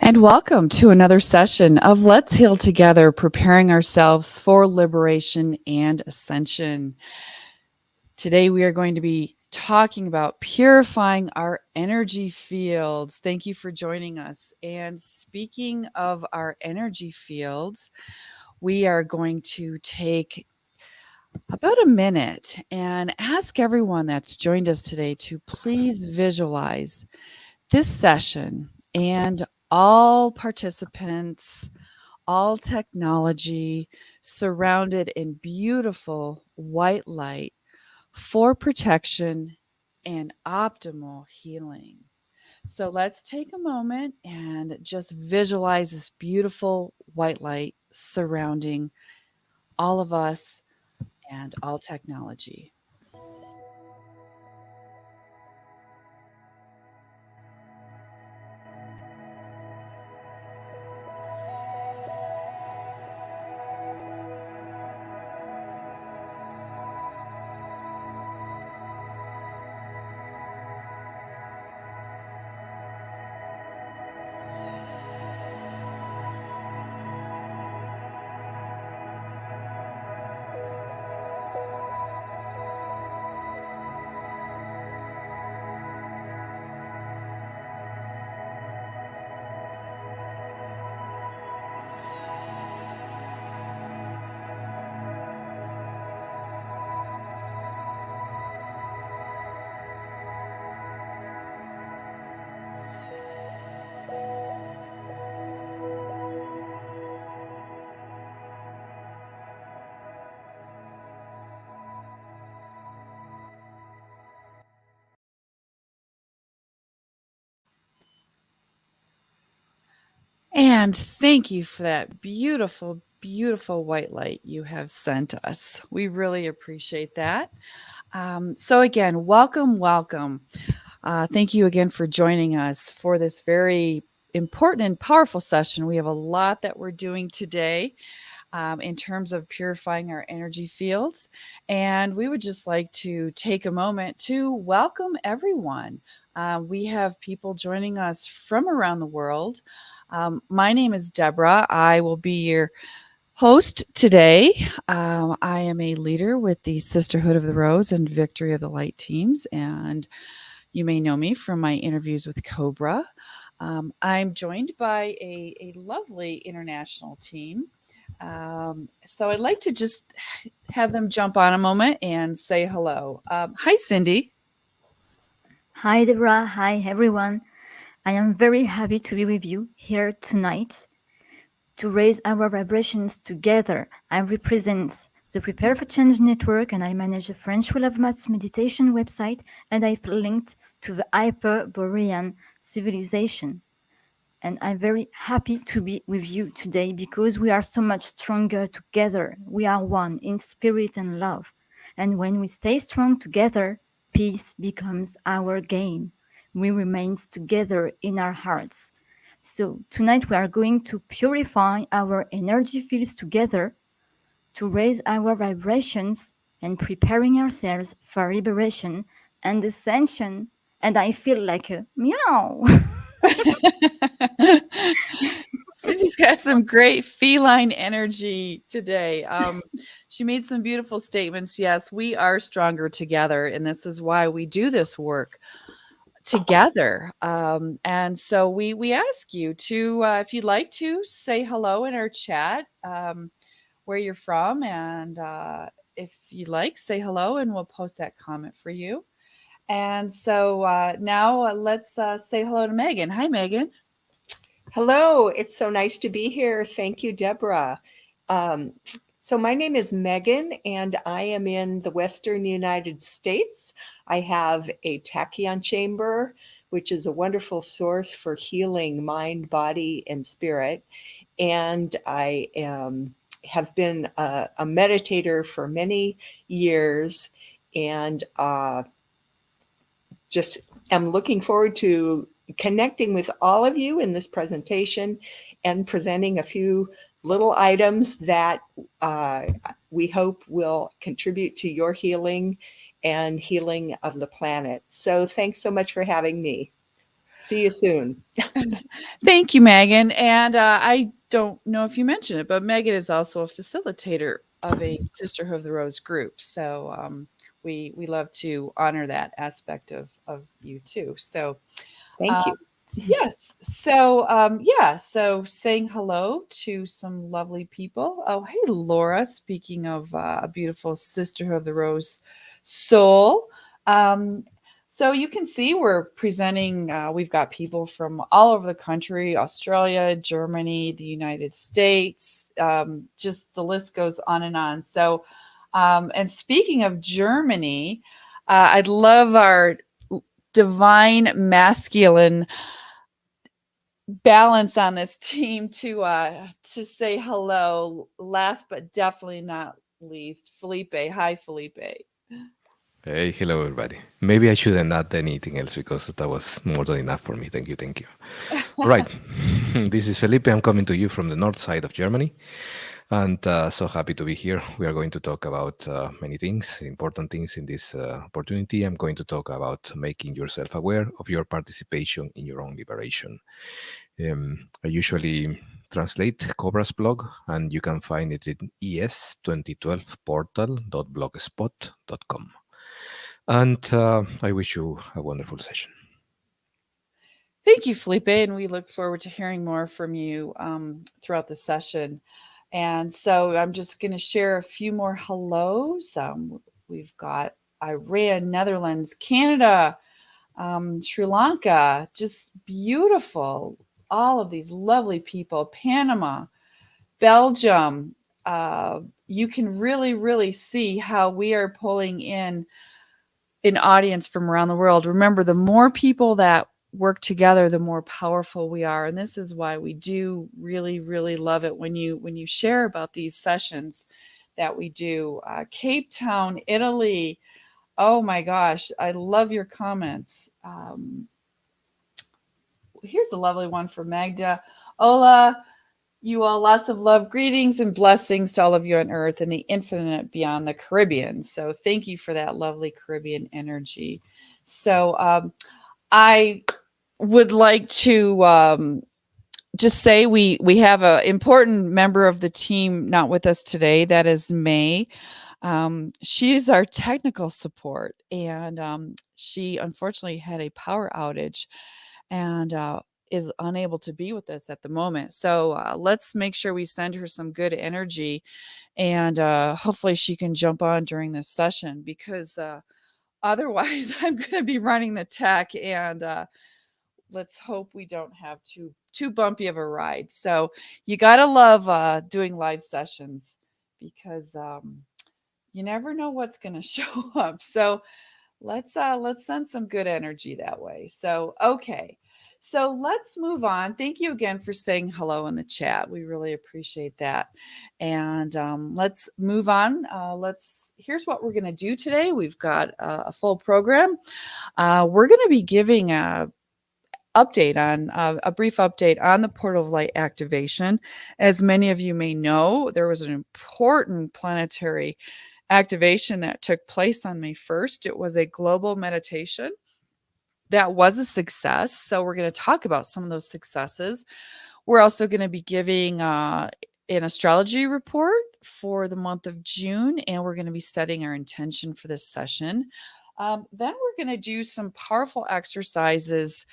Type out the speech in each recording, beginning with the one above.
And welcome to another session of Let's Heal Together, preparing ourselves for liberation and ascension. Today we are going to be talking about purifying our energy fields. Thank you for joining us. And speaking of our energy fields, we are going to take about a minute and ask everyone that's joined us today to please visualize this session and all participants, all technology surrounded in beautiful white light for protection and optimal healing. So let's take a moment and just visualize this beautiful white light surrounding all of us and all technology. And thank you for that beautiful, beautiful white light you have sent us. We really appreciate that. So, again, welcome. Thank you again for joining us for this very important and powerful session. We have a lot that we're doing today in terms of purifying our energy fields. And we would just like to take a moment to welcome everyone. We have people joining us from around the world. My name is Deborah. I will be your host today. I am a leader with the Sisterhood of the Rose and Victory of the Light teams, and you may know me from my interviews with Cobra. I'm joined by a lovely international team. So I'd like to just have them jump on a moment and say hello. Hi, Cindy. Hi, Deborah. Hi, everyone. I am very happy to be with you here tonight to raise our vibrations together. I represent the Prepare for Change Network and I manage the French Wheel of Mass meditation website, and I've linked to the Hyperborean civilization. And I'm very happy to be with you today because we are so much stronger together. We are one in spirit and love. And when we stay strong together, peace becomes our gain. We remain together in our hearts. So tonight we are going to purify our energy fields together to raise our vibrations and preparing ourselves for liberation and ascension. And I feel like a meow. Cindy's got some great feline energy today. She made some beautiful statements. Yes, we are stronger together, and this is why we do this work together. And so we ask you to, if you'd like to, say hello in our chat, where you're from, and if you'd like, say hello, and we'll post that comment for you. And so now let's say hello to Megan. Hi, Megan. Hello, it's so nice to be here. Thank you, Deborah. So my name is Megan, and I am in the Western United States. I have a tachyon chamber, which is a wonderful source for healing mind, body, and spirit. And I have been a meditator for many years, and just am looking forward to connecting with all of you in this presentation and presenting a few little items that we hope will contribute to your healing and healing of the planet. So thanks so much for having me. See you soon. Thank you, Megan. And I don't know if you mentioned it, but Megan is also a facilitator of a Sisterhood of the Rose group. So we love to honor that aspect of you too. So Thank um, you. yes. So yeah. So saying hello to some lovely people. Oh, hey, Laura. Speaking of a beautiful Sisterhood of the Rose soul. Um, so you can see we're presenting. We've got people from all over the country: Australia, Germany, the United States. Just the list goes on and on. So, and speaking of Germany, I'd love our divine masculine balance on this team to say hello. Last but definitely not least, Felipe. Hi, Felipe. Hey, hello everybody. Maybe I shouldn't add anything else because that was more than enough for me. Thank you, thank you. All right, this is Felipe. I'm coming to you from the north side of Germany, and so happy to be here. We are going to talk about many things, important things in this opportunity. I'm going to talk about making yourself aware of your participation in your own liberation. I usually translate Cobra's blog, and you can find it in es2012portal.blogspot.com. And I wish you a wonderful session. Thank you, Felipe, and we look forward to hearing more from you throughout the session. And so I'm just going to share a few more hellos. We've got Iran, Netherlands, Canada, Sri Lanka, just beautiful. All of these lovely people, Panama, Belgium. You can really, really see how we are pulling in an audience from around the world. Remember, the more people that work together, the more powerful we are. And this is why we do really, really love it when you share about these sessions that we do. Cape Town, Italy. Oh my gosh, I love your comments. Here's a lovely one from Magda. Hola, you all, lots of love, greetings, and blessings to all of you on earth and the infinite beyond the Caribbean. So thank you for that lovely Caribbean energy. So I would like to just say we have an important member of the team not with us today. That is May. She's our technical support, and she unfortunately had a power outage and is unable to be with us at the moment. So let's make sure we send her some good energy, and hopefully she can jump on during this session because otherwise I'm going to be running the tech, and let's hope we don't have too bumpy of a ride. So you got to love doing live sessions because you never know what's going to show up. So let's send some good energy that way. So okay. So let's move on. Thank you again for saying hello in the chat. We really appreciate that. And let's move on. Here's what we're going to do today. We've got a full program. We're going to be giving a brief update on the portal of light activation. As many of you may know, there was an important planetary activation that took place on May 1st. It was a global meditation that was a success. So we're going to talk about some of those successes. We're also going to be giving an astrology report for the month of June, and we're going to be setting our intention for this session. Then we're going to do some powerful exercises.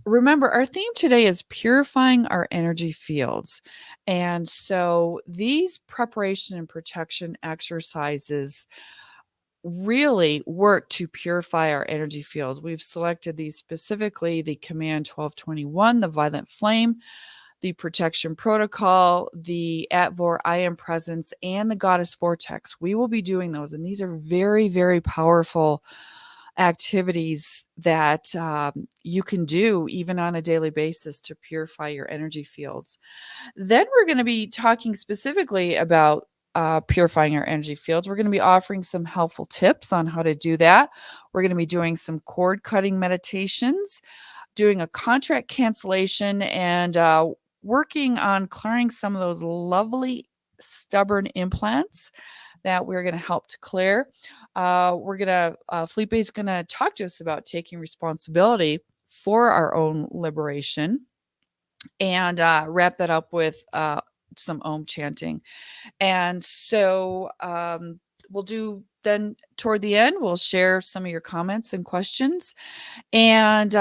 Remember, our theme today is purifying our energy fields. And so these preparation and protection exercises really work to purify our energy fields. We've selected these specifically: the Command 1221, the Violent Flame, the Protection Protocol, the ATVOR I Am Presence, and the Goddess Vortex. We will be doing those, and these are very, very powerful activities that you can do even on a daily basis to purify your energy fields. Then we're going to be talking specifically about purifying our energy fields. We're going to be offering some helpful tips on how to do that. We're going to be doing some cord cutting meditations, doing a contract cancellation, and working on clearing some of those lovely stubborn implants that we're going to help to clear. Felipe is going to talk to us about taking responsibility for our own liberation, and wrap that up with some Om chanting. And so we'll do then toward the end, we'll share some of your comments and questions. And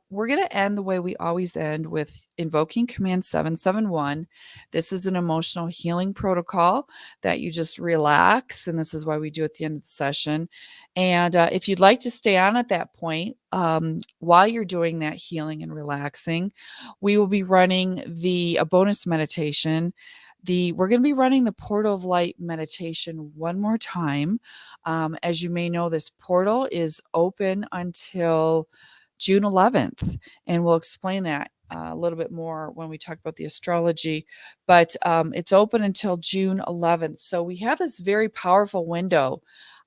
we're going to end the way we always end with invoking Command 771. This is an emotional healing protocol that you just relax. And this is why we do at the end of the session. And if you'd like to stay on at that point, while you're doing that healing and relaxing, we will be running a bonus meditation. We're going to be running the Portal of Light meditation one more time. As you may know, this portal is open until June 11th, and we'll explain that a little bit more when we talk about the astrology, but it's open until June 11th. So we have this very powerful window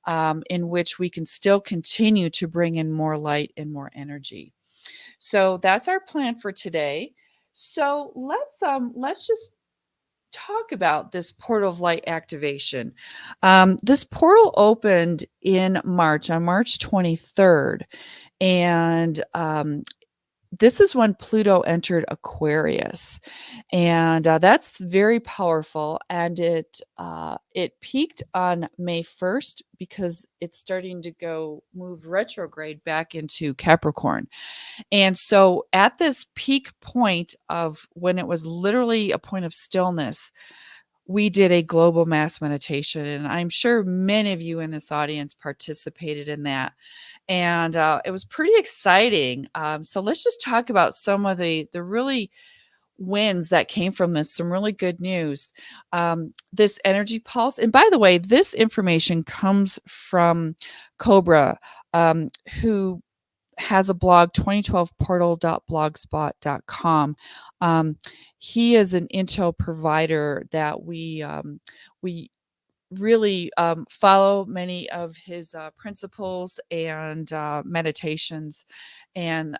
in which we can still continue to bring in more light and more energy. So that's our plan for today. So let's just talk about this portal of light activation. This portal opened on March 23rd. And this is when Pluto entered Aquarius. And that's very powerful. And it peaked on May 1st because it's starting to move retrograde back into Capricorn. And so at this peak point of when it was literally a point of stillness, we did a global mass meditation. And I'm sure many of you in this audience participated in that. And it was pretty exciting. So let's just talk about some of the really wins that came from this, some really good news. This energy pulse. And by the way, this information comes from Cobra, who has a blog, 2012portal.blogspot.com. He is an intel provider that we really follow many of his principles and meditations. And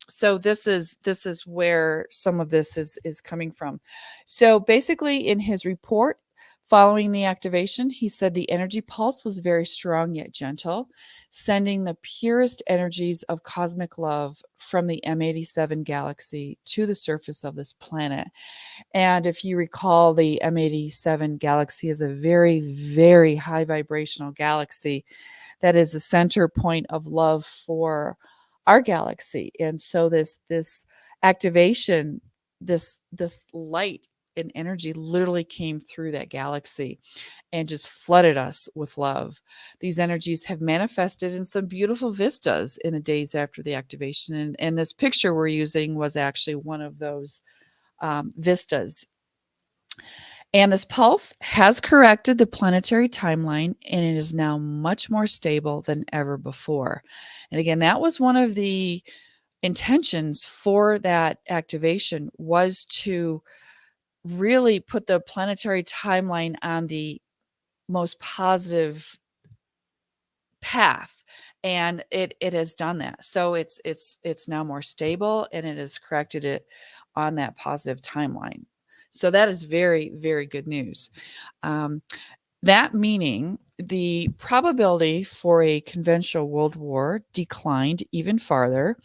so this is where some of this is coming from. So basically in his report following the activation, he said the energy pulse was very strong yet gentle, sending the purest energies of cosmic love from the M87 galaxy to the surface of this planet. And if you recall, the M87 galaxy is a very, very high vibrational galaxy that is the center point of love for our galaxy. And so this activation, this light and energy literally came through that galaxy and just flooded us with love. These energies have manifested in some beautiful vistas in the days after the activation. And this picture we're using was actually one of those vistas. And this pulse has corrected the planetary timeline, and it is now much more stable than ever before. And again, that was one of the intentions for that activation, was to really put the planetary timeline on the most positive path. And it has done that. So it's now more stable, and it has corrected it on that positive timeline. So that is very, very good news. That meaning the probability for a conventional world war declined even farther,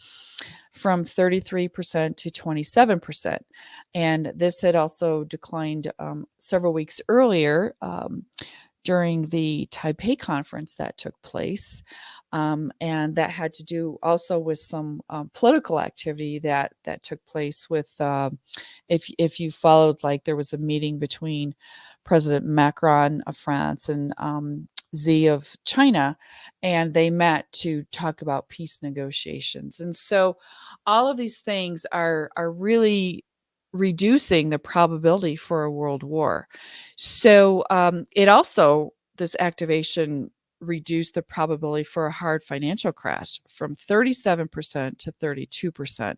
from 33% to 27%. And this had also declined several weeks earlier during the Taipei conference that took place. And that had to do also with some political activity that took place with, if you followed, like there was a meeting between President Macron of France and Xi of China, and they met to talk about peace negotiations. And so all of these things are really reducing the probability for a world war. So it also, this activation reduced the probability for a hard financial crash from 37% to 32%.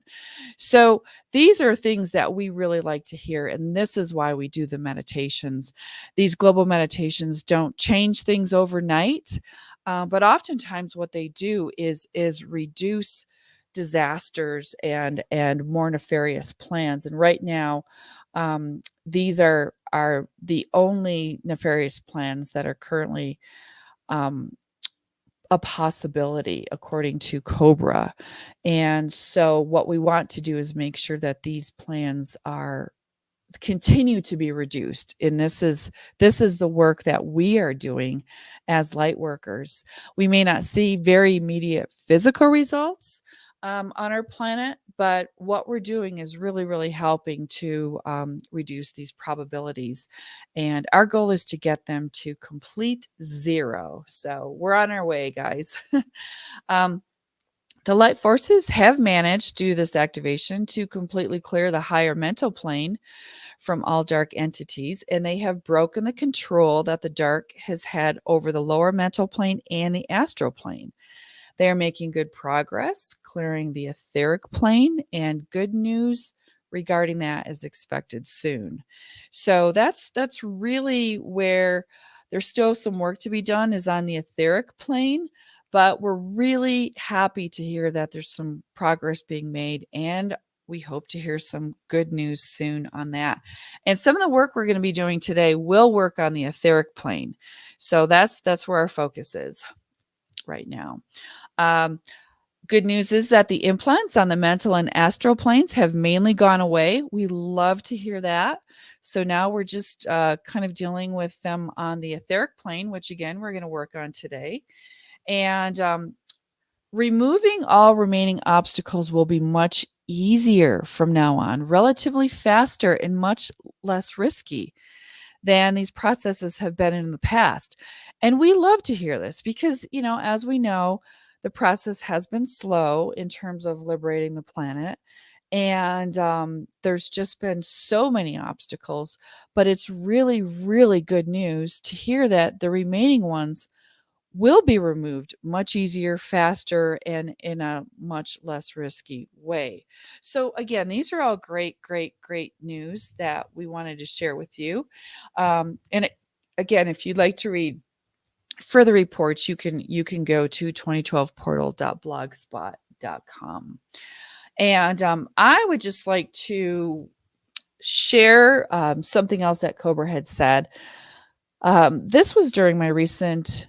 So these are things that we really like to hear. And this is why we do the meditations. These global meditations don't change things overnight, but oftentimes what they do is reduce disasters and more nefarious plans. And right now, these are the only nefarious plans that are currently a possibility according to Cobra. And so what we want to do is make sure that these plans are continue to be reduced, and this is the work that we are doing as light workers. We may not see very immediate physical results on our planet, but what we're doing is really, really helping to reduce these probabilities, and our goal is to get them to complete zero. So we're on our way, guys. um, the light forces have managed, due to this activation, to completely clear the higher mental plane from all dark entities, and they have broken the control that the dark has had over the lower mental plane and the astral plane. They are making good progress, clearing the etheric plane, and good news regarding that is expected soon. So that's really where there's still some work to be done, is on the etheric plane, but we're really happy to hear that there's some progress being made, and we hope to hear some good news soon on that. And some of the work we're going to be doing today will work on the etheric plane. So that's where our focus is right now. Good news is that the implants on the mental and astral planes have mainly gone away. We love to hear that. So now we're just kind of dealing with them on the etheric plane, which again, we're going to work on today. And removing all remaining obstacles will be much easier from now on, relatively faster and much less risky than these processes have been in the past. And we love to hear this because, as we know, the process has been slow in terms of liberating the planet. And there's just been so many obstacles, but it's really, really good news to hear that the remaining ones will be removed much easier, faster, and in a much less risky way. So again, these are all great, great, great news that we wanted to share with you. Again, if you'd like to read further reports, you can go to 2012portal.blogspot.com. And I would just like to share something else that Cobra had said. This was during my recent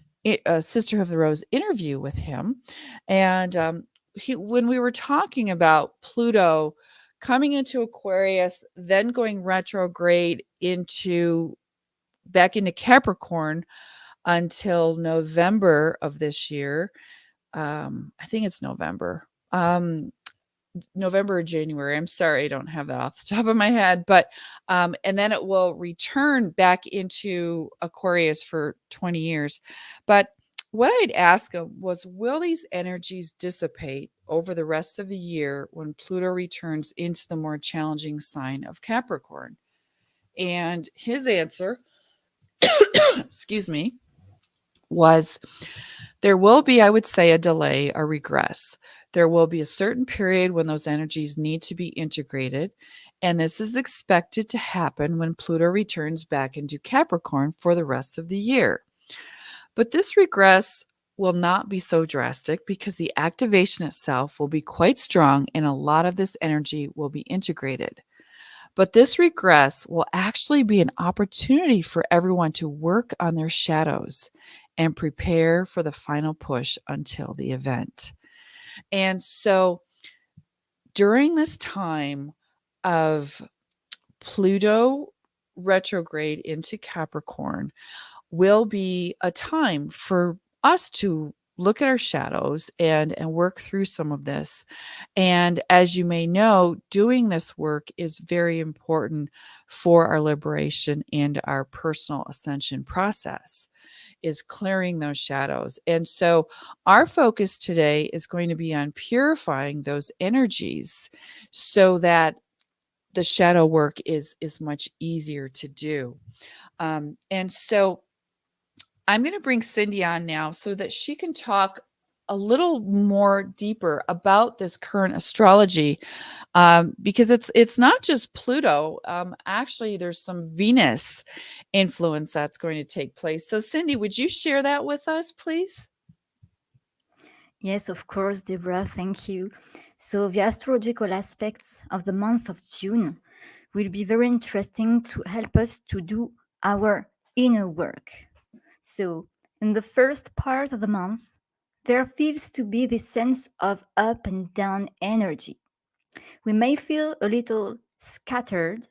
Sisterhood of the Rose interview with him. And when we were talking about Pluto coming into Aquarius, then going retrograde back into Capricorn until November of this year. I think it's November. November or January. I'm sorry, I don't have that off the top of my head, but and then it will return back into Aquarius for 20 years. But what I'd ask him was, will these energies dissipate over the rest of the year when Pluto returns into the more challenging sign of Capricorn? And his answer, excuse me, was there will be, I would say, a delay, a regress. There will be a certain period when those energies need to be integrated, and this is expected to happen when Pluto returns back into Capricorn for the rest of the year. But this regress will not be so drastic because the activation itself will be quite strong and a lot of this energy will be integrated. But this regress will actually be an opportunity for everyone to work on their shadows and prepare for the final push until the event. And so during this time of Pluto retrograde into Capricorn will be a time for us to look at our shadows and work through some of this. And as you may know, doing this work is very important for our liberation and our personal ascension process, is clearing those shadows. And so our focus today is going to be on purifying those energies so that the shadow work is much easier to do. And so I'm going to bring Cindy on now so that she can talk a little more deeper about this current astrology, because it's not just Pluto. Actually, there's some Venus influence that's going to take place. So, Cindy, would you share that with us, please? Yes, of course, Deborah, thank you. So the astrological aspects of the month of June will be very interesting to help us to do our inner work. So in the first part of the month, there feels to be this sense of up and down energy. We may feel a little scattered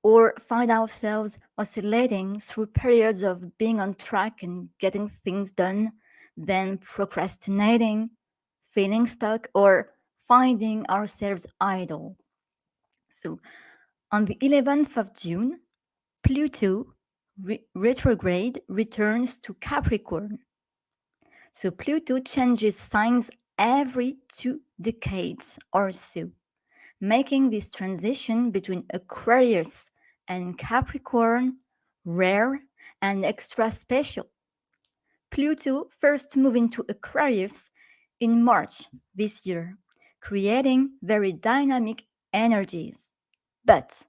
or find ourselves oscillating through periods of being on track and getting things done, then procrastinating, feeling stuck, or finding ourselves idle. So, on the 11th of June, Pluto retrograde returns to Capricorn. So, Pluto changes signs every 2 decades or so, making this transition between Aquarius and Capricorn rare and extra special. Pluto first moved into Aquarius in March this year, creating very dynamic energies. But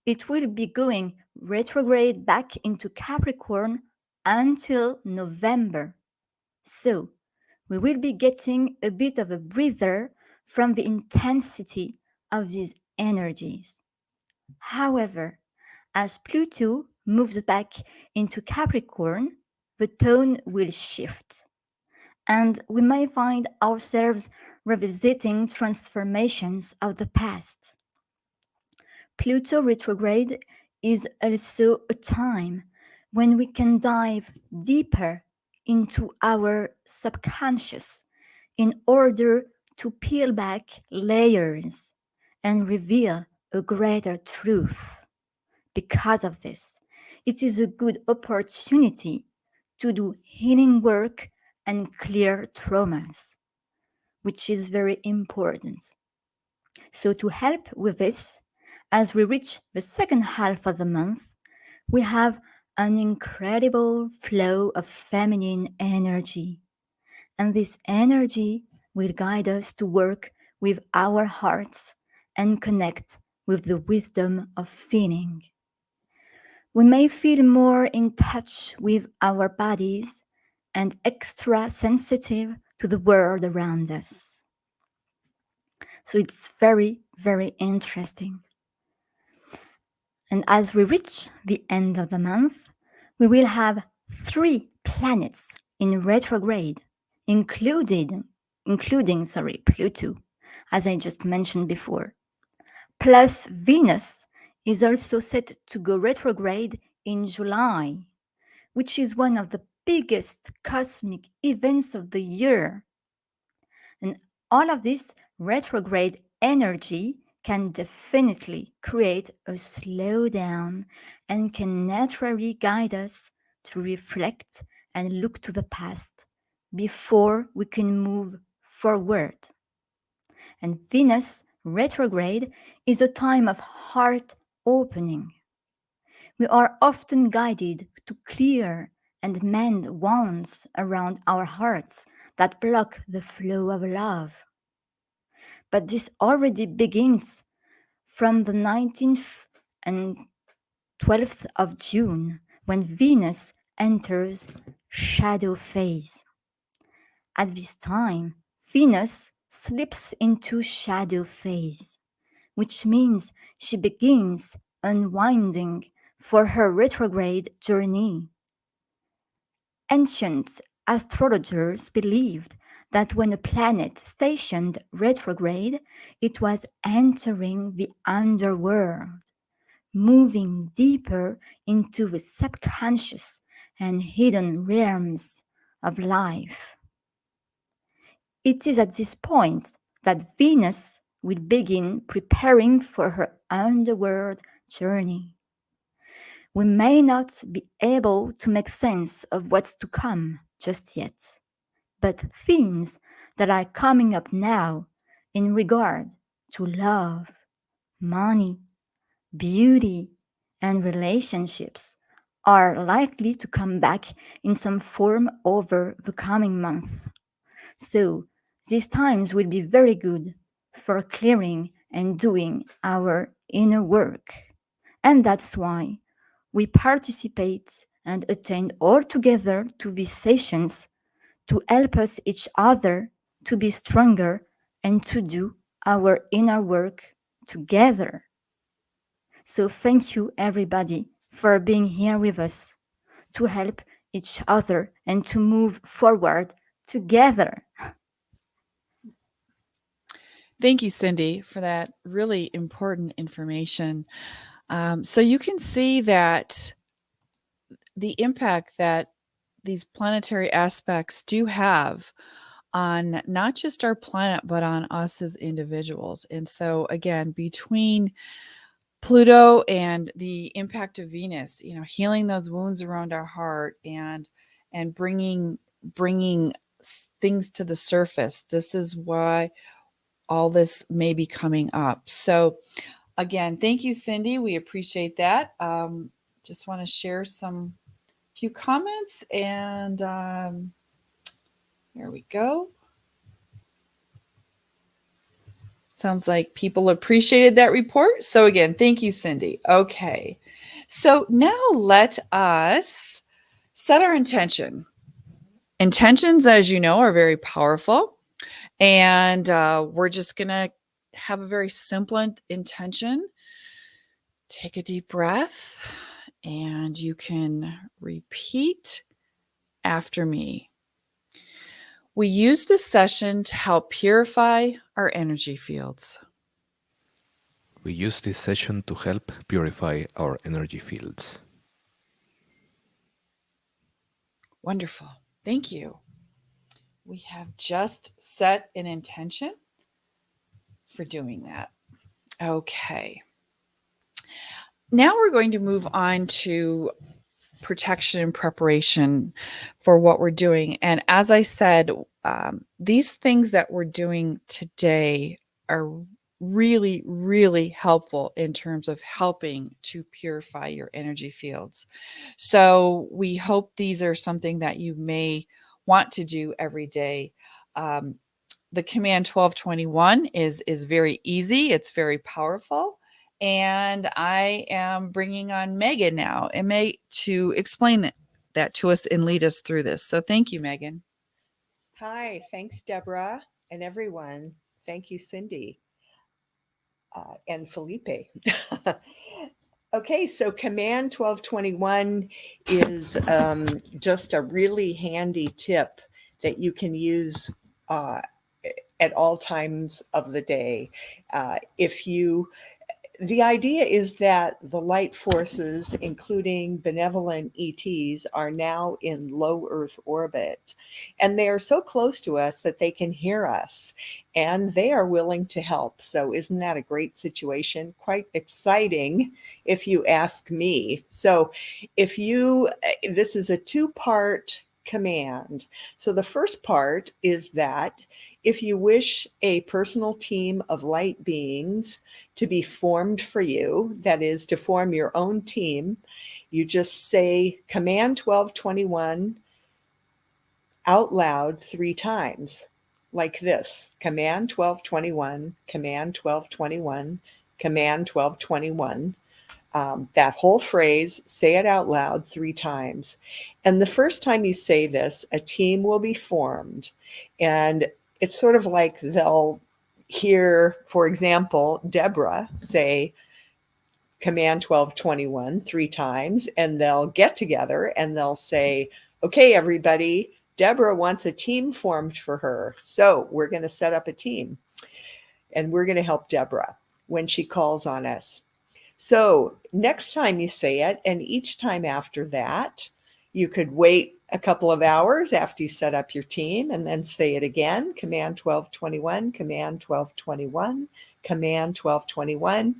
it will be going retrograde back into Capricorn until November. So we will be getting a bit of a breather from the intensity of these energies. However, as Pluto moves back into Capricorn, the tone will shift, and we may find ourselves revisiting transformations of the past. Pluto retrograde is also a time when we can dive deeper into our subconscious in order to peel back layers and reveal a greater truth. Because of this, it is a good opportunity to do healing work and clear traumas, which is very important. So, to help with this, as we reach the second half of the month, we have an incredible flow of feminine energy. And this energy will guide us to work with our hearts and connect with the wisdom of feeling. We may feel more in touch with our bodies and extra sensitive to the world around us. So it's very, very interesting. And as we reach the end of the month, we will have 3 planets in retrograde, including Pluto, as I just mentioned before. Plus Venus is also set to go retrograde in July, which is one of the biggest cosmic events of the year. And all of this retrograde energy can definitely create a slowdown and can naturally guide us to reflect and look to the past before we can move forward. And Venus retrograde is a time of heart opening. We are often guided to clear and mend wounds around our hearts that block the flow of love. But this already begins from the 19th and 12th of June when Venus enters shadow phase. At this time, Venus slips into shadow phase, which means she begins unwinding for her retrograde journey. Ancient astrologers believed that when a planet stationed retrograde, it was entering the underworld, moving deeper into the subconscious and hidden realms of life. It is at this point that Venus will begin preparing for her underworld journey. We may not be able to make sense of what's to come just yet, but themes that are coming up now in regard to love, money, beauty, and relationships are likely to come back in some form over the coming month. So, these times will be very good for clearing and doing our inner work. And that's why we participate and attend all together to these sessions to help us each other to be stronger and to do our inner work together. So thank you everybody for being here with us to help each other and to move forward together. Thank you, Cindy, for that really important information. So you can see that the impact that these planetary aspects do have on not just our planet, but on us as individuals. And so, again, between Pluto and the impact of Venus, healing those wounds around our heart and bringing things to the surface. This is why all this may be coming up. So, again, thank you, Cindy. We appreciate that. Just want to share some few comments, and here we go. Sounds like people appreciated that report. So again, thank you, Cindy. Okay. So now let us set our intention. Intentions, as you know, are very powerful. And we're just going to have a very simple intention. Take a deep breath, and you can repeat after me. We use this session to help purify our energy fields. We use this session to help purify our energy fields. Wonderful. Thank you. We have just set an intention for doing that. Okay. Now we're going to move on to protection and preparation for what we're doing. And as I said, these things that we're doing today are really, really helpful in terms of helping to purify your energy fields. So we hope these are something that you may want to do every day. The command 1221 is very easy. It's very powerful. And I am bringing on Megan now, to explain that to us and lead us through this. So thank you, Megan. Hi, thanks, Deborah, and everyone. Thank you, Cindy and Felipe. Okay, so Command 1221 is just a really handy tip that you can use at all times of the day. The idea is that the light forces, including benevolent ETs, are now in low Earth orbit. And they are so close to us that they can hear us. And they are willing to help. So isn't that a great situation? Quite exciting, if you ask me. So this is a two-part command. So the first part is that if you wish a personal team of light beings to be formed for you, that is, to form your own team, you just say Command 1221 out loud 3 times, like this: Command 1221, Command 1221, Command 1221. That whole phrase, say it out loud 3 times. And the first time you say this, a team will be formed. And it's sort of like they'll hear, for example, Deborah say Command 1221 3 times, and they'll get together and they'll say, okay, everybody, Deborah wants a team formed for her. So we're going to set up a team and we're going to help Deborah when she calls on us. So next time you say it, and each time after that, you could wait a couple of hours after you set up your team and then say it again, Command 1221, Command 1221, Command 1221.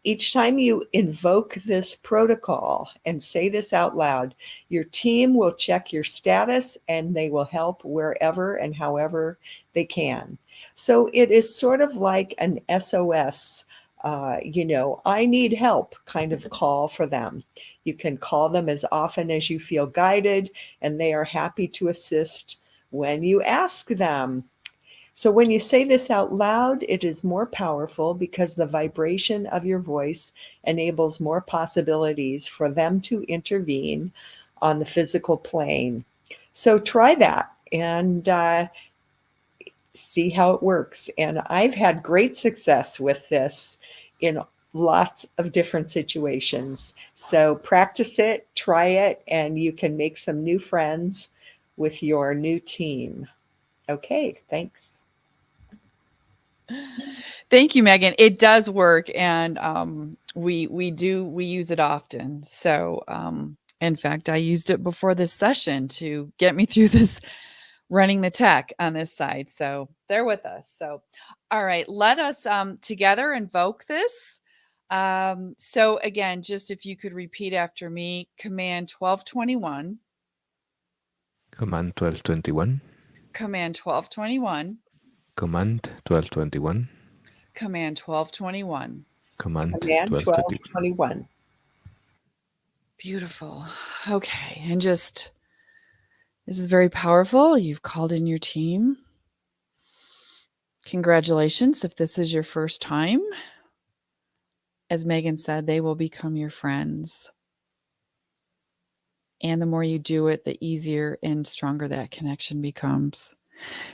Each time you invoke this protocol and say this out loud, your team will check your status and they will help wherever and however they can. So it is sort of like an SOS, I need help kind of call for them. You can call them as often as you feel guided, and they are happy to assist when you ask them. So when you say this out loud, it is more powerful because the vibration of your voice enables more possibilities for them to intervene on the physical plane. So try that and see how it works. And I've had great success with this in lots of different situations. So practice it, try it, and you can make some new friends with your new team. Okay, thanks. Thank you, Megan. It does work, and we use it often. So, in fact, I used it before this session to get me through this running the tech on this side. So they're with us. So, all right, let us together invoke this. So again, just if you could repeat after me, command 1221. Command 1221. Command 1221. Command 1221. Command 1221. Command Command 1221. 1221. Beautiful. Okay. And just, this is very powerful. You've called in your team. Congratulations if this is your first time. As Megan said, they will become your friends. And the more you do it, the easier and stronger that connection becomes.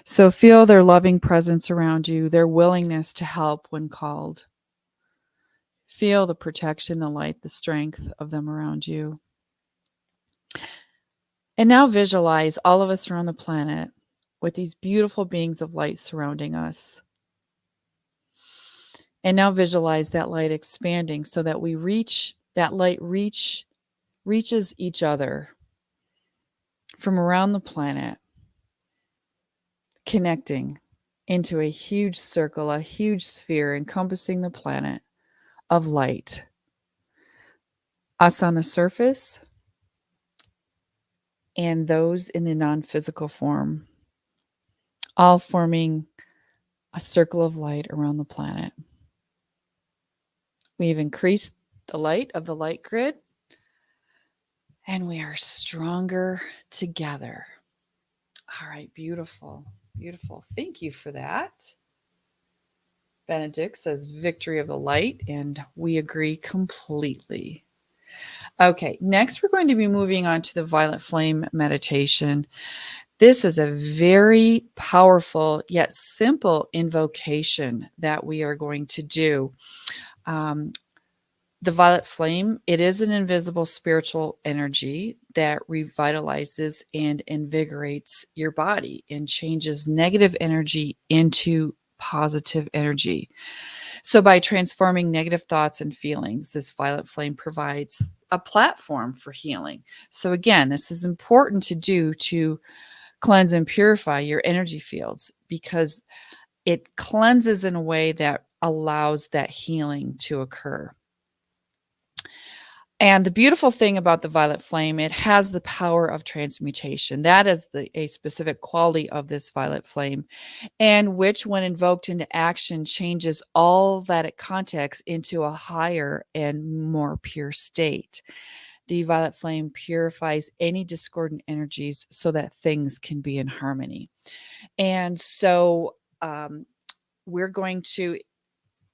So feel their loving presence around you, their willingness to help when called. Feel the protection, the light, the strength of them around you. And now visualize all of us around the planet with these beautiful beings of light surrounding us. And now visualize that light expanding so that that light reaches each other from around the planet, connecting into a huge circle, a huge sphere encompassing the planet of light. Us on the surface and those in the non-physical form, all forming a circle of light around the planet. We've increased the light of the light grid, and we are stronger together. All right, beautiful, beautiful. Thank you for that. Benedict says victory of the light, and we agree completely. Okay, next we're going to be moving on to the violet flame meditation. This is a very powerful yet simple invocation that we are going to do. The violet flame, it is an invisible spiritual energy that revitalizes and invigorates your body and changes negative energy into positive energy. So by transforming negative thoughts and feelings, this violet flame provides a platform for healing. So again, this is important to do to cleanse and purify your energy fields because it cleanses in a way that allows that healing to occur. And the beautiful thing about the violet flame, it has the power of transmutation. That is a specific quality of this violet flame, and which, when invoked into action, changes all that it contacts into a higher and more pure state. The violet flame purifies any discordant energies so that things can be in harmony. And so we're going to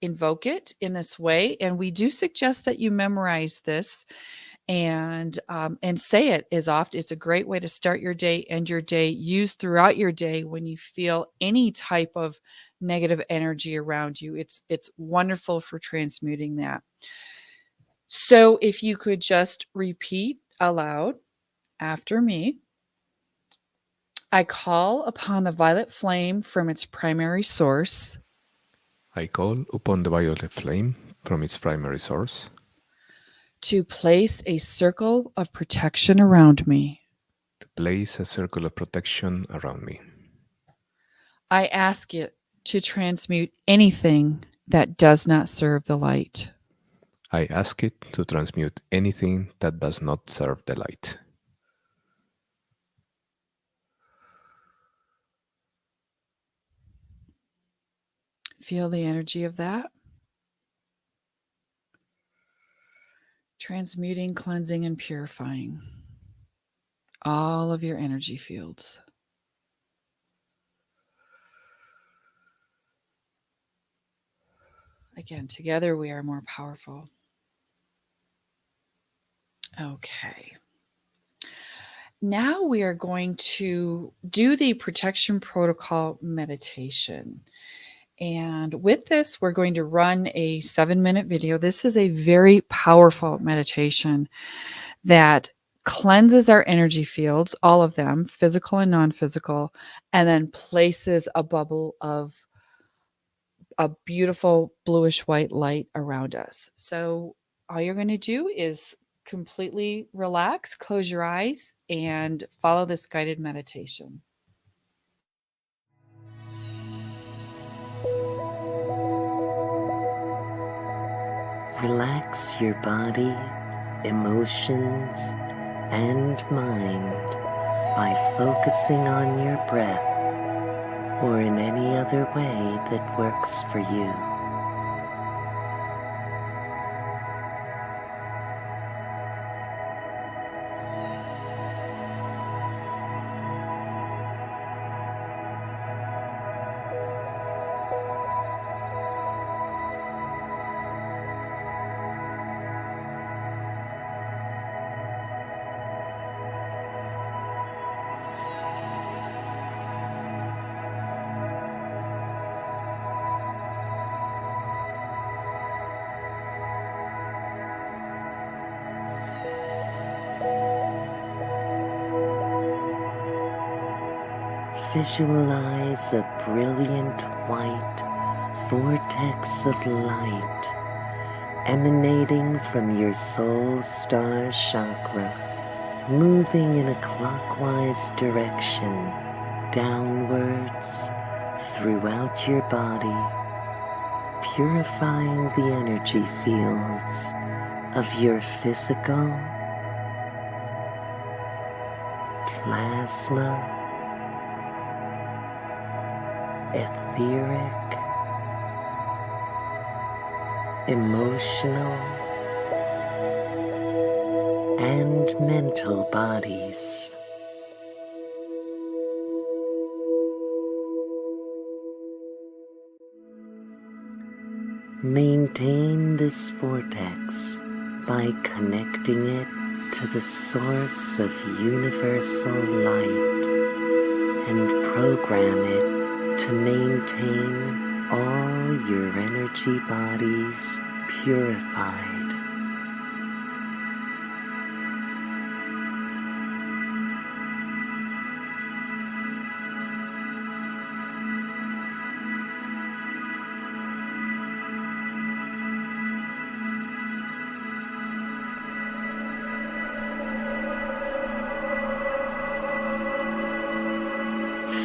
invoke it in this way, and we do suggest that you memorize this and say it as often. It's a great way to start your day, end your day, use throughout your day when you feel any type of negative energy around you. It's wonderful for transmuting that. So if you could just repeat aloud after me. I call upon the violet flame from its primary source. I call upon the violet flame from its primary source to place a circle of protection around me. to place a circle of protection around me. I ask it to transmute anything that does not serve the light. I ask it to transmute anything that does not serve the light. Feel the energy of that. Transmuting, cleansing, and purifying all of your energy fields. Again, together we are more powerful. Okay. Now we are going to do the protection protocol meditation. And with this, we're going to run a 7-minute video. This is a very powerful meditation that cleanses our energy fields, all of them, physical and non-physical, and then places a bubble of a beautiful bluish white light around us. So all you're going to do is completely relax, close your eyes, and follow this guided meditation. Relax your body, emotions, and mind by focusing on your breath or in any other way that works for you. Visualize a brilliant white vortex of light emanating from your soul star chakra, moving in a clockwise direction downwards throughout your body, purifying the energy fields of your physical, plasma, etheric, emotional, and mental bodies. Maintain this vortex by connecting it to the source of universal light and program it to maintain all your energy bodies purified.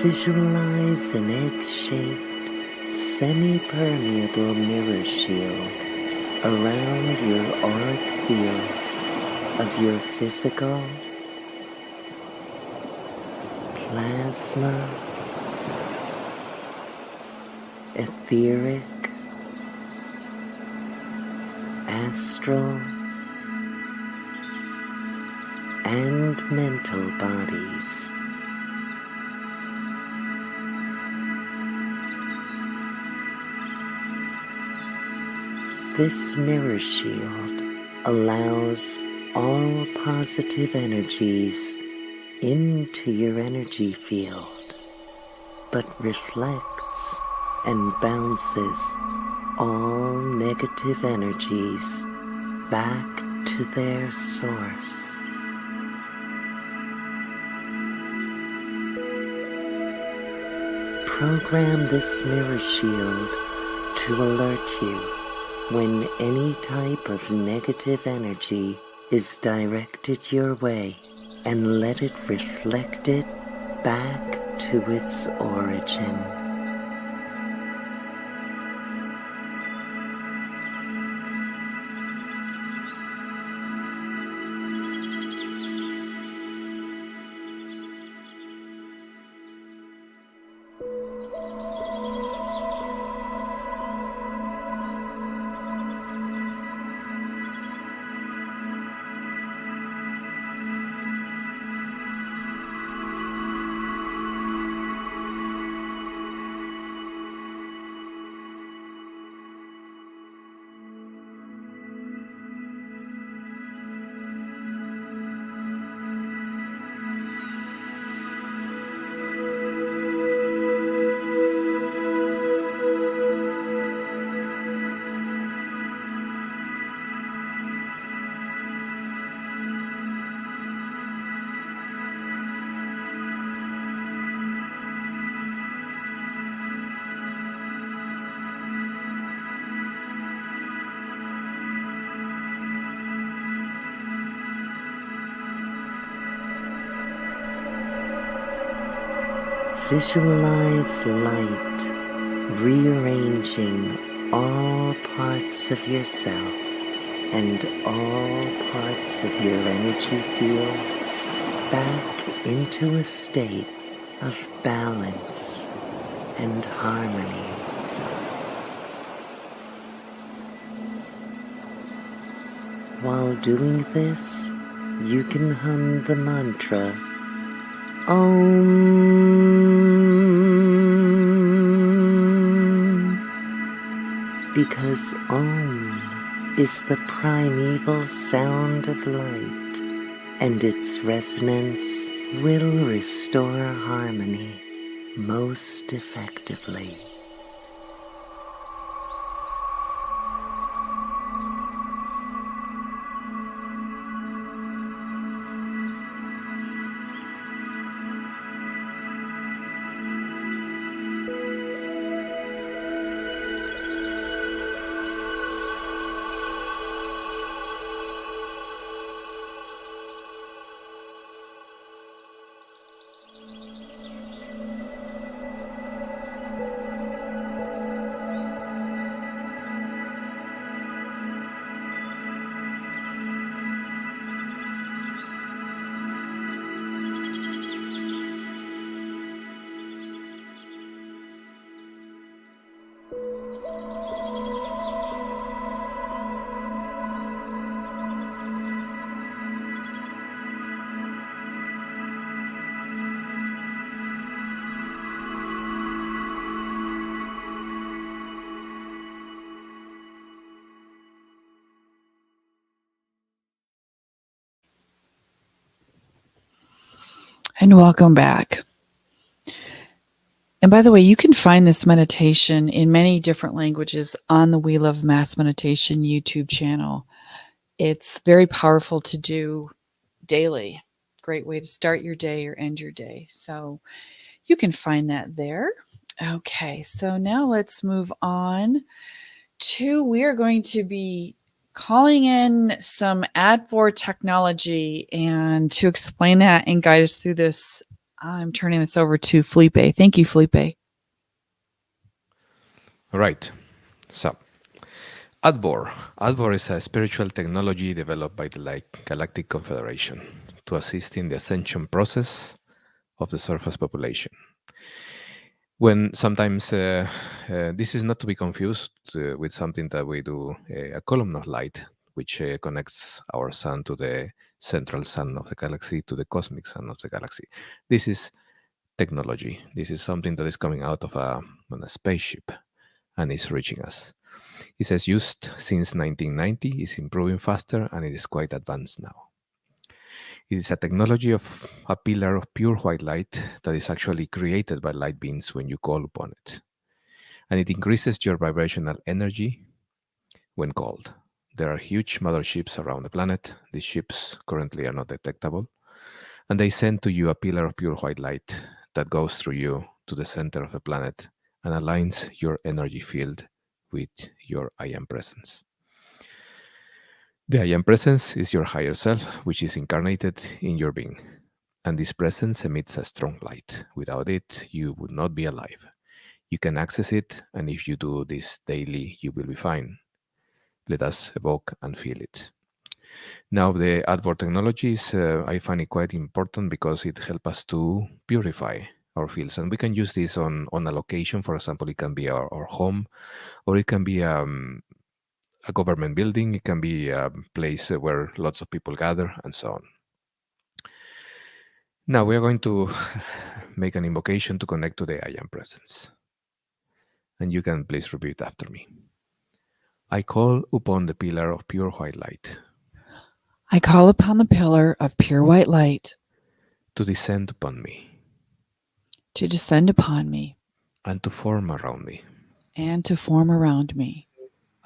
Visualize an egg-shaped, semi-permeable mirror shield around your auric field of your physical, plasma, etheric, astral, and mental bodies. This mirror shield allows all positive energies into your energy field, but reflects and bounces all negative energies back to their source. Program this mirror shield to alert you when any type of negative energy is directed your way, and let it reflect it back to its origin. Visualize light rearranging all parts of yourself and all parts of your energy fields back into a state of balance and harmony. While doing this, you can hum the mantra Om, because Om is the primeval sound of light, and its resonance will restore harmony most effectively. And welcome back. And by the way, you can find this meditation in many different languages on the We Love Mass Meditation YouTube channel. It's very powerful to do daily. Great way to start your day or end your day. So you can find that there. Okay, so now let's move on to, we are going to be calling in some ATVOR technology, and to explain that and guide us through this, I'm turning this over to Felipe. Thank you, Felipe. All right. So, ATVOR. ATVOR is a spiritual technology developed by the Galactic Confederation to assist in the ascension process of the surface population. When sometimes this is not to be confused with something that we do, a column of light, which connects our sun to the central sun of the galaxy, to the cosmic sun of the galaxy. This is technology. This is something that is coming out of a spaceship and is reaching us. It says used since 1990, is improving faster, and it is quite advanced now. It is a technology of a pillar of pure white light that is actually created by light beings when you call upon it. And it increases your vibrational energy when called. There are huge motherships around the planet. These ships currently are not detectable. And they send to you a pillar of pure white light that goes through you to the center of the planet and aligns your energy field with your I Am Presence. The I Am Presence is your higher self, which is incarnated in your being. And this presence emits a strong light. Without it, you would not be alive. You can access it, and if you do this daily, you will be fine. Let us evoke and feel it. Now, the ATVOR technology is, I find it quite important because it helps us to purify our fields. And we can use this on a location. For example, it can be our home, or it can be a government building, it can be a place where lots of people gather, and so on. Now we are going to make an invocation to connect to the I Am Presence. And you can please repeat after me. I call upon the pillar of pure white light. I call upon the pillar of pure white light to descend upon me. To descend upon me. And to form around me. And to form around me.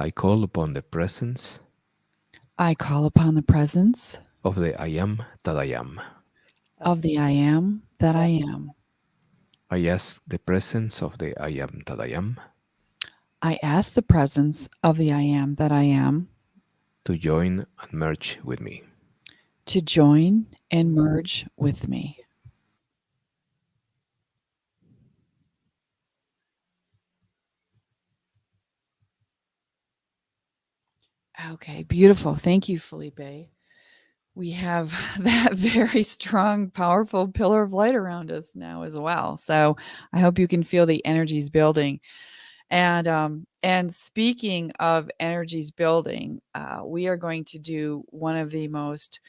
I call upon the presence. I call upon the presence. Of the I Am that I am. Of the I Am that I am. I ask the presence of the I Am that I am. I ask the presence of the I Am that I am. To join and merge with me. To join and merge with me. Okay, beautiful. Thank you, Felipe. We have that very strong, powerful pillar of light around us now as well. So I hope you can feel the energies building. And speaking of energies building, we are going to do one of the most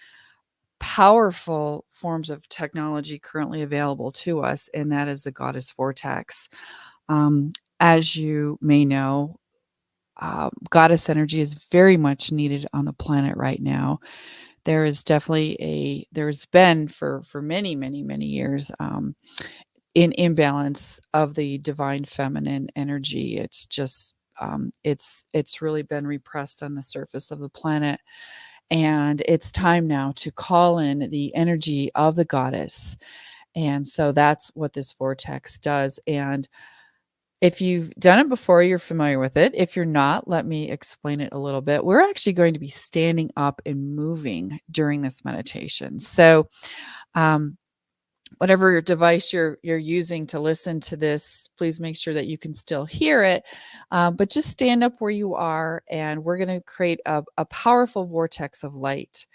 powerful forms of technology currently available to us, and that is the goddess Vortex. As you may know, goddess energy is very much needed on the planet right now. There is definitely there's been for many, many, many years, an imbalance of the divine feminine energy. It's just, it's really been repressed on the surface of the planet. And it's time now to call in the energy of the goddess. And so that's what this vortex does. And if you've done it before, you're familiar with it. If you're not, let me explain it a little bit. We're actually going to be standing up and moving during this meditation. So, whatever device you're using to listen to this, please make sure that you can still hear it. But just stand up where you are, and we're going to create a powerful vortex of light.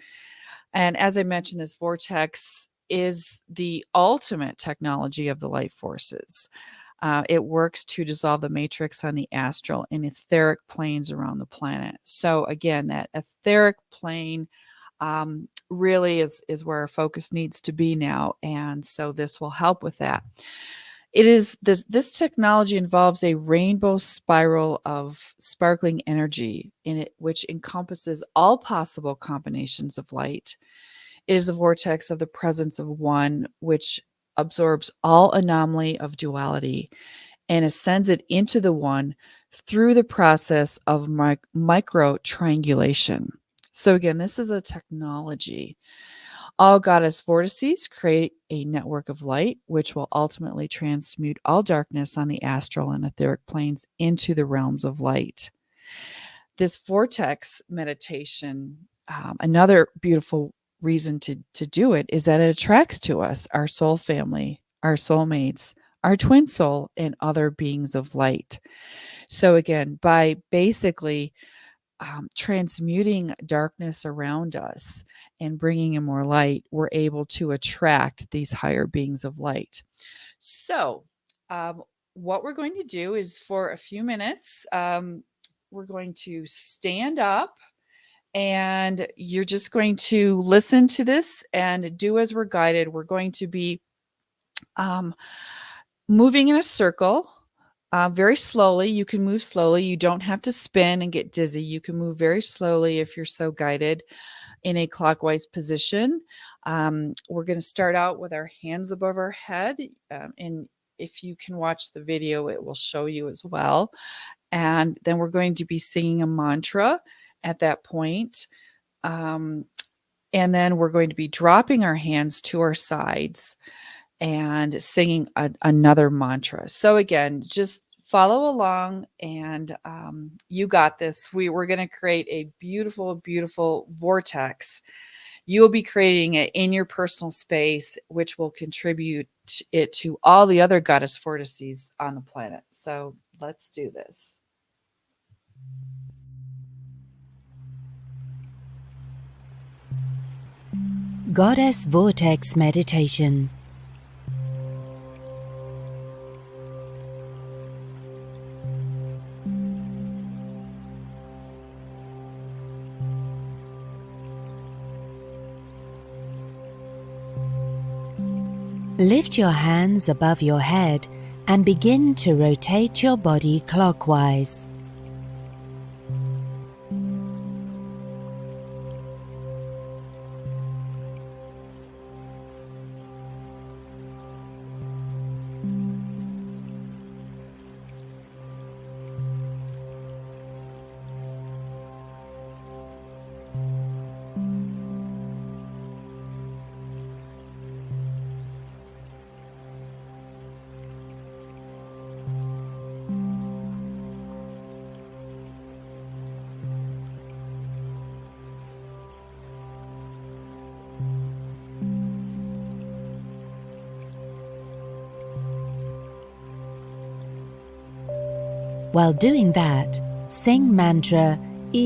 And as I mentioned, this vortex is the ultimate technology of the light forces. It works to dissolve the matrix on the astral and etheric planes around the planet. So again, that etheric plane really is where our focus needs to be now. And so this will help with that. It is this technology involves a rainbow spiral of sparkling energy in it, which encompasses all possible combinations of light. It is a vortex of the presence of one, which absorbs all anomaly of duality and ascends it into the one through the process of micro triangulation. So again, this is a technology. All goddess vortices create a network of light, which will ultimately transmute all darkness on the astral and etheric planes into the realms of light. This vortex meditation, another beautiful reason to do it is that it attracts to us our soul family, our soulmates, our twin soul, and other beings of light. So again, by basically transmuting darkness around us and bringing in more light, we're able to attract these higher beings of light. So what we're going to do is, for a few minutes, we're going to stand up, and you're just going to listen to this and do as we're guided. We're going to be moving in a circle very slowly. You can move slowly. You don't have to spin and get dizzy. You can move very slowly if you're so guided in a clockwise position. We're going to start out with our hands above our head. And if you can watch the video, it will show you as well. And then we're going to be singing a mantra at that point. And then we're going to be dropping our hands to our sides and singing another mantra. So again, just follow along, and you got this. We're going to create a beautiful, beautiful vortex. You will be creating it in your personal space, which will contribute it to all the other goddess vortices on the planet. So let's do this. Goddess Vortex Meditation. Lift your hands above your head and begin to rotate your body clockwise. While doing that, sing mantra so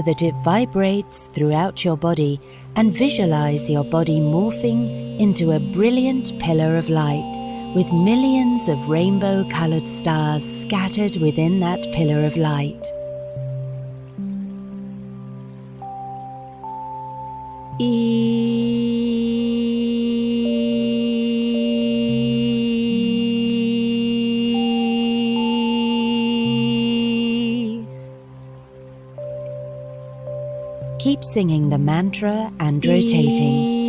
that it vibrates throughout your body, and visualize your body morphing into a brilliant pillar of light with millions of rainbow-colored stars scattered within that pillar of light. Keep singing the mantra and rotating.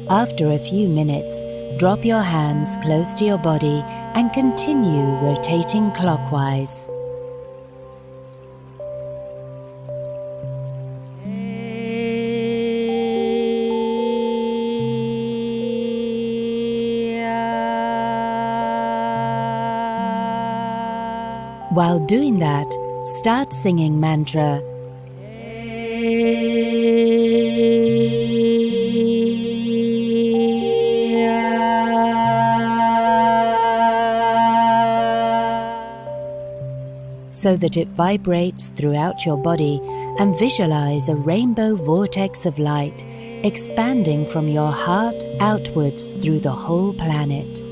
After a few minutes, drop your hands close to your body and continue rotating clockwise. While doing that, start singing mantra. So that it vibrates throughout your body, and visualize a rainbow vortex of light expanding from your heart outwards through the whole planet.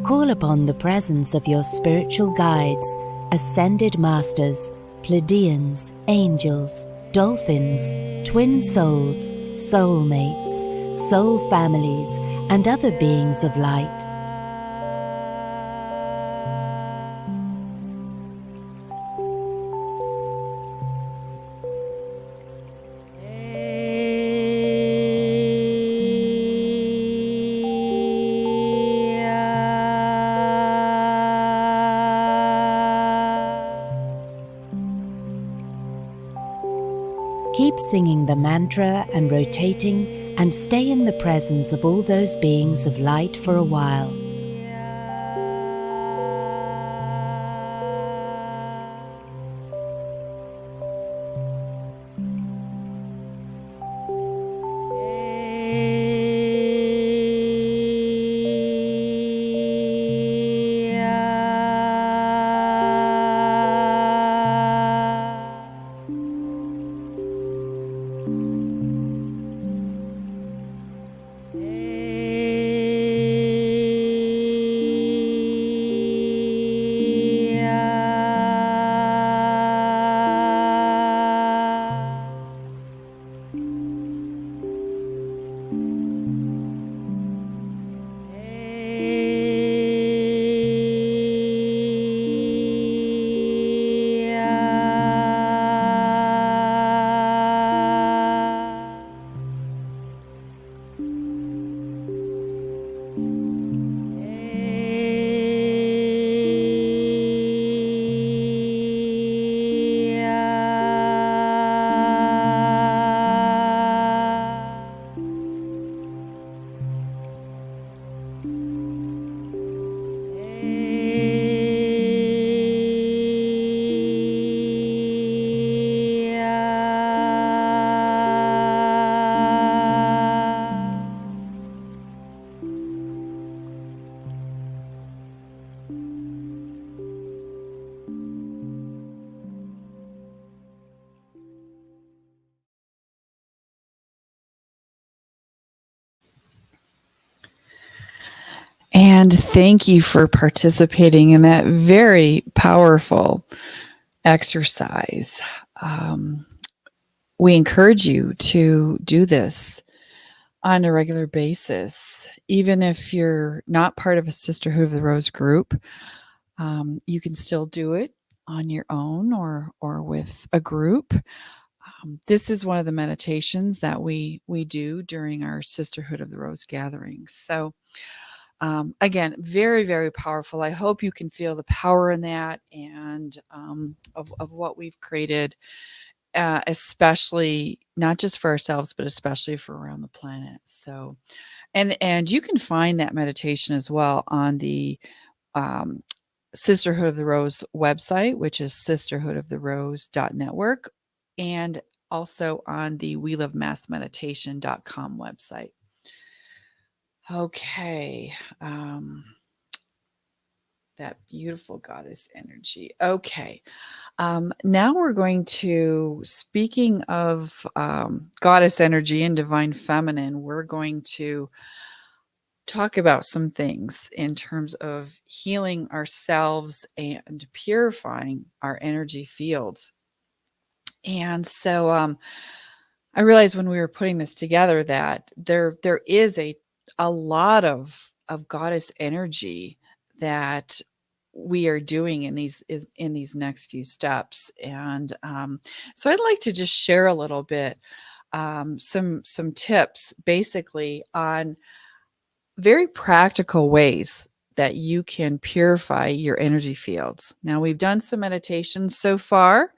Call upon the presence of your spiritual guides, ascended masters, Pleiadians, angels, dolphins, twin souls, soulmates, soul families, and other beings of light. Keep singing the mantra and rotating, and stay in the presence of all those beings of light for a while. And thank you for participating in that very powerful exercise. We encourage you to do this on a regular basis, even if you're not part of a Sisterhood of the Rose group. You can still do it on your own or with a group. This is one of the meditations that we do during our Sisterhood of the Rose gatherings. So again, very, very powerful. I hope you can feel the power in that and of what we've created, especially not just for ourselves, but especially for around the planet. So, and you can find that meditation as well on the Sisterhood of the Rose website, which is sisterhoodoftheRose.network, and also on the welovemassmeditation.com website. Okay. That beautiful goddess energy. Okay. Now we're going to, speaking of goddess energy and divine feminine, we're going to talk about some things in terms of healing ourselves and purifying our energy fields. And so I realized when we were putting this together that there is a lot of goddess energy that we are doing in these next few steps. And so I'd like to just share a little bit, some tips basically on very practical ways that you can purify your energy fields. Now, we've done some meditations so far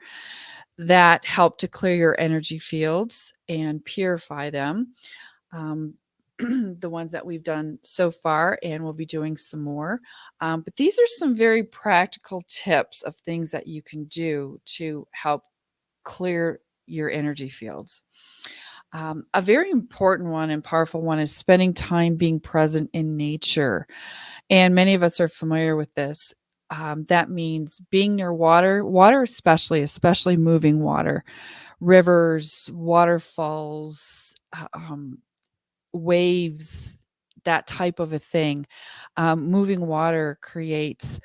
that help to clear your energy fields and purify them. The ones that we've done so far, and we'll be doing some more. But these are some very practical tips of things that you can do to help clear your energy fields. A very important one and powerful one is spending time being present in nature. And many of us are familiar with this. That means being near water, especially moving water, rivers, waterfalls, waves, that type of a thing. Moving water creates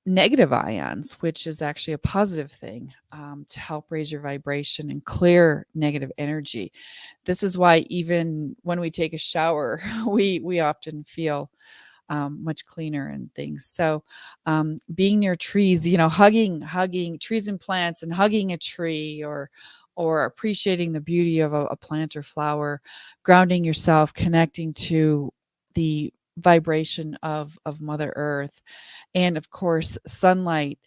negative ions, which is actually a positive thing, to help raise your vibration and clear negative energy. This is why even when we take a shower, we often feel much cleaner and things. So being near trees, hugging trees and plants and hugging a tree, or appreciating the beauty of a plant or flower, grounding yourself, connecting to the vibration of Mother Earth. And of course, sunlight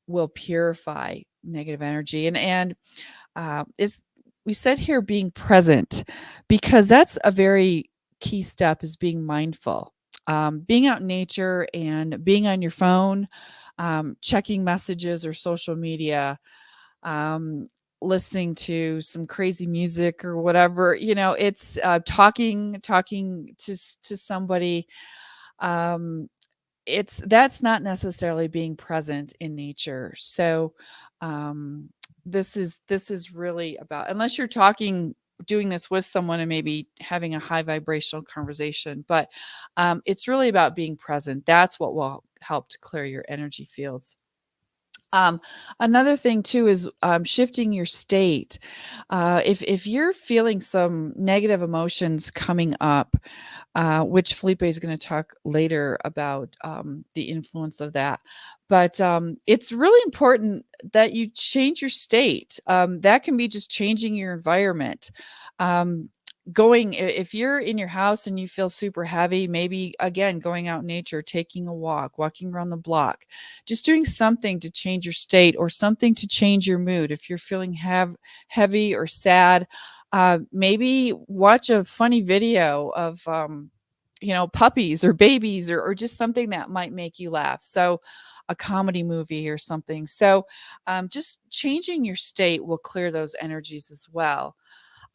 will purify negative energy. And we said here being present, because that's a very key step, is being mindful. Being out in nature and being on your phone, checking messages or social media, listening to some crazy music or whatever, it's talking to somebody. That's not necessarily being present in nature. So this is really about, unless you're doing this with someone and maybe having a high vibrational conversation, but it's really about being present. That's what will help to clear your energy fields. Another thing too is shifting your state. If you're feeling some negative emotions coming up, which Felipe is going to talk later about the influence of that, but it's really important that you change your state. That can be just changing your environment. If you're in your house and you feel super heavy, maybe again, going out in nature, taking a walk, walking around the block, just doing something to change your state or something to change your mood. If you're feeling heavy or sad, maybe watch a funny video of, puppies or babies, or just something that might make you laugh. So a comedy movie or something. So just changing your state will clear those energies as well.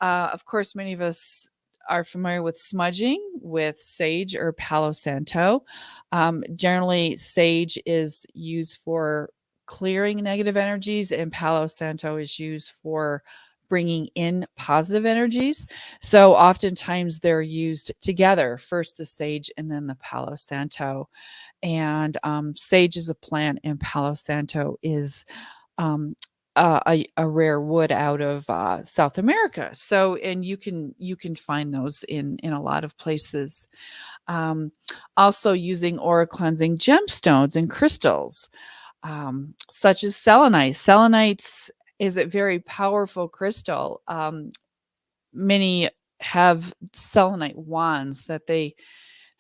Of course, many of us are familiar with smudging with sage or Palo Santo. Generally, sage is used for clearing negative energies, and Palo Santo is used for bringing in positive energies. So oftentimes they're used together, first the sage and then the Palo Santo. And sage is a plant, and Palo Santo is a rare wood out of South America. So, and you can find those in a lot of places. Also using aura cleansing gemstones and crystals, such as selenite. Selenite is a very powerful crystal. Many have selenite wands that they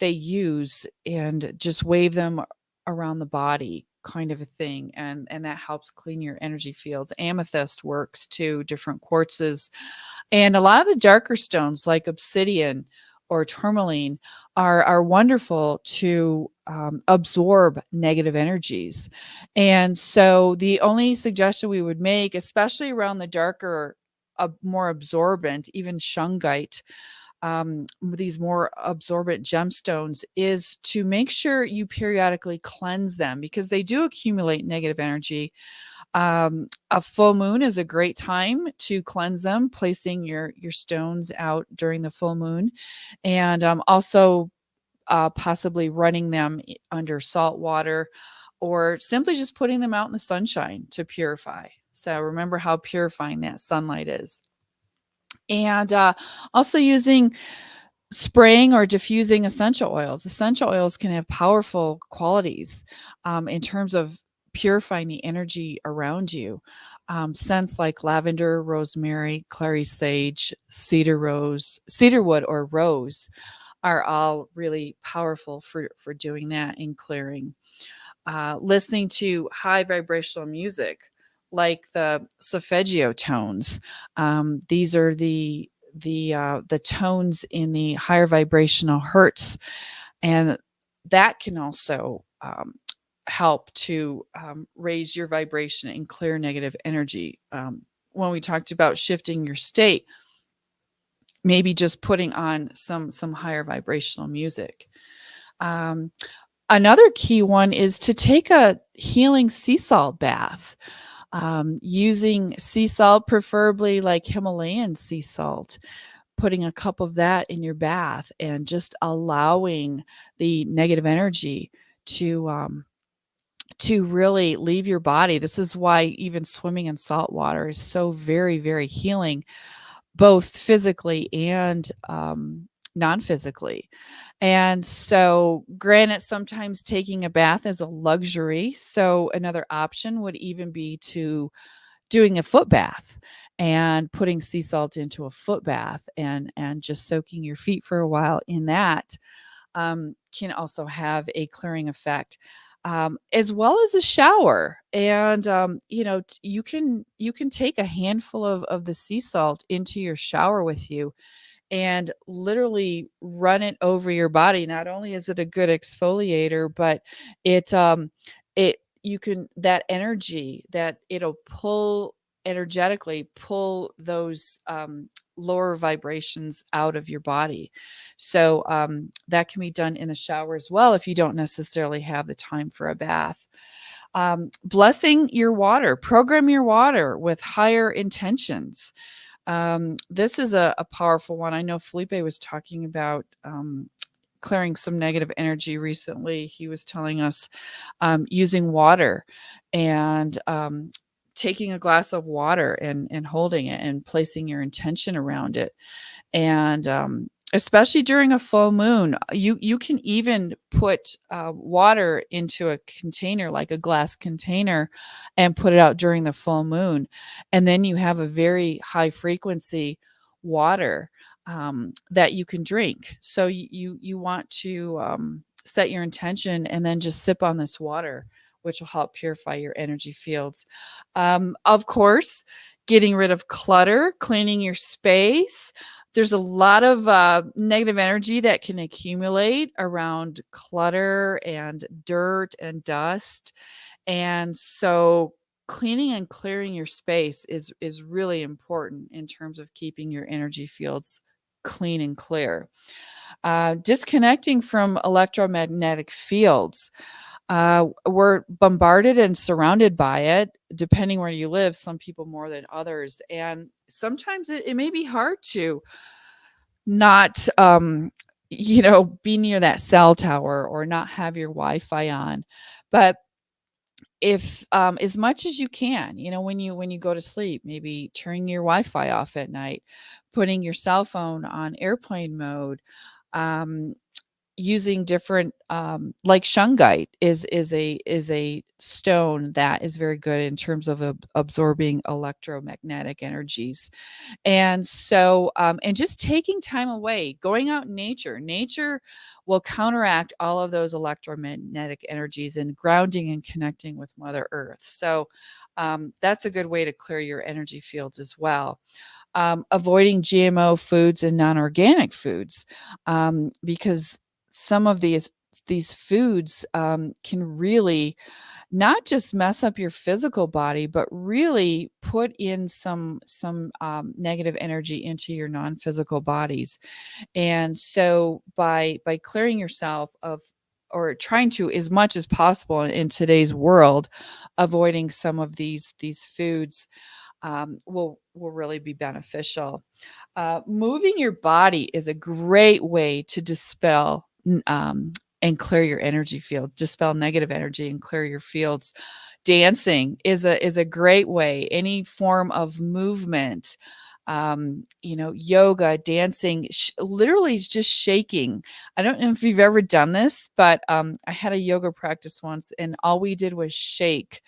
use and just wave them around the body, kind of a thing, and that helps clean your energy fields. Amethyst works too, different quartzes, and a lot of the darker stones like obsidian or tourmaline are wonderful to absorb negative energies. And so the only suggestion we would make, especially around the darker, more absorbent, even shungite, these more absorbent gemstones, is to make sure you periodically cleanse them, because they do accumulate negative energy. A full moon is a great time to cleanse them, placing your stones out during the full moon, and also possibly running them under salt water, or simply just putting them out in the sunshine to purify. So remember how purifying that sunlight is. And also using spraying or diffusing essential oils. Essential oils can have powerful qualities in terms of purifying the energy around you. Scents like lavender, rosemary, clary sage, cedarwood, or rose are all really powerful for doing that and clearing. Listening to high vibrational music like the solfeggio tones. These are the tones in the higher vibrational hertz, and that can also help to raise your vibration and clear negative energy. When we talked about shifting your state, maybe just putting on some higher vibrational music. Another key one is to take a healing sea salt bath. Using sea salt, preferably like Himalayan sea salt, putting a cup of that in your bath and just allowing the negative energy to really leave your body. This is why even swimming in salt water is so very, very healing, both physically and non-physically. And so, granted, sometimes taking a bath is a luxury. So another option would even be to doing a foot bath and putting sea salt into a foot bath and just soaking your feet for a while in that can also have a clearing effect. As well as a shower. And you can take a handful of the sea salt into your shower with you and literally run it over your body. Not only is it a good exfoliator, but you can, that energy that it'll energetically pull those lower vibrations out of your body. So that can be done in the shower as well if you don't necessarily have the time for a bath. Blessing your water, program your water with higher intentions. This is a powerful one. I know Felipe was talking about clearing some negative energy recently. He was telling us using water and taking a glass of water and holding it and placing your intention around it. And especially during a full moon, you can even put water into a container, like a glass container, and put it out during the full moon. And then you have a very high frequency water that you can drink. So you want to set your intention and then just sip on this water, which will help purify your energy fields. Of course, getting rid of clutter, cleaning your space. There's a lot of negative energy that can accumulate around clutter and dirt and dust. And so cleaning and clearing your space is really important in terms of keeping your energy fields clean and clear. Disconnecting from electromagnetic fields. We're bombarded and surrounded by it, depending where you live, some people more than others. And sometimes it may be hard to not, be near that cell tower or not have your Wi-Fi on. But if as much as you can, when you go to sleep, maybe turning your Wi-Fi off at night, putting your cell phone on airplane mode, um, using different, like shungite is a stone that is very good in terms of absorbing electromagnetic energies. And so, and just taking time away, going out in nature. Nature will counteract all of those electromagnetic energies, and grounding and connecting with Mother Earth. So, that's a good way to clear your energy fields as well. Avoiding GMO foods and non-organic foods, because some of these foods, can really not just mess up your physical body, but really put in some negative energy into your non-physical bodies. And so by clearing yourself of, or trying to, as much as possible in today's world, avoiding some of these foods, will really be beneficial. Moving your body is a great way to dispel and clear your energy fields, dispel negative energy and clear your fields. Dancing is a great way. Any form of movement, yoga, dancing, literally just shaking. I don't know if you've ever done this, but I had a yoga practice once, and all we did was shake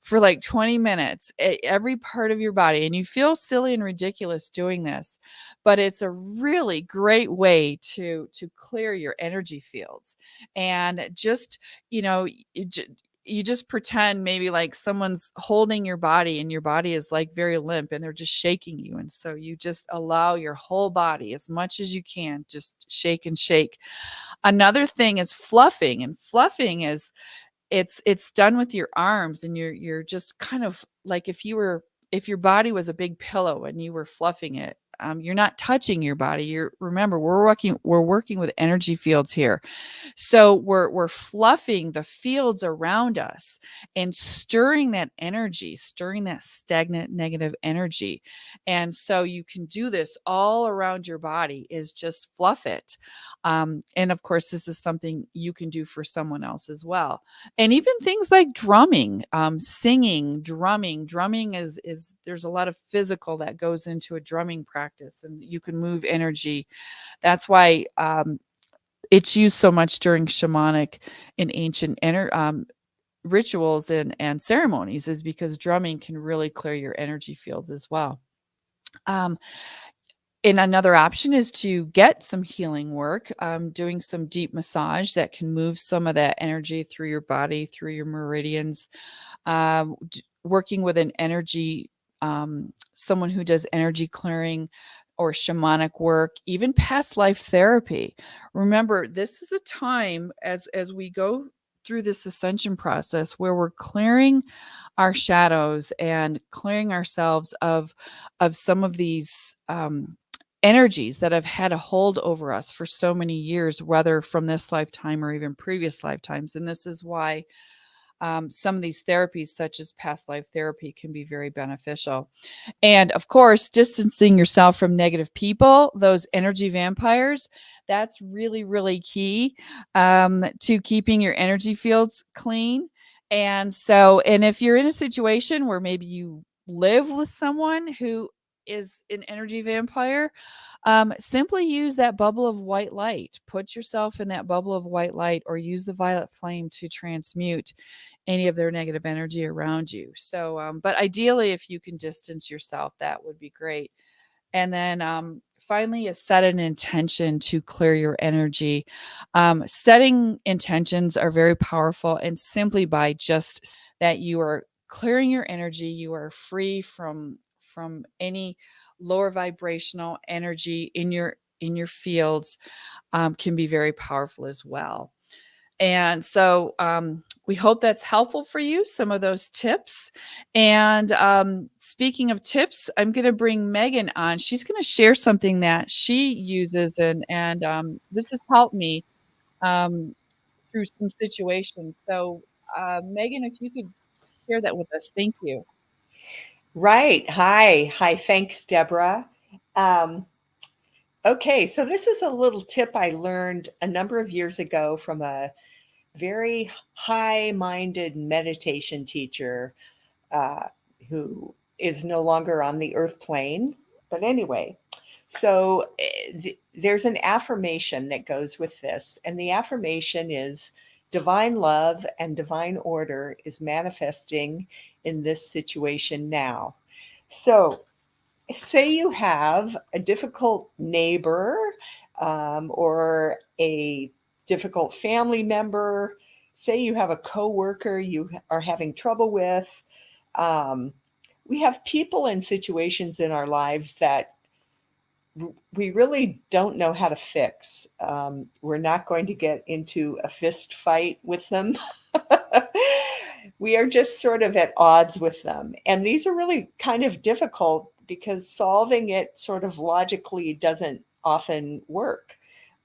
for like 20 minutes, every part of your body. And you feel silly and ridiculous doing this, but it's a really great way to clear your energy fields. And just, you just pretend maybe like someone's holding your body, and your body is like very limp, and they're just shaking you. And so you just allow your whole body, as much as you can, just shake and shake. Another thing is fluffing, and fluffing is, it's done with your arms, and you're just kind of like, if your body was a big pillow and you were fluffing it. You're not touching your body. Remember, we're working with energy fields here. So we're fluffing the fields around us and stirring that energy, stirring that stagnant negative energy. And so you can do this all around your body, is just fluff it. And of course, this is something you can do for someone else as well. And even things like drumming, singing, drumming is there's a lot of physical that goes into a drumming practice, and you can move energy. That's why, it's used so much during shamanic and ancient rituals and ceremonies, is because drumming can really clear your energy fields as well. Um, and another option is to get some healing work, doing some deep massage that can move some of that energy through your body, through your meridians. Working with an energy, someone who does energy clearing or shamanic work, even past life therapy. Remember, this is a time, as we go through this ascension process, where we're clearing our shadows and clearing ourselves of some of these, energies that have had a hold over us for so many years, whether from this lifetime or even previous lifetimes. And this is why, some of these therapies, such as past life therapy, can be very beneficial. And of course, distancing yourself from negative people, those energy vampires, that's really, really key, to keeping your energy fields clean. And so, and if you're in a situation where maybe you live with someone who is an energy vampire, simply use that bubble of white light. Put yourself in that bubble of white light, or use the violet flame to transmute any of their negative energy around you. So, but ideally, if you can distance yourself, that would be great. And then, finally, is set an intention to clear your energy. Setting intentions are very powerful, and simply by just that you are clearing your energy, you are free from any lower vibrational energy in your fields, can be very powerful as well. And so, we hope that's helpful for you, some of those tips. And, speaking of tips, I'm going to bring Megan on. She's going to share something that she uses, and this has helped me, um, through some situations. So, Megan, if you could share that with us, thank you. Right. Hi. Hi. Thanks, Deborah. Um, okay. So, this is a little tip I learned a number of years ago from a very high minded meditation teacher uh, who is no longer on the earth plane. But anyway, so there's an affirmation that goes with this. And the affirmation is divine love and divine order is manifesting in this situation now. So, say you have a difficult neighbor or a difficult family member, say you have a coworker you are having trouble with. Um, we have people and situations in our lives that we really don't know how to fix. We're not going to get into a fist fight with them. We are just sort of at odds with them. And these are really kind of difficult because solving it sort of logically doesn't often work.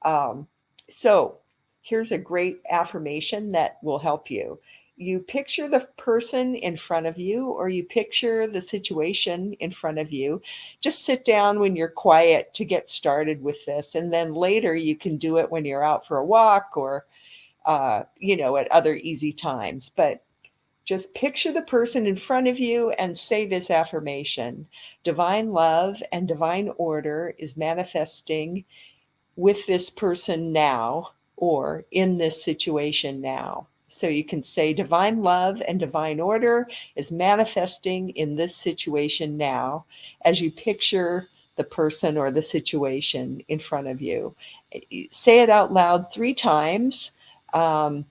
Um, so here's a great affirmation that will help you. You picture the person in front of you, or you picture the situation in front of you. Just sit down when you're quiet to get started with this. And then later you can do it when you're out for a walk or, at other easy times. But just picture the person in front of you and say this affirmation. Divine love and divine order is manifesting with this person now or in this situation now. So you can say divine love and divine order is manifesting in this situation now as you picture the person or the situation in front of you. Say it out loud 3 times. And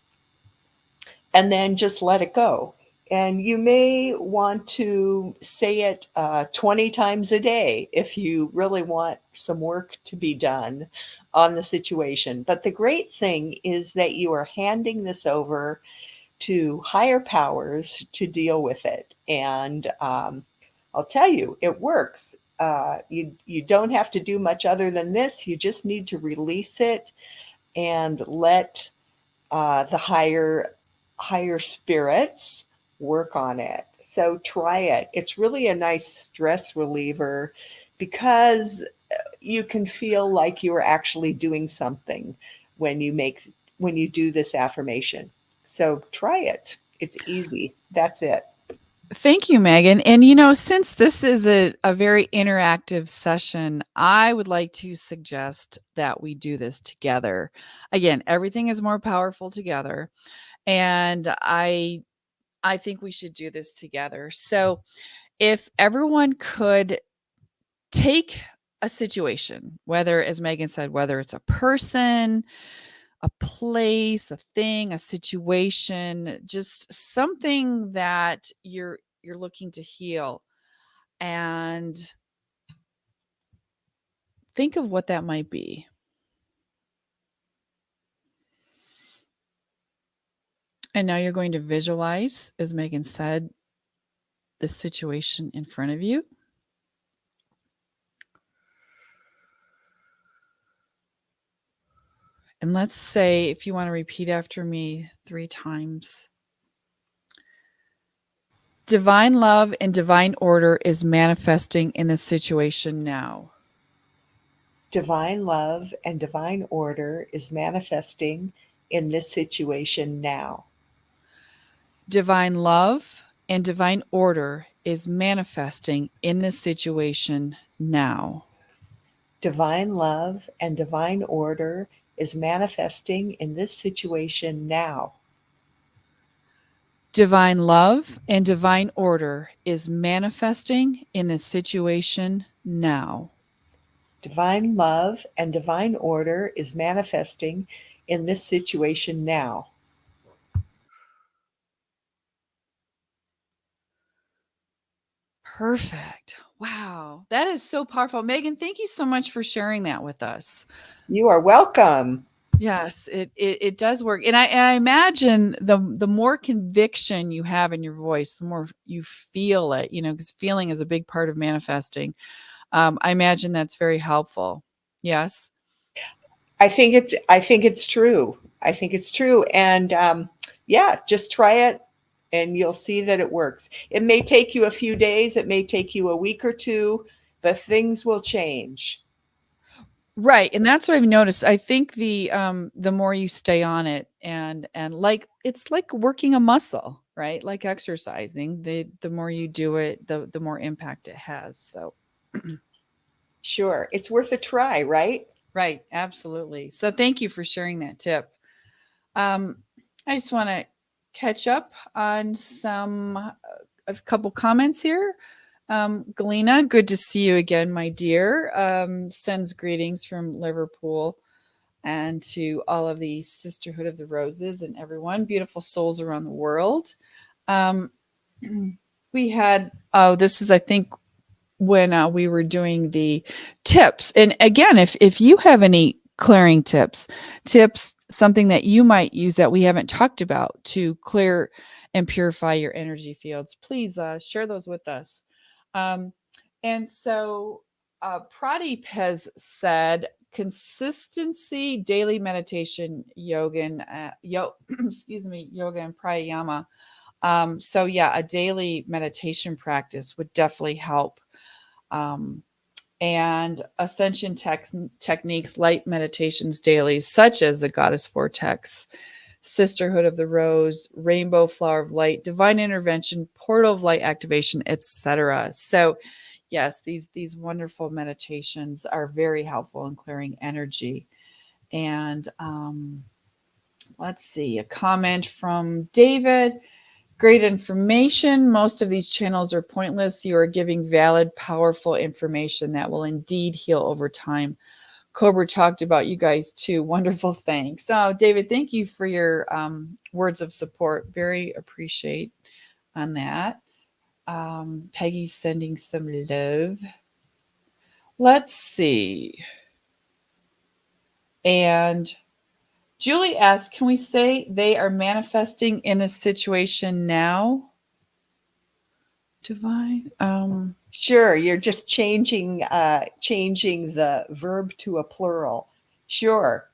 then just let it go. And you may want to say it 20 times a day if you really want some work to be done on the situation. But the great thing is that you are handing this over to higher powers to deal with it. And I'll tell you, it works. You don't have to do much other than this. You just need to release it and let the higher spirits work on it. So try it. It's really a nice stress reliever because you can feel like you're actually doing something when you do this affirmation. So try it. It's easy. That's it. Thank you, Megan. And since this is a very interactive session, I would like to suggest that we do this together. Again, everything is more powerful together. And I think we should do this together. So if everyone could take a situation, whether, as Megan said, whether it's a person, a place, a thing, a situation, just something that you're looking to heal, and think of what that might be. And now you're going to visualize, as Megan said, the situation in front of you. And let's say, if you want to repeat after me 3 times. Divine love and divine order is manifesting in this situation now. Divine love and divine order is manifesting in this situation now. Divine love and divine order is manifesting in this situation now. Divine love and divine order is manifesting in this situation now. Divine love and divine order is manifesting in this situation now. Divine love and divine order is manifesting in this situation now. Perfect. Wow. That is so powerful. Megan, thank you so much for sharing that with us. You are welcome. Yes, it does work. And I imagine the more conviction you have in your voice, the more you feel it, because feeling is a big part of manifesting. I imagine that's very helpful. Yes. I think it's true. I think it's true. And yeah, just try it and you'll see that it works. It may take you a few days, it may take you a week or two, but things will change. Right, and that's what I've noticed. I think the more you stay on it and like it's like working a muscle, right? Like exercising. The more you do it, the more impact it has. So Sure, it's worth a try, right? right, absolutely. So thank you for sharing that tip. Um, I just want to catch up on a couple comments here. Galena, good to see you again, my dear. Sends greetings from Liverpool and to all of the Sisterhood of the Roses and everyone, beautiful souls around the world. Um, we had, this is, I think, when we were doing the tips. And again, if you have any clearing tips, something that you might use that we haven't talked about to clear and purify your energy fields, please share those with us. And so Pradeep has said consistency, daily meditation, yoga, and yoga and pranayama. So yeah, a daily meditation practice would definitely help. And ascension techniques, light meditations daily, such as the Goddess Vortex, Sisterhood of the Rose, Rainbow Flower of Light, Divine Intervention, Portal of Light Activation, etc. So, yes, these wonderful meditations are very helpful in clearing energy. And let's see, a comment from David. Great information. Most of these channels are pointless. You are giving valid, powerful information that will indeed heal over time. Cobra talked about you guys too. Wonderful. Thanks. So, David, thank you for your words of support. Very appreciate on that. Peggy's sending some love. Let's see. And Julie asks, can we say they are manifesting in this situation now? Divine. Sure, you're just changing the verb to a plural. Sure.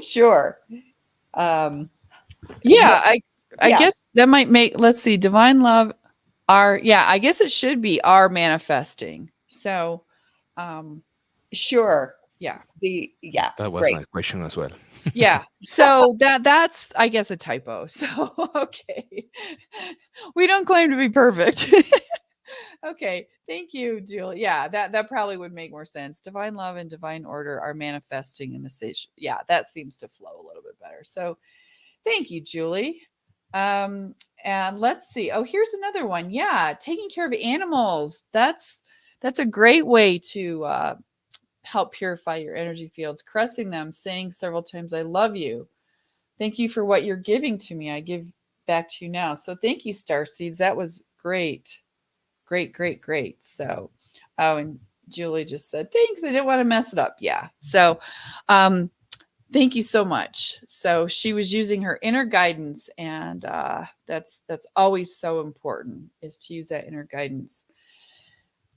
Sure. Yeah, I yeah. guess that might make, let's see, divine love I guess it should be our manifesting. So Sure. yeah. That was Great. my question as well. Yeah. So that's I guess a typo. So okay. We don't claim to be perfect. Okay. Thank you, Julie. Yeah, that probably would make more sense. Divine love and divine order are manifesting in the stage. Yeah, that seems to flow a little bit better. So thank you, Julie. And let's see. Oh, here's another one. Yeah, taking care of animals. That's a great way to help purify your energy fields. Caressing them, saying several times, "I love you. Thank you for what you're giving to me. I give back to you now." So thank you, Star Seeds. That was great, great, great, great. So, oh, and Julie just said, "Thanks. I didn't want to mess it up." Yeah. So, thank you so much. So she was using her inner guidance, and that's always so important, is to use that inner guidance.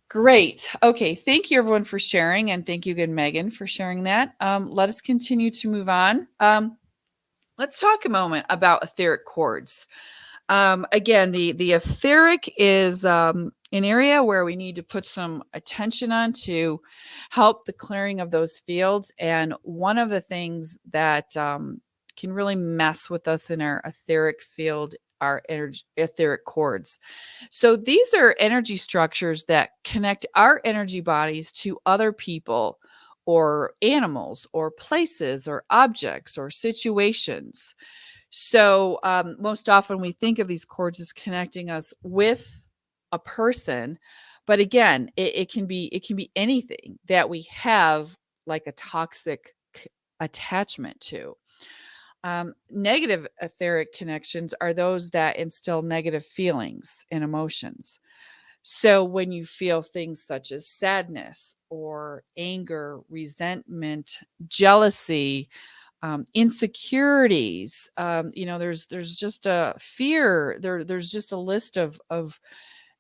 Great. Okay. Thank you, everyone, for sharing, and thank you again, Megan, for sharing that. Let us continue to move on. Let's talk a moment about etheric cords. Again, the etheric is an area where we need to put some attention on to help the clearing of those fields. And one of the things that can really mess with us in our etheric field are etheric cords. So these are energy structures that connect our energy bodies to other people or animals or places or objects or situations. So most often we think of these cords as connecting us with a person, but again, it can be anything that we have like a toxic attachment to. Negative etheric connections are those that instill negative feelings and emotions. So when you feel things such as sadness or anger, resentment, jealousy, insecurities, there's just a fear. There's just a list of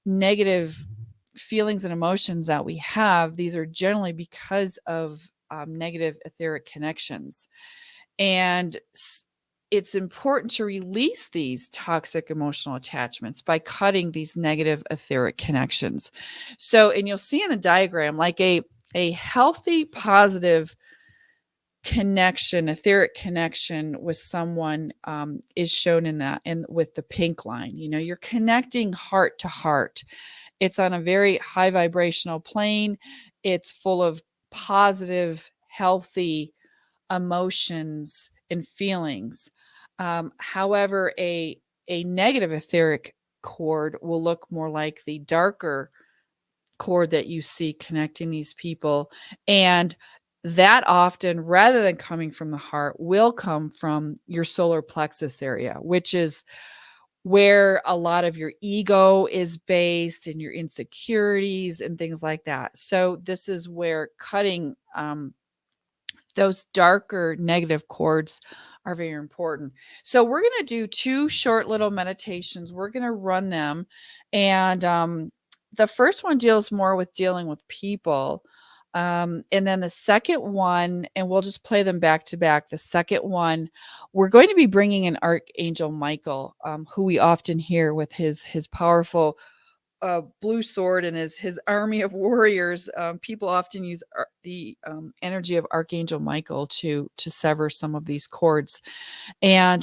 negative feelings and emotions that we have. These are generally because of negative etheric connections. And it's important to release these toxic emotional attachments by cutting these negative etheric connections. So, and you'll see in the diagram, like a healthy, positive connection, etheric connection with someone is shown in that, and with the pink line. You know, you're connecting heart to heart. It's on a very high vibrational plane. It's full of positive, healthy emotions and feelings. However, a negative etheric cord will look more like the darker cord that you see connecting these people. And that often, rather than coming from the heart, will come from your solar plexus area, which is where a lot of your ego is based and your insecurities and things like that. So this is where cutting those darker negative cords are very important. So we're going to do 2 short little meditations. We're going to run them. And the first one deals more with dealing with people. And then the second one, and we'll just play them back to back. The second one, we're going to be bringing in Archangel Michael, who we often hear with his powerful blue sword and his army of warriors. People often use the energy of Archangel Michael to sever some of these cords. And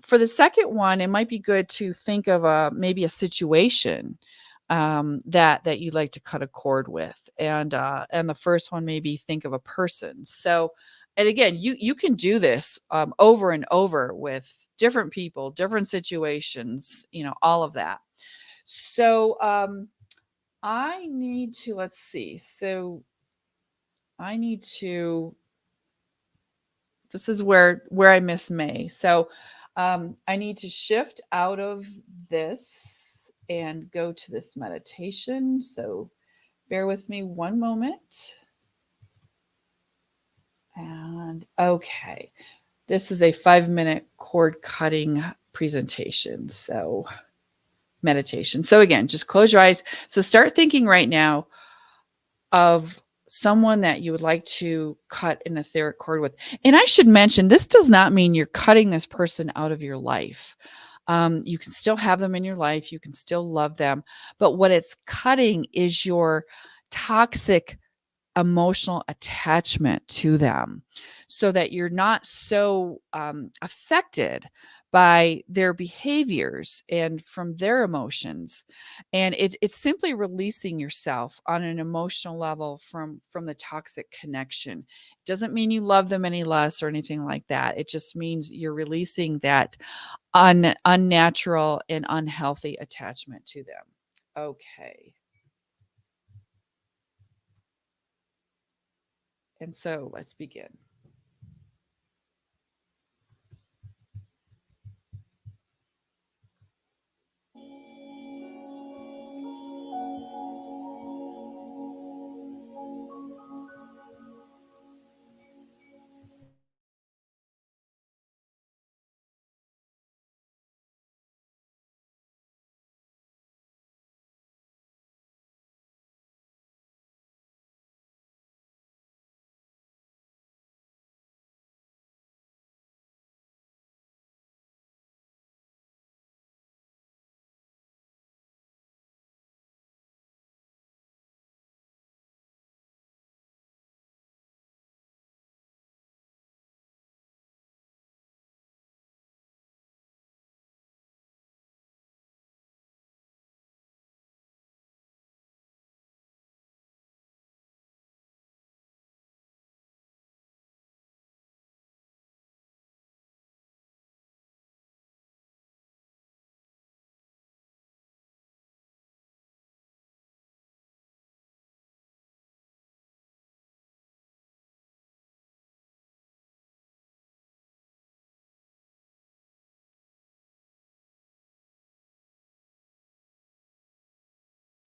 for the second one, it might be good to think of maybe a situation that you'd like to cut a cord with, and the first one, maybe think of a person. So, and again, you can do this over and over with different people, different situations, you know, all of that. So I need to, let's see. So I need to, this is where I miss May. So I need to shift out of this and go to this meditation. So bear with me one moment. And okay, this is a 5-minute cord cutting presentation. So meditation. So again, just close your eyes. So start thinking right now of someone that you would like to cut an etheric cord with. And I should mention, this does not mean you're cutting this person out of your life. You can still have them in your life. You can still love them. But what it's cutting is your toxic emotional attachment to them, so that you're not so affected by their behaviors and from their emotions. And it's simply releasing yourself on an emotional level from the toxic connection. It doesn't mean you love them any less or anything like that. It just means you're releasing that unnatural and unhealthy attachment to them. Okay. And so let's begin.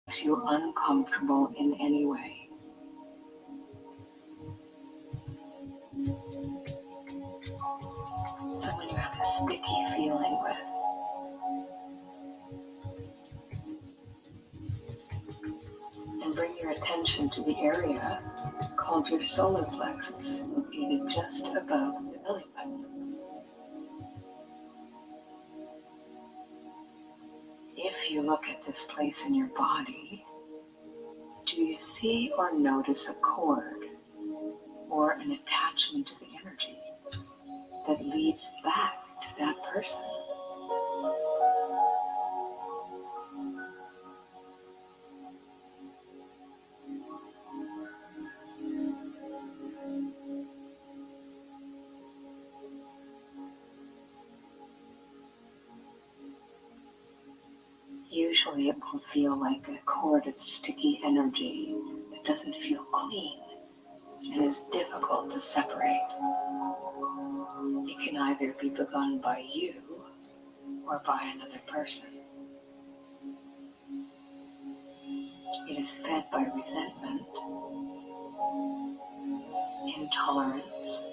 Makes you uncomfortable in any way. So when you have a sticky feeling with, and bring your attention to the area called Hold your solar plexus located just above the belly button. If you look at this place in your body, do you see or notice a cord or an attachment to the energy that leads back to that person? Usually it will feel like a cord of sticky energy that doesn't feel clean and is difficult to separate. It can either be begun by you or by another person. It is fed by resentment, intolerance,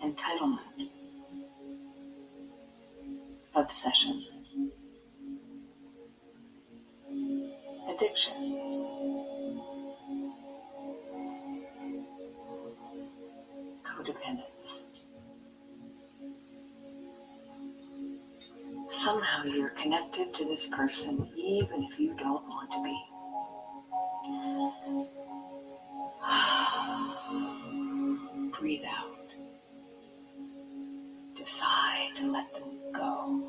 entitlement, obsession, addiction, codependence. Somehow you're connected to this person even if you don't want to be. Breathe out. Decide to let them go.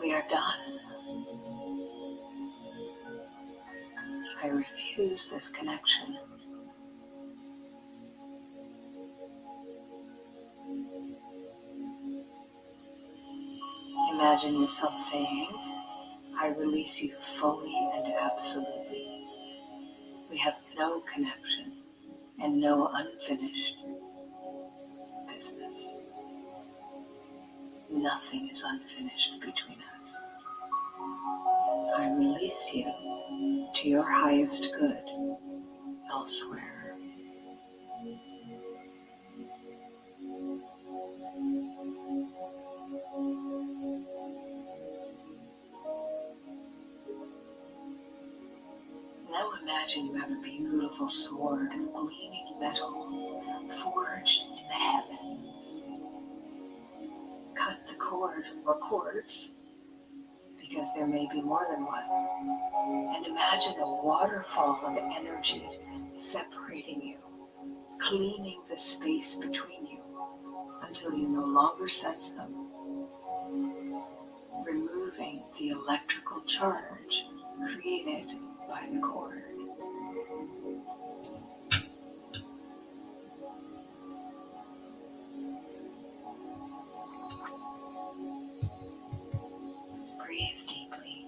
We are done. I refuse this connection. Imagine yourself saying, I release you fully and absolutely. We have no connection and no unfinished business. Nothing is unfinished between us. I release you to your highest good elsewhere. Now imagine you have a beautiful sword of gleaming metal forged in the heavens. Cut the cord or cords, because there may be more than one, and imagine a waterfall of energy separating you, cleaning the space between you until you no longer sense them, removing the electrical charge created by the cord. Breathe deeply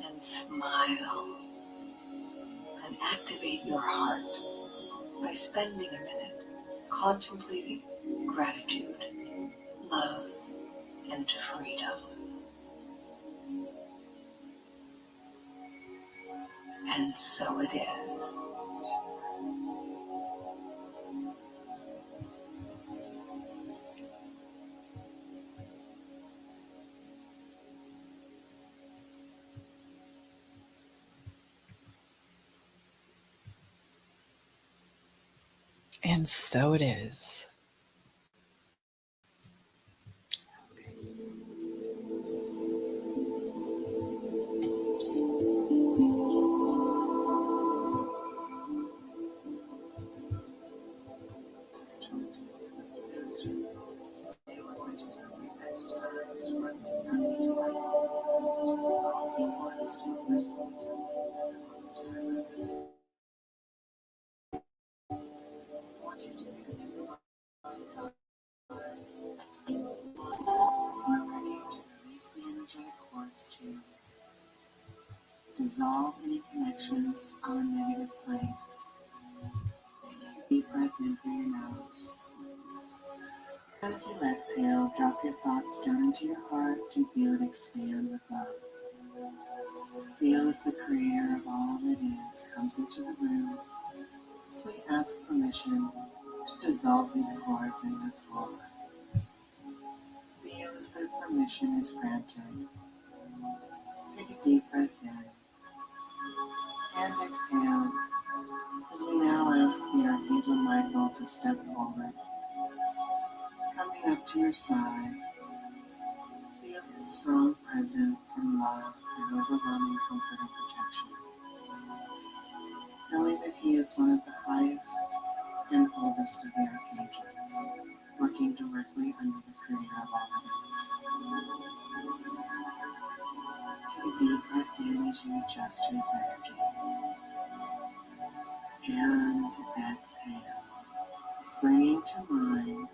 and smile and activate your heart by spending a minute contemplating gratitude, love, and freedom. And so it is. And so it is. Today we're going to do a brief exercise to work with your light to dissolve the cords to personalism that no longer serve us. I want you to take it to your mind's eye. You are ready to release the energetic cords to dissolve any connections on a negative plane. Deep breath in through your nose. As you exhale, drop your thoughts down into your heart and feel it expand with love. Feel as the creator of all that is comes into the room as we ask permission to dissolve these cords and move forward. Feel knows that permission is granted. Take a deep breath in and exhale as we now ask the Archangel Michael to step forward. Coming up to your side, feel his strong presence and love and overwhelming comfort and protection. Knowing that he is one of the highest and oldest of the archangels, working directly under the creator of all that is. Take a deep breath in as you adjust his energy. And exhale, bringing to mind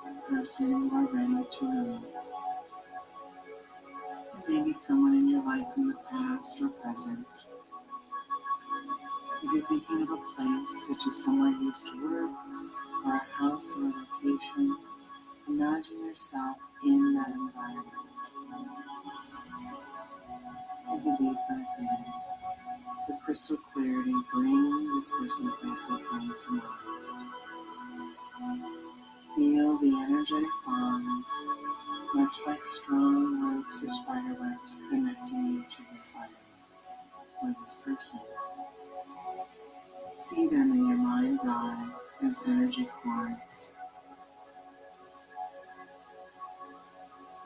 the person you are ready to release. It may be someone in your life from the past or present. If you're thinking of a place, such as somewhere you used to work, or a house or a location, imagine yourself in that environment. Take a deep breath in. With crystal clarity, bring this person, place, and thing to mind. Feel the energetic bonds, much like strong ropes or spider webs, connecting you to this item or this person. See them in your mind's eye as energy cords.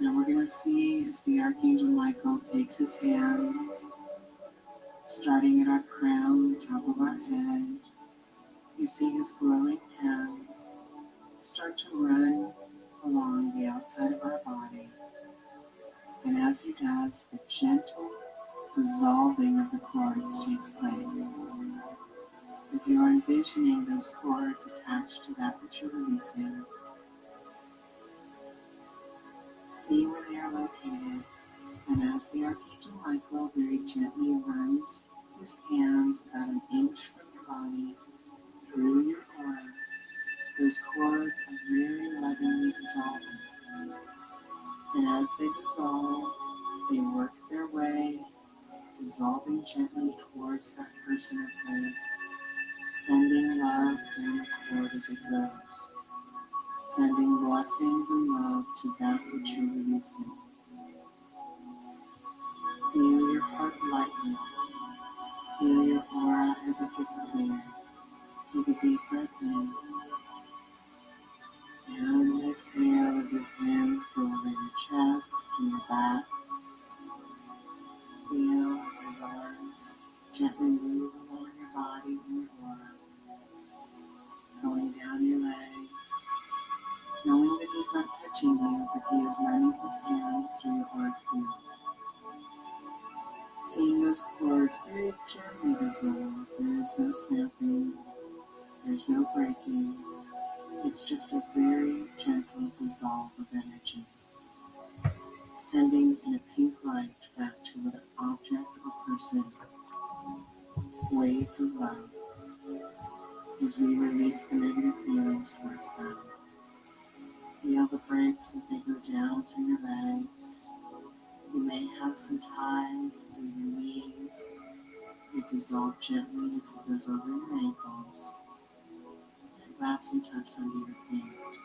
Now we're going to see as the Archangel Michael takes his hands, starting at our crown, the top of our head. You see his glowing hands start to run along the outside of our body. And as he does, the gentle dissolving of the cords takes place. As you are envisioning those cords attached to that which you're releasing, see where they are located, and as the Archangel Michael very gently runs his hand about an inch from your body through your aura, those cords are very lovingly dissolving. And as they dissolve, they work their way, dissolving gently towards that person or place, sending love down the cord as it goes, sending blessings and love to that which you're releasing. Feel your heart lighten. Feel your aura as it gets clear. Take a deep breath in. And exhale as his hands go over your chest and your back. Feel as his arms gently move along your body and your aura, going down your legs, knowing that he's not touching you, but he is running his hands through your auric field. Seeing those cords very gently dissolve. There is no snapping, there's no breaking. It's just a very gentle dissolve of energy, sending in a pink light back to the object or person. Waves of love as we release the negative feelings towards them. Feel the breaks as they go down through your legs. You may have some ties through your knees. They dissolve gently as it goes over your ankles. It wraps and tucks under your feet.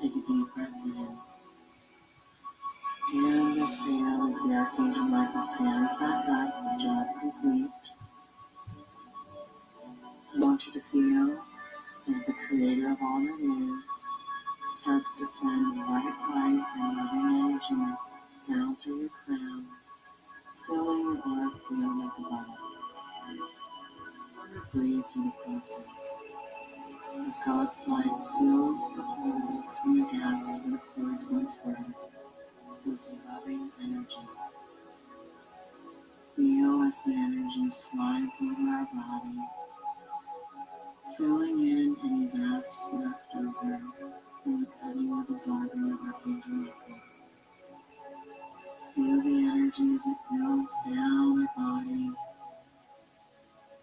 Take a deep breath in. And exhale as the Archangel Michael stands back up, the job complete. I want you to feel as the creator of all that is starts to send white light and loving energy down through your crown, filling your auric field like a bubble. Breathe through the process as God's light fills the holes and the gaps where the cords once were with loving energy. Feel as the energy slides over our body, filling in any gaps left over from the cutting or dissolving of Archangel Michael. Feel the energy as it builds down our body,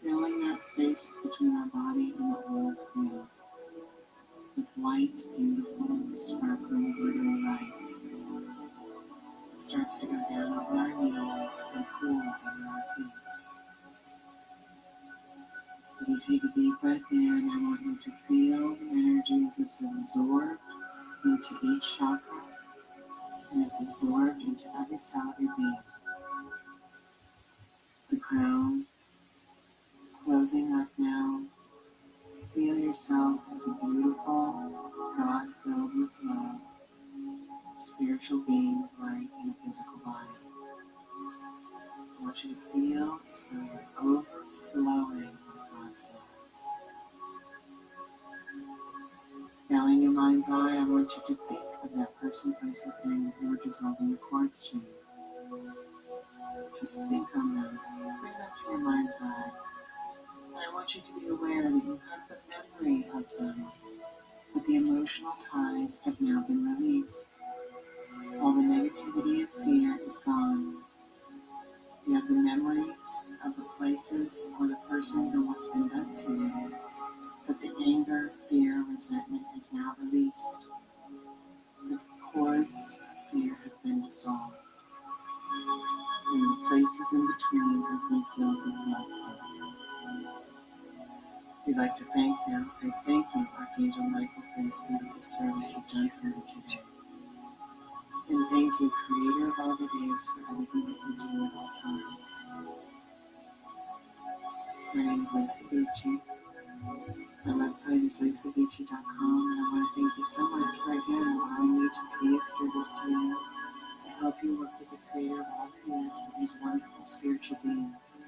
filling that space between our body and the whole field with white, beautiful, sparkling, glittering light. It starts to go down over our knees and cool under our feet. As you take a deep breath in, I want you to feel the energy as it's absorbed into each chakra, and it's absorbed into every cell of your being. The crown, closing up now. Feel yourself as a beautiful, God-filled with love, spiritual being of light in a physical body. I want you to feel as though you're overflowing with God's love. Now in your mind's eye, I want you to think of that person, place, or thing that you were dissolving the cords to. Just think on them. Bring them to your mind's eye. And I want you to be aware that you have the memory of them, but the emotional ties have now been released. All the negativity and fear is gone. You have the memories of the places or the persons and what's been done to you, but the anger, fear, resentment is now released. The cords of fear have been dissolved, and the places in between have been filled with God's love. We'd like to say thank you, Archangel Michael, for this beautiful service you've done for me today. And thank you, Creator of all that is, for everything that you do at all times. My name is Lisa Beachy. My website is lisabeachy.com, and I want to thank you so much for again allowing me to be of service to you, to help you work with the Creator of all that is and these wonderful spiritual beings.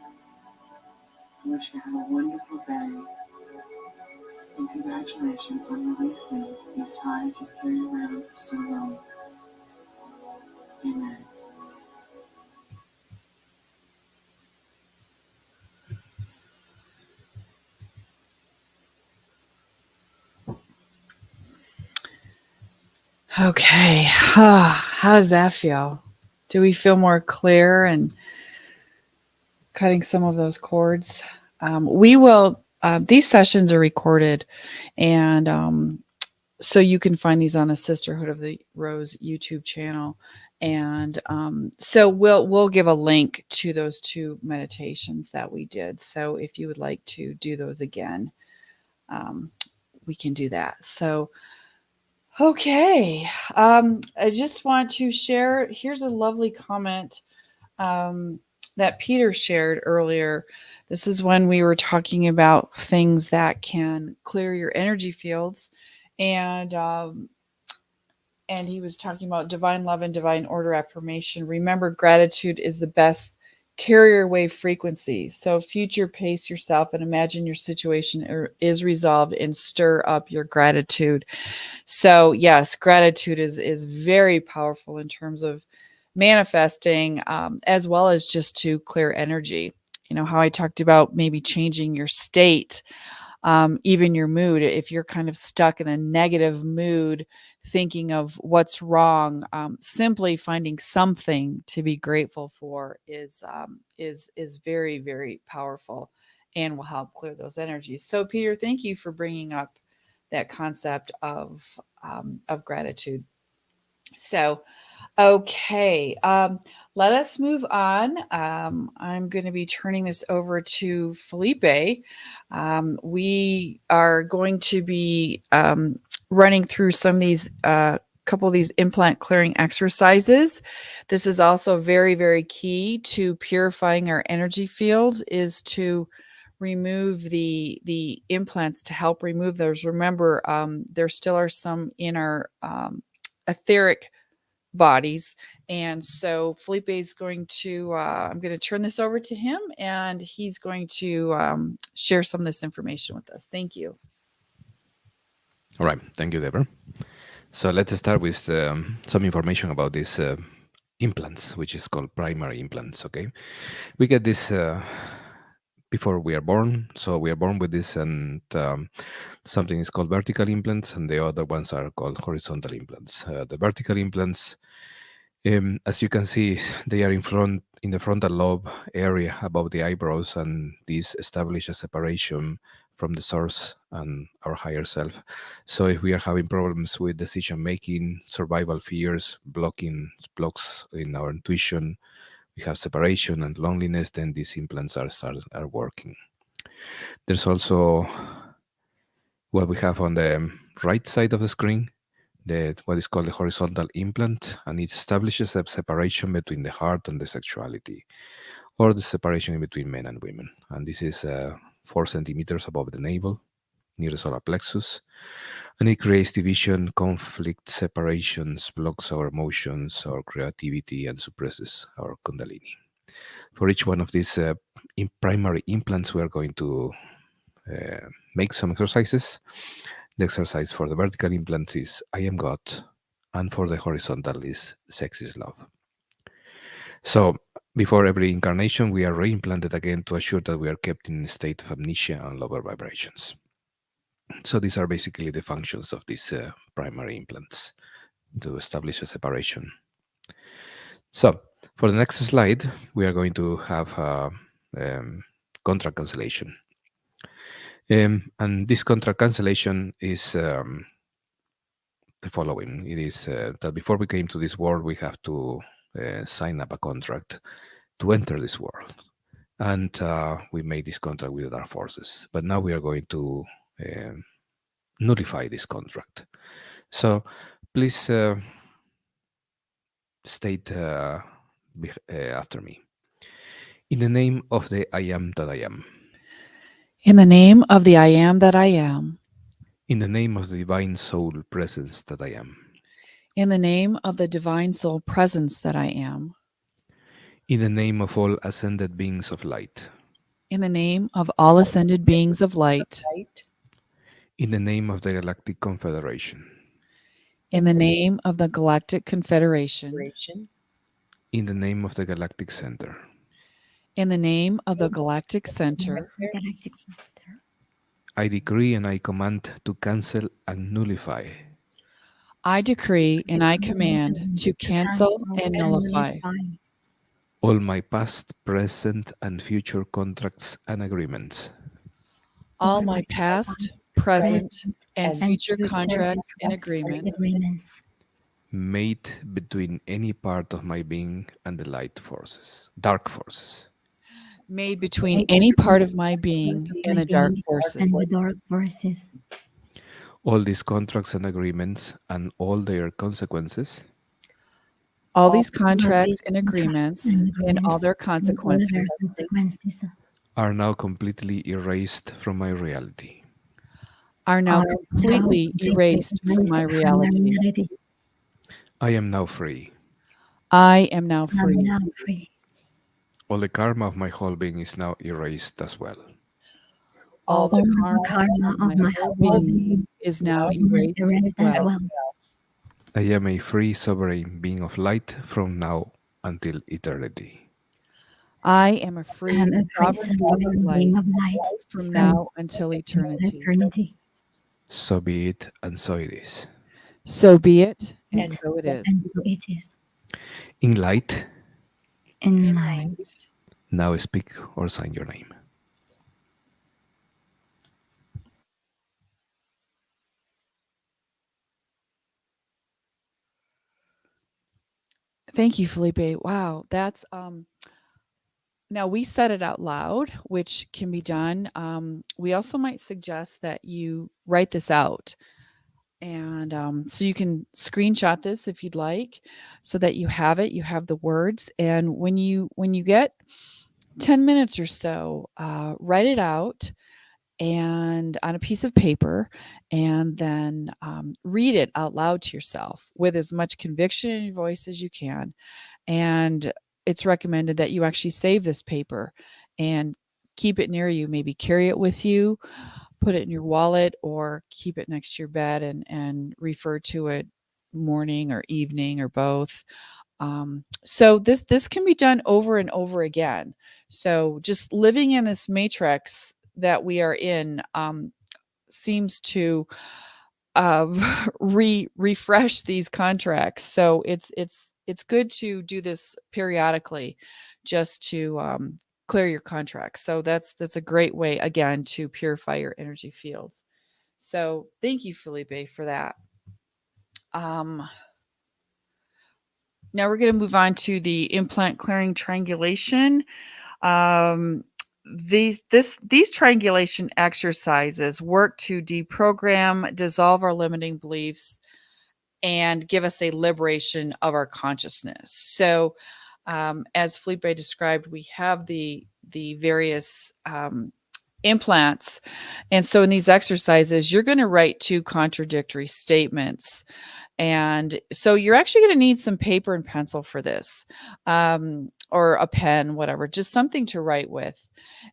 I wish you to have a wonderful day, and congratulations on releasing these ties you've carried around for so long. Amen. Okay. How does that feel? Do we feel more clear and cutting some of those cords? We will, these sessions are recorded, and so you can find these on the Sisterhood of the Rose YouTube channel. And so we'll give a link to those two meditations that we did. So if you would like to do those again, we can do that. So, okay. I just want to share, here's a lovely comment that Peter shared earlier. This is when we were talking about things that can clear your energy fields. And he was talking about divine love and divine order affirmation. Remember, gratitude is the best carrier wave frequency. So future pace yourself and imagine your situation is resolved and stir up your gratitude. So yes, gratitude is very powerful in terms of manifesting, as well as just to clear energy. You know how I talked about maybe changing your state, even your mood. If you're kind of stuck in a negative mood, thinking of what's wrong, simply finding something to be grateful for is very, very powerful and will help clear those energies. So Peter, thank you for bringing up that concept of gratitude. So, okay, let us move on. I'm going to be turning this over to Felipe. We are going to be running through some of these, couple of these implant clearing exercises. This is also very, very key to purifying our energy fields, is to remove the implants, to help remove those. Remember, there still are some in our etheric bodies. And so Felipe is going to, I'm going to turn this over to him, and he's going to share some of this information with us. Thank you. All right. Thank you, Deborah. So let's start with some information about these implants, which is called primary implants. Okay. We get this before we are born. So we are born with this, and something is called vertical implants, and the other ones are called horizontal implants. The vertical implants, as you can see, they are in the frontal lobe area above the eyebrows, and these establish a separation from the source and our higher self. So if we are having problems with decision making, survival fears, blocks in our intuition, we have separation and loneliness, then these implants are working. There's also what we have on the right side of the screen. what is called the horizontal implant, and it establishes a separation between the heart and the sexuality, or the separation in between men and women. And this is 4 centimeters above the navel, near the solar plexus, and it creates division, conflict, separations, blocks our emotions, our creativity, and suppresses our kundalini. For each one of these primary implants, we are going to make some exercises. The exercise for the vertical implant is I am God, and for the horizontal is sex is love. So before every incarnation, we are reimplanted again to assure that we are kept in a state of amnesia and lower vibrations. So these are basically the functions of these primary implants to establish a separation. So for the next slide, we are going to have contract cancellation. And this contract cancellation is the following. It is that before we came to this world, we have to sign up a contract to enter this world. And we made this contract with our forces. But now we are going to nullify this contract. So please state after me. In the name of the I am that I am. In the name of the I am that I am. In the name of the divine soul presence that I am. In the name of the divine soul presence that I am. In the name of all ascended beings of light. In the name of all ascended beings of light. In the name of the Galactic Confederation. In the name of the Galactic Confederation. In the name of the Galactic Center. In the name of the Galactic Center. Galactic Center. I decree and I command to cancel and nullify. I decree and I command to cancel and nullify all my past, present, and future contracts and agreements. All my past, present, and future contracts and agreements made between any part of my being and the light forces, dark forces. Made between any part of my being and the dark forces. All these contracts and agreements and all their consequences. All these contracts and agreements and all their consequences are now completely erased from my reality. Are now completely erased from my reality. I am now free. I am now free. All the karma of my whole being is now erased as well. All the karma of my whole being is now erased as well. I am a free sovereign being of light from now until eternity. I am a free sovereign being of light from now until eternity. So be it, and so it is. So be it, and so it is. And so it is. In light. In light. Now speak or sign your name. Thank you, Felipe. Wow, that's now we said it out loud, which can be done. We also might suggest that you write this out, and so you can screenshot this if you'd like, so that you have it. You have the words, and when you get 10 minutes or so, write it out and on a piece of paper, and then read it out loud to yourself with as much conviction in your voice as you can. And it's recommended that you actually save this paper and keep it near you. Maybe carry it with you, put it in your wallet, or keep it next to your bed and refer to it morning or evening or both. So this can be done over and over again. So just living in this matrix that we are in seems to refresh these contracts. So it's good to do this periodically, just to clear your contracts. So that's a great way, again, to purify your energy fields. So thank you, Felipe, for that. Now we're going to move on to the implant clearing triangulation. These triangulation exercises work to deprogram, dissolve our limiting beliefs, and give us a liberation of our consciousness. So, as Felipe described, we have the various implants. And so in these exercises, you're going to write 2 contradictory statements. And so you're actually going to need some paper and pencil for this, or a pen, whatever, just something to write with.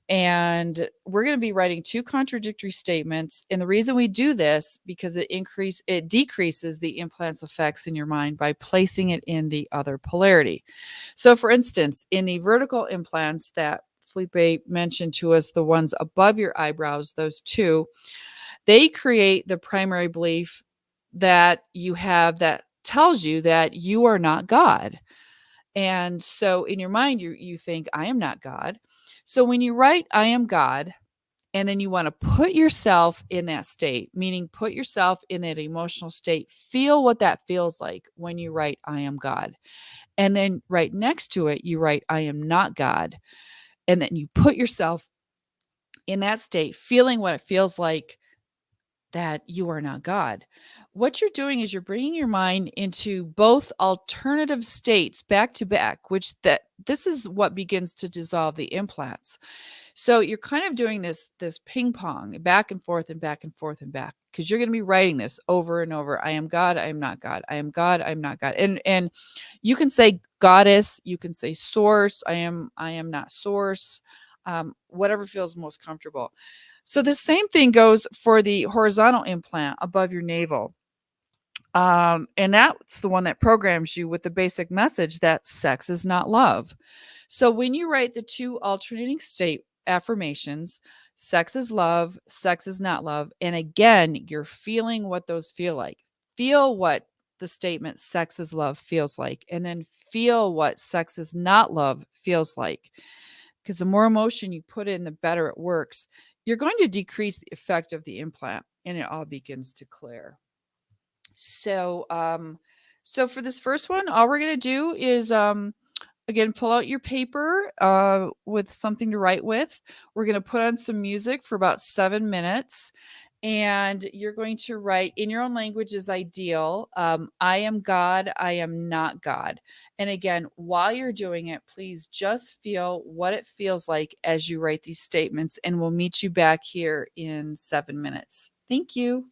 And we're going to be writing 2 contradictory statements. And the reason we do this, because it decreases the implant's effects in your mind by placing it in the other polarity. So for instance, in the vertical implants that Felipe mentioned to us, the ones above your eyebrows, those 2, they create the primary belief that you have that tells you that you are not God. And so in your mind, you think, I am not God. So when you write, I am God, and then you want to put yourself in that state, meaning put yourself in that emotional state, feel what that feels like when you write, I am God. And then right next to it, you write, I am not God. And then you put yourself in that state, feeling what it feels like that you are not God. What you're doing is you're bringing your mind into both alternative states back to back, this is what begins to dissolve the implants. So you're kind of doing this ping pong back and forth and back and forth and back, because you're going to be writing this over and over. I am God, I am not God. I am God, I am not God. And you can say goddess, you can say source, I am not source, whatever feels most comfortable. So the same thing goes for the horizontal implant above your navel. And that's the one that programs you with the basic message that sex is not love. So when you write the 2 alternating state affirmations, sex is love, sex is not love, and again, you're feeling what those feel like. Feel what the statement sex is love feels like, and then feel what sex is not love feels like. Because the more emotion you put in, the better it works. You're going to decrease the effect of the implant, and it all begins to clear. So, so for this first one, all we're going to do is, again, pull out your paper with something to write with. We're going to put on some music for about 7 minutes. And you're going to write in your own language is ideal. I am God, I am not God. And again, while you're doing it, please just feel what it feels like as you write these statements. And we'll meet you back here in 7 minutes. Thank you.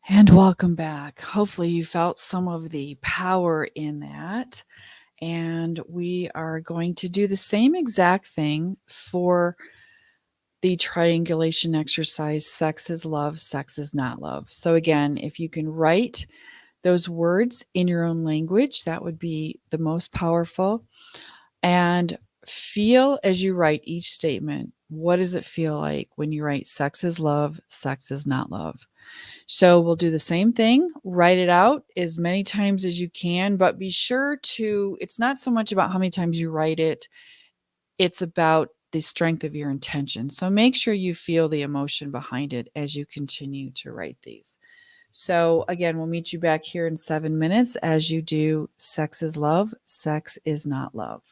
And welcome back. Hopefully, you felt some of the power in that. And we are going to do the same exact thing for the triangulation exercise sex is love, sex is not love. So, again, if you can write those words in your own language, that would be the most powerful. And feel as you write each statement, what does it feel like when you write sex is love, sex is not love? So we'll do the same thing, write it out as many times as you can, but be sure to, it's not so much about how many times you write it, it's about the strength of your intention. So make sure you feel the emotion behind it as you continue to write these. So again, we'll meet you back here in 7 minutes as you do sex is love, sex is not love.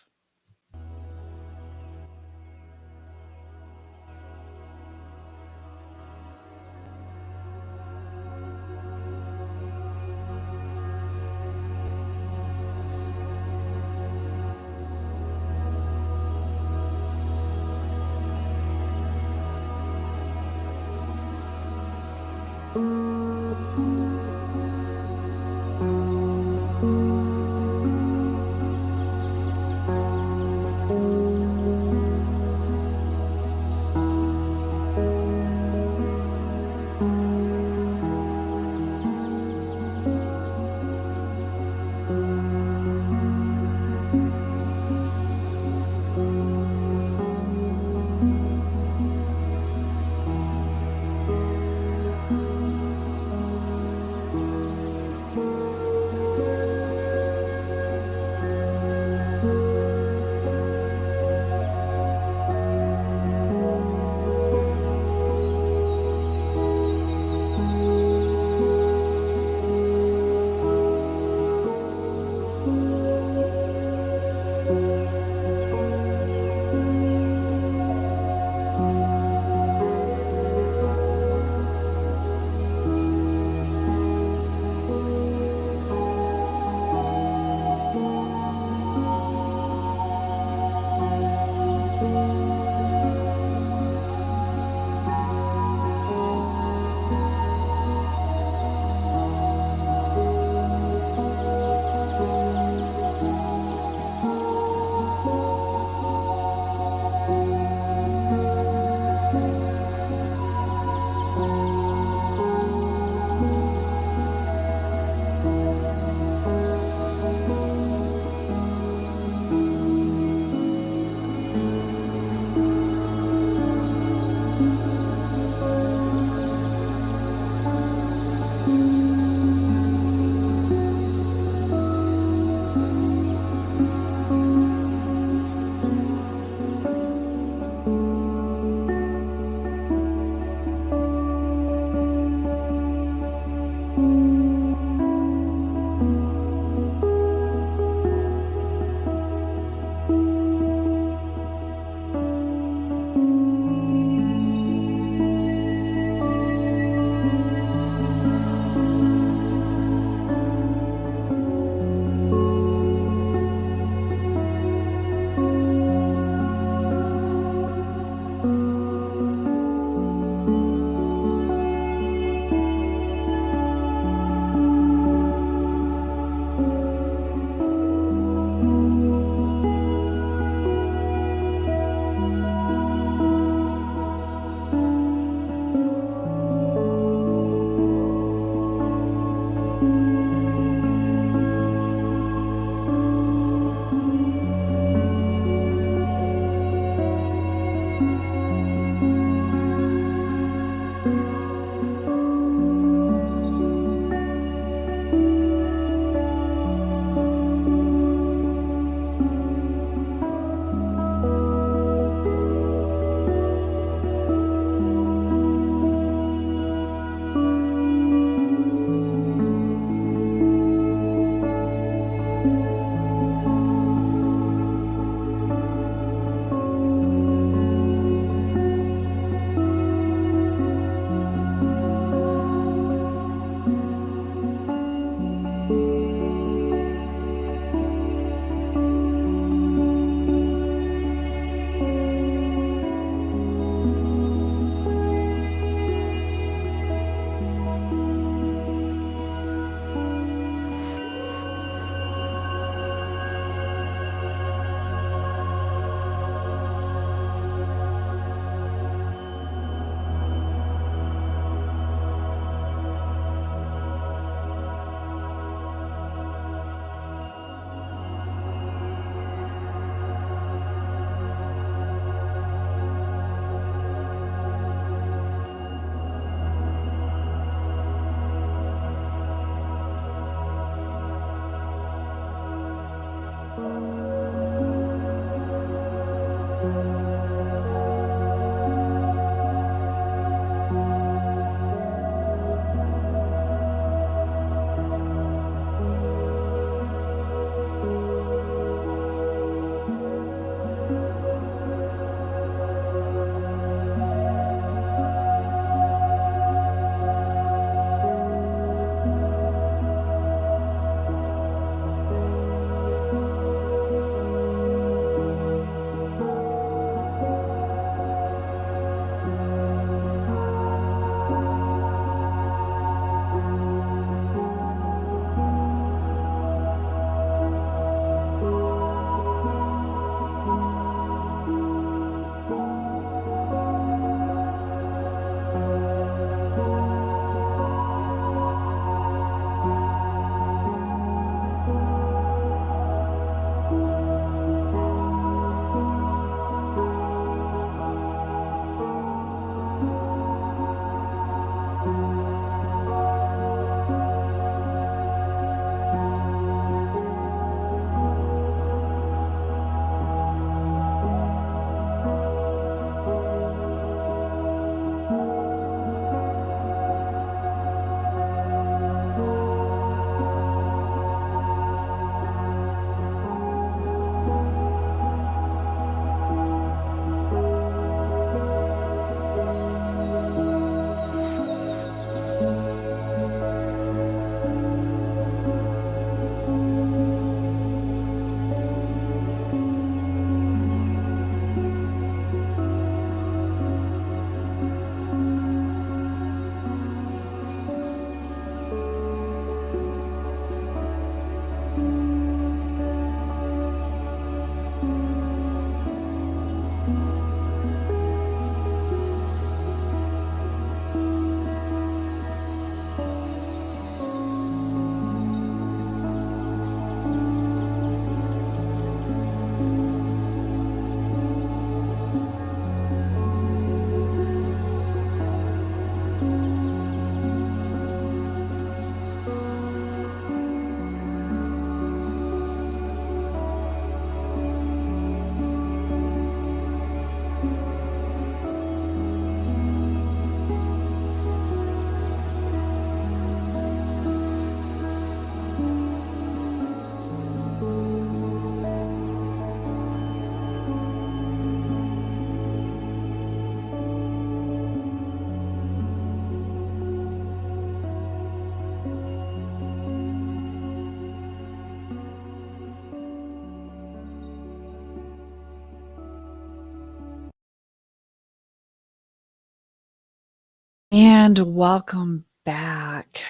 And welcome back.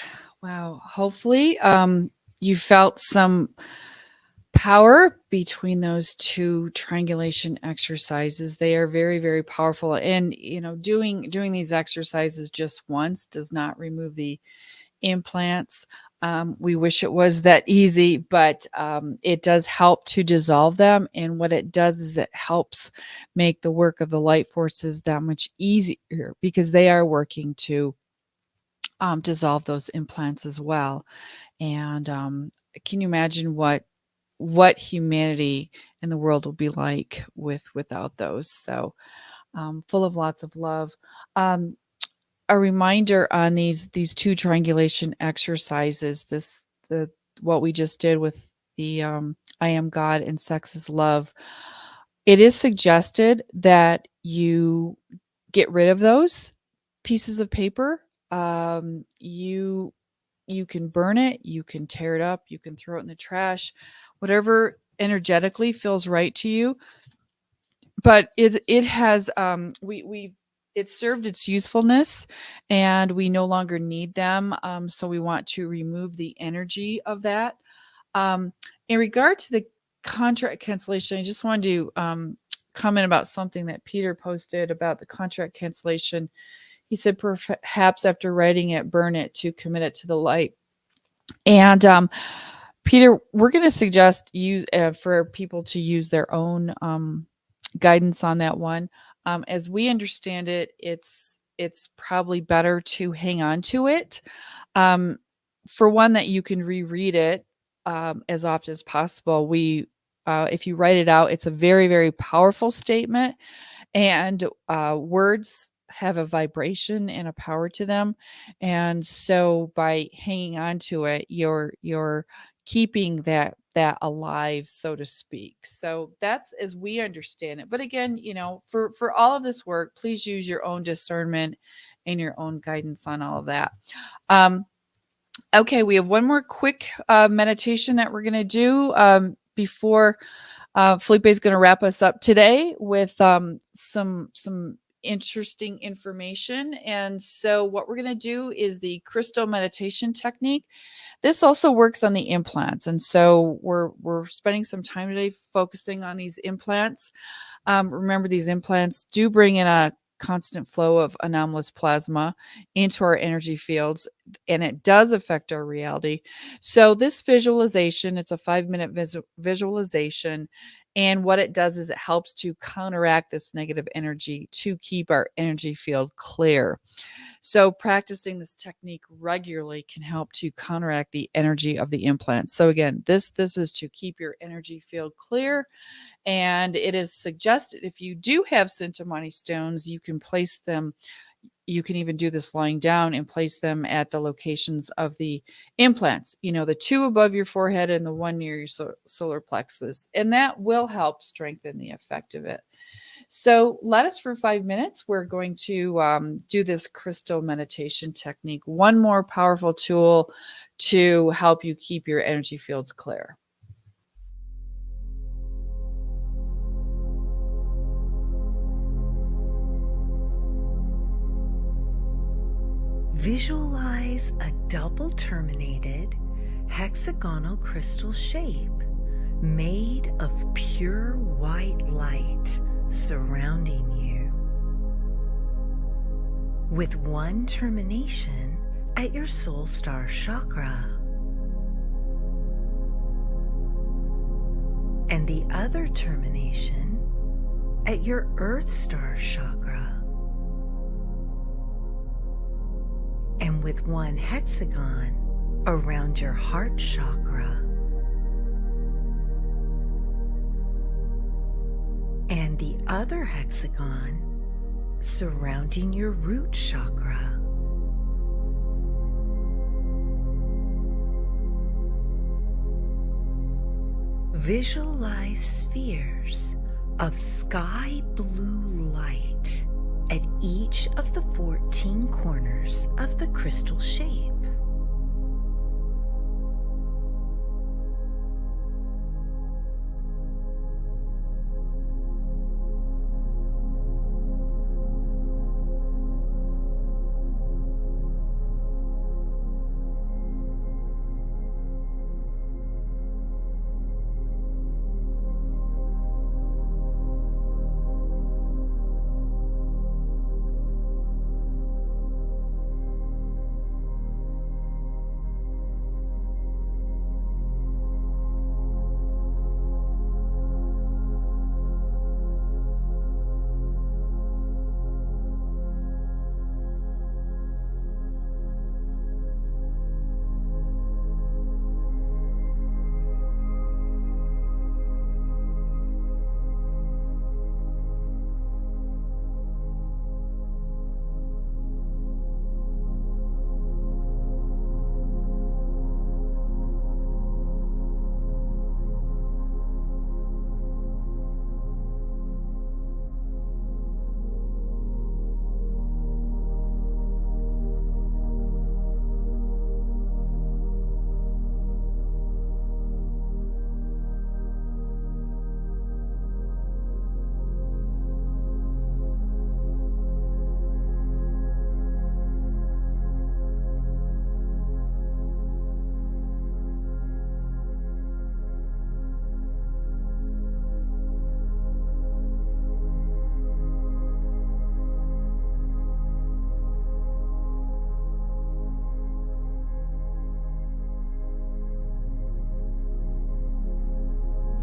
Wow. Hopefully, you felt some power between those two triangulation exercises. They are very, very powerful. And doing these exercises just once does not remove the implants. We wish it was that easy, but it does help to dissolve them. And what it does is it helps make the work of the light forces that much easier because they are working to dissolve those implants as well. And can you imagine what humanity in the world will be like without those? So full of lots of love. A reminder on these two triangulation exercises, what we just did with the I am God and sex is love. It is suggested that you get rid of those pieces of paper. You can burn it, you can tear it up, you can throw it in the trash, whatever energetically feels right to you. But it has we it served its usefulness, and we no longer need them. So we want to remove the energy of that. In regard to the contract cancellation, I just wanted to comment about something that Peter posted about the contract cancellation. He said, perhaps after writing it, burn it to commit it to the light. And Peter, we're going to suggest you for people to use their own guidance on that one. As we understand it, it's probably better to hang on to it. For one, that you can reread it as often as possible. If you write it out, it's a very, very powerful statement, and words have a vibration and a power to them. And so by hanging on to it, you're keeping that alive, so to speak. So that's as we understand it. But again, for all of this work, please use your own discernment and your own guidance on all of that. Okay, we have one more quick meditation that we're going to do before Felipe is going to wrap us up today with some interesting information. And so what we're going to do is the crystal meditation technique. This also works on the implants. And so we're spending some time today focusing on these implants. Remember, these implants do bring in a constant flow of anomalous plasma into our energy fields, and it does affect our reality. So this visualization, it's a 5-minute visualization. And what it does is it helps to counteract this negative energy to keep our energy field clear. So practicing this technique regularly can help to counteract the energy of the implant. So again, this is to keep your energy field clear. And it is suggested if you do have Sintamani stones, you can place them. You can even do this lying down and place them at the locations of the implants, the 2 above your forehead and the 1 near your solar plexus. And that will help strengthen the effect of it. So let us for 5 minutes. We're going to do this crystal meditation technique. One more powerful tool to help you keep your energy fields clear. Visualize a double terminated hexagonal crystal shape made of pure white light surrounding you, with one termination at your soul star chakra and the other termination at your earth star chakra, and with one hexagon around your heart chakra, and the other hexagon surrounding your root chakra. Visualize spheres of sky blue light at each of the 14 corners of the crystal shape.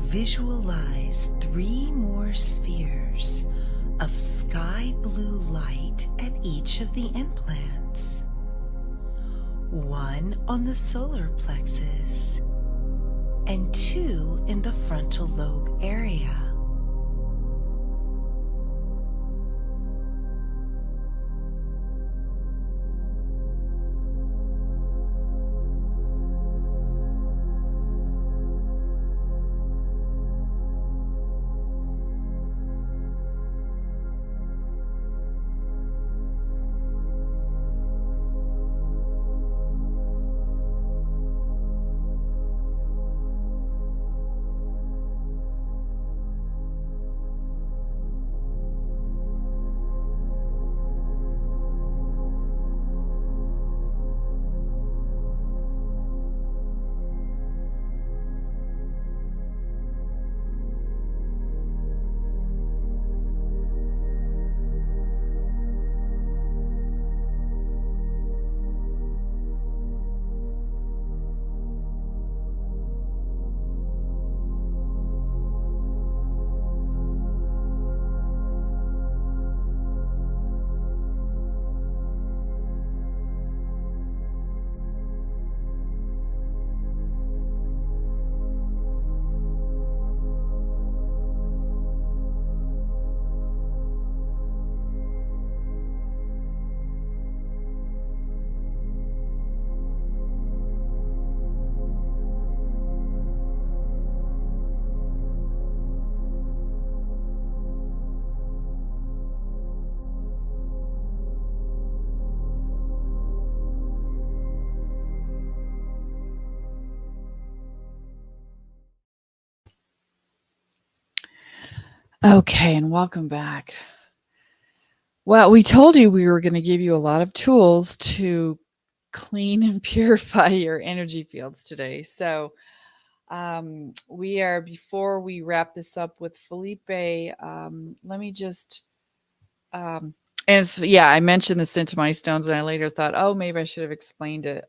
visualize 3 more spheres of sky blue light at each of the implants. 1 on the solar plexus and 2 in the frontal lobe area. Okay, and welcome back. Well, we told you we were going to give you a lot of tools to clean and purify your energy fields today. So, we are, before we wrap this up with Felipe, let me just, and yeah, I mentioned the Sintamai stones, and I later thought, oh, maybe I should have explained it.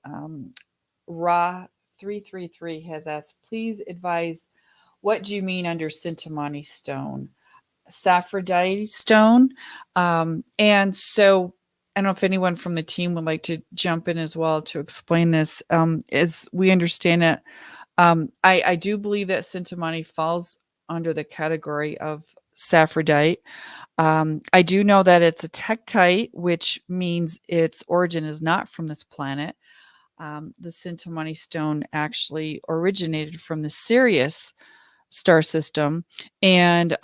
Ra 333 has asked, please advise, what do you mean under Sintamani stone? Saphrodite stone. And so I don't know if anyone from the team would like to jump in as well to explain this. As we understand it, I do believe that Sintamani falls under the category of Saphrodite. I do know that it's a tektite, which means its origin is not from this planet. The Sintamani stone actually originated from the Sirius star system, and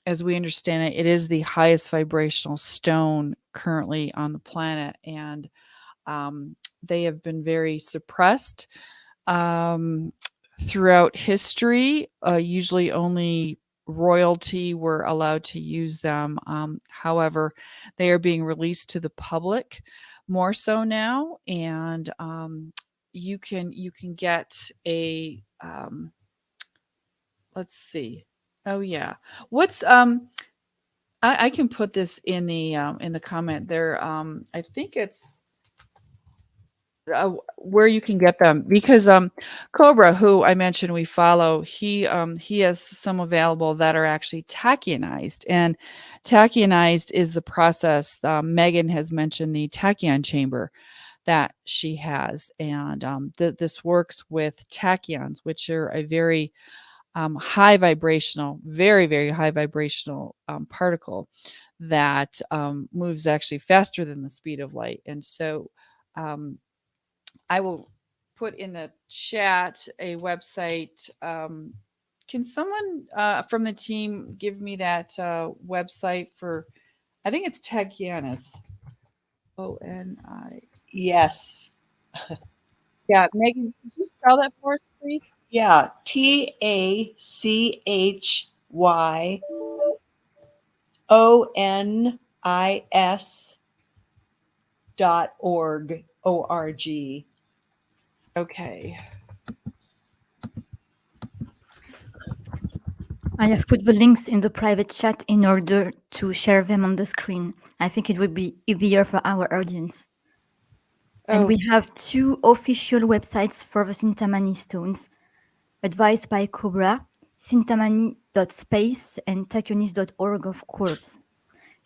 as we understand it, it is the highest vibrational stone currently on the planet, and they have been very suppressed throughout history. Usually only royalty were allowed to use them. However, they are being released to the public more so now, and you can get a let's see. Oh yeah. What's I can put this in the comment there. I think it's where you can get them, because Cobra, who I mentioned we follow, he has some available that are actually tachyonized, and tachyonized is the process. Megan has mentioned the tachyon chamber that she has, and this works with tachyons, which are a very high vibrational, very, very high vibrational particle that moves actually faster than the speed of light. And so I will put in the chat a website. Can someone from the team give me that website for, I think it's Tachyonis. ONI. Yes. Yeah, Megan, could you spell that for us, please? Yeah. TACHYONIS.org. O-R-G. Okay. I have put the links in the private chat in order to share them on the screen. I think it would be easier for our audience. And we have 2 official websites for the Sintamani stones. Advised by Cobra Sintamani.space and takunis.org, of course.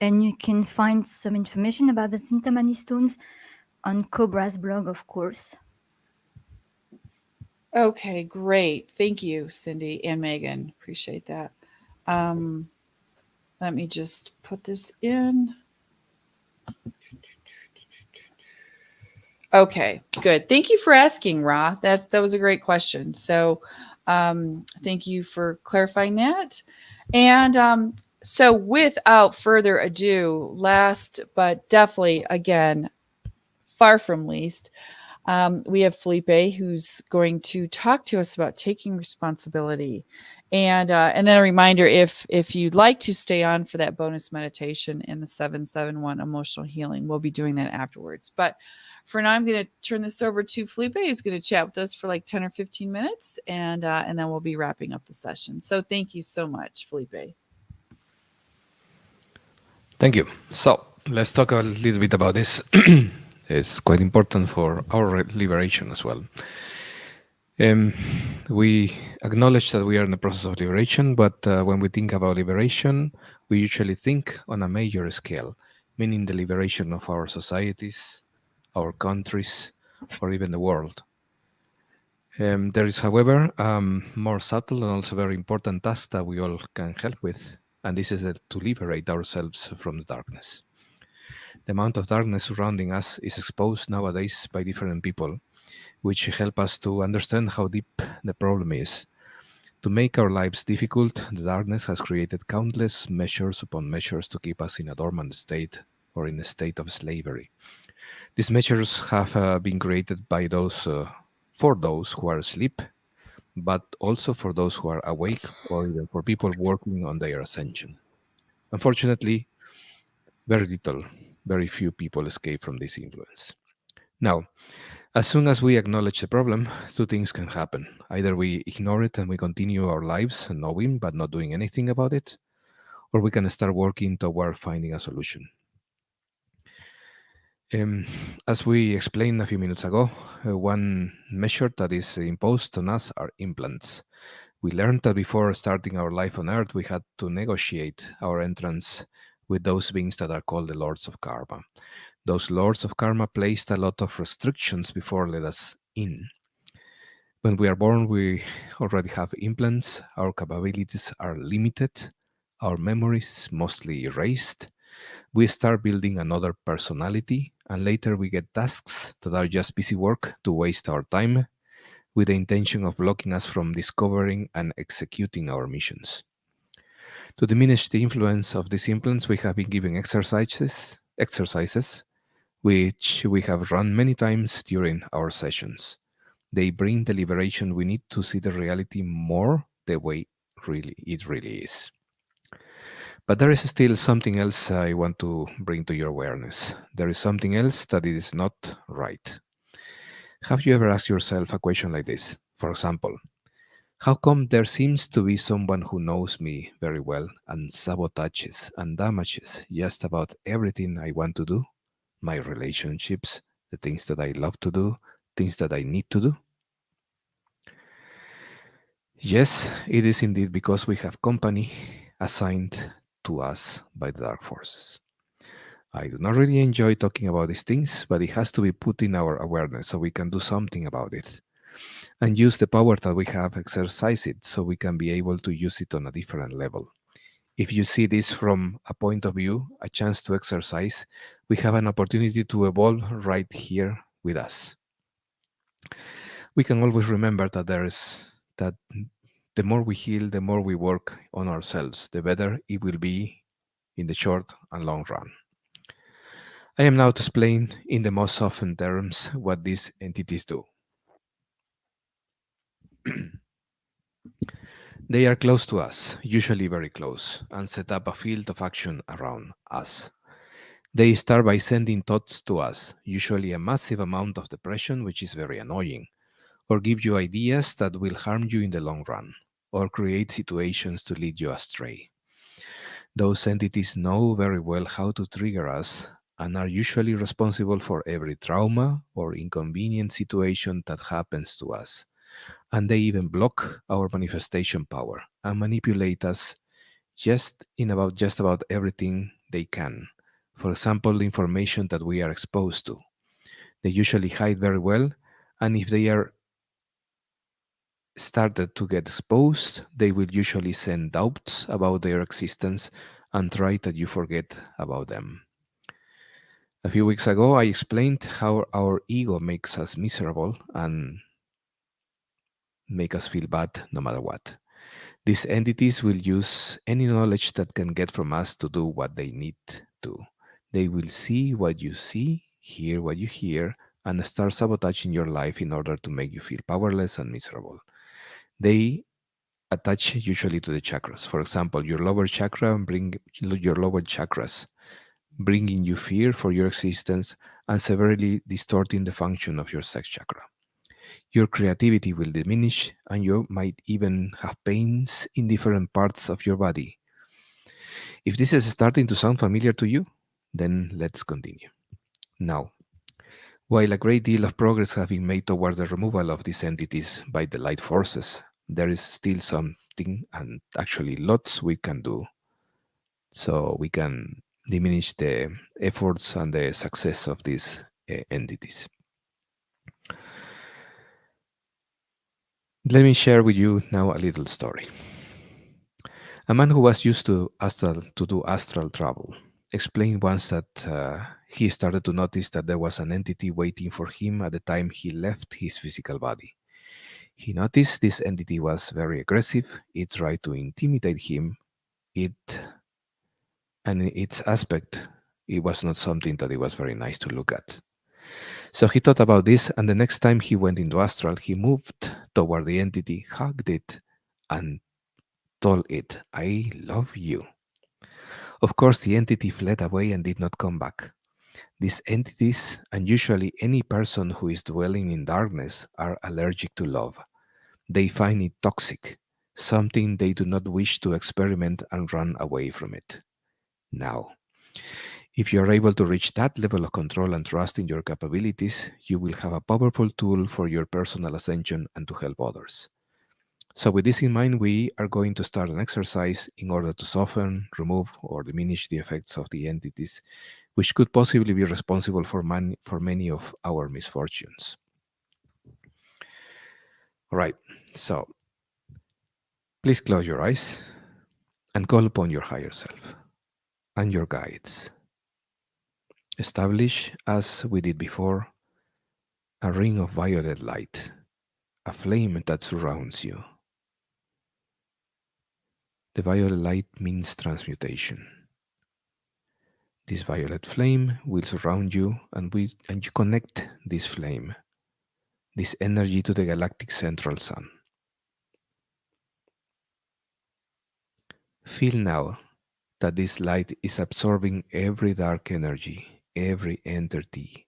And you can find some information about the Sintamani stones on Cobra's blog, of course. Okay, great. Thank you, Cindy and Megan. Appreciate that. Let me just put this in. Okay, good. Thank you for asking, Ra. That was a great question. So, thank you for clarifying that. And so, without further ado, last but definitely again, far from least, we have Felipe, who's going to talk to us about taking responsibility. And then a reminder, if you'd like to stay on for that bonus meditation in the 771 emotional healing, we'll be doing that afterwards. But for now, I'm going to turn this over to Felipe, who's going to chat with us for like 10 or 15 minutes, and then we'll be wrapping up the session. So thank you so much, Felipe. Thank you. So let's talk a little bit about this. It's quite important for our liberation as well. We acknowledge that we are in the process of liberation, but when we think about liberation, we usually think on a major scale, meaning the liberation of our societies, our countries, or even the world. There is, however, more subtle and also very important task that we all can help with, and this is to liberate ourselves from the darkness. The amount of darkness surrounding us is exposed nowadays by different people, which help us to understand how deep the problem is. To make our lives difficult, the darkness has created countless measures upon measures to keep us in a dormant state or in a state of slavery. These measures have been created by those for those who are asleep, but also for those who are awake or even for people working on their ascension. Unfortunately, very few people escape from this influence. Now, as soon as we acknowledge the problem, two things can happen. Either we ignore it and we continue our lives knowing but not doing anything about it, or we can start working toward finding a solution. As we explained a few minutes ago, one measure that is imposed on us are implants. We learned that before starting our life on Earth, we had to negotiate our entrance with those beings that are called the Lords of Karma. Those Lords of Karma placed a lot of restrictions before let us in. When we are born, we already have implants, our capabilities are limited, our memories mostly erased. We start building another personality, and later we get tasks that are just busy work to waste our time with the intention of blocking us from discovering and executing our missions. To diminish the influence of these implants, we have been giving exercises which we have run many times during our sessions. They bring the liberation we need to see the reality more the way it really is. But there is still something else I want to bring to your awareness. There is something else that is not right. Have you ever asked yourself a question like this? For example, how come there seems to be someone who knows me very well and sabotages and damages just about everything I want to do? My relationships, the things that I love to do, things that I need to do? Yes, it is indeed because we have company assigned to us by the dark forces. I do not really enjoy talking about these things, but it has to be put in our awareness so we can do something about it and use the power that we have, exercise it so we can be able to use it on a different level. If you see this from a point of view, a chance to exercise, we have an opportunity to evolve right here with us. We can always remember that the more we heal, the more we work on ourselves, the better it will be in the short and long run. I am now to explain in the most often terms what these entities do. They are close to us, usually very close, and set up a field of action around us. They start by sending thoughts to us, usually a massive amount of depression, which is very annoying, or give you ideas that will harm you in the long run, or create situations to lead you astray. Those entities know very well how to trigger us and are usually responsible for every trauma or inconvenient situation that happens to us. And they even block our manifestation power, and manipulate us just about everything they can. For example, the information that we are exposed to. They usually hide very well, and if they are started to get exposed, they will usually send doubts about their existence and try that you forget about them. A few weeks ago, I explained how our ego makes us miserable and make us feel bad no matter what. These entities will use any knowledge that can get from us to do what they need to. They will see what you see, hear what you hear, and start sabotaging your life in order to make you feel powerless and miserable. They attach usually to the chakras. For example, your lower chakra bring your lower chakras, bringing you fear for your existence and severely distorting the function of your sex chakra. Your creativity will diminish, and you might even have pains in different parts of your body. If this is starting to sound familiar to you, then let's continue. Now, while a great deal of progress has been made towards the removal of these entities by the light forces, there is still something, and actually lots, we can do so we can diminish the efforts and the success of these entities. Let me share with you now a little story. A man who was used to do astral travel explained once that he started to notice that there was an entity waiting for him at the time he left his physical body. He noticed this entity was very aggressive. It tried to intimidate him. And in its aspect, it was not something that it was very nice to look at. So he thought about this, and the next time he went into astral, he moved toward the entity, hugged it, and told it, "I love you." Of course, the entity fled away and did not come back. These entities, and usually any person who is dwelling in darkness, are allergic to love. They find it toxic, something they do not wish to experiment and run away from it. Now, if you are able to reach that level of control and trust in your capabilities, you will have a powerful tool for your personal ascension and to help others. So, with this in mind, we are going to start an exercise in order to soften, remove, or diminish the effects of the entities, which could possibly be responsible for many of our misfortunes. All right, so please close your eyes and call upon your higher self and your guides. Establish, as we did before, a ring of violet light, a flame that surrounds you. The violet light means transmutation. This violet flame will surround you, and you connect this flame, this energy, to the galactic central sun. Feel now that this light is absorbing every dark energy, every entity,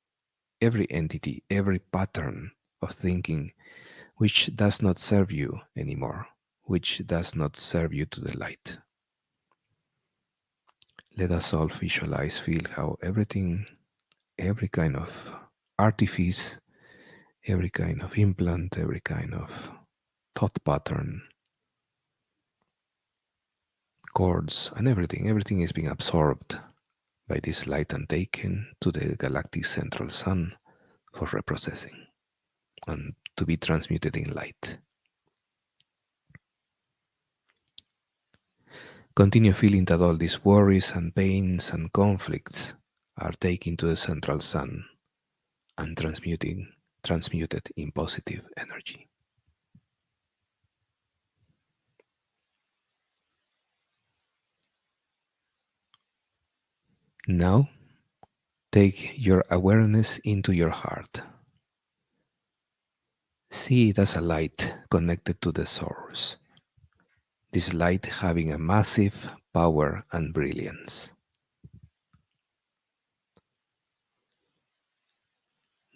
every pattern of thinking which does not serve you anymore, which does not serve you to the light. Let us all visualize, feel how everything, every kind of artifice, every kind of implant, every kind of thought pattern, cords, and everything is being absorbed by this light and taken to the galactic central sun for reprocessing and to be transmuted in light. Continue feeling that all these worries and pains and conflicts are taken to the central sun and transmuted in positive energy. Now, take your awareness into your heart. See it as a light connected to the source. This light having a massive power and brilliance.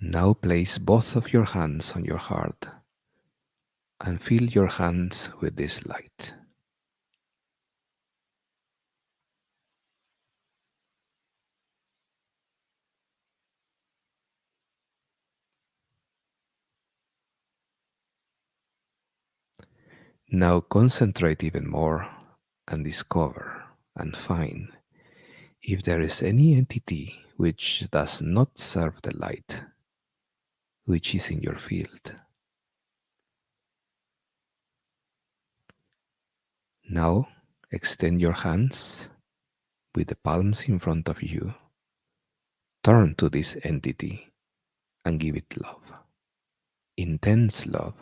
Now place both of your hands on your heart and fill your hands with this light. Now concentrate even more and discover and find if there is any entity which does not serve the light, which is in your field. Now extend your hands with the palms in front of you. Turn to this entity and give it love, intense love.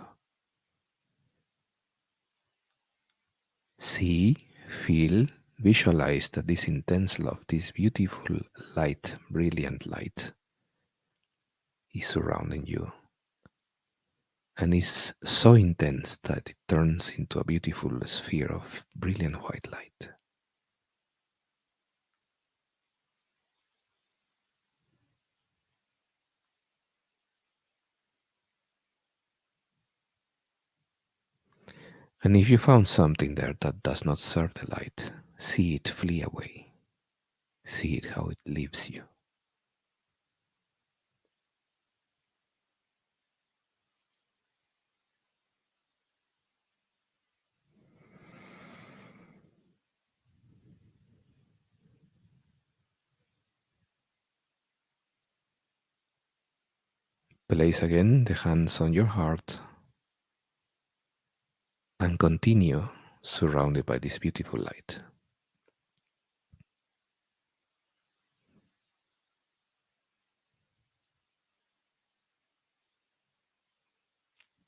See, feel, visualize that this intense love, this beautiful light, brilliant light, is surrounding you and is so intense that it turns into a beautiful sphere of brilliant white light. And if you found something there that does not serve the light, see it flee away. See it how it leaves you. Place again the hands on your heart and continue surrounded by this beautiful light.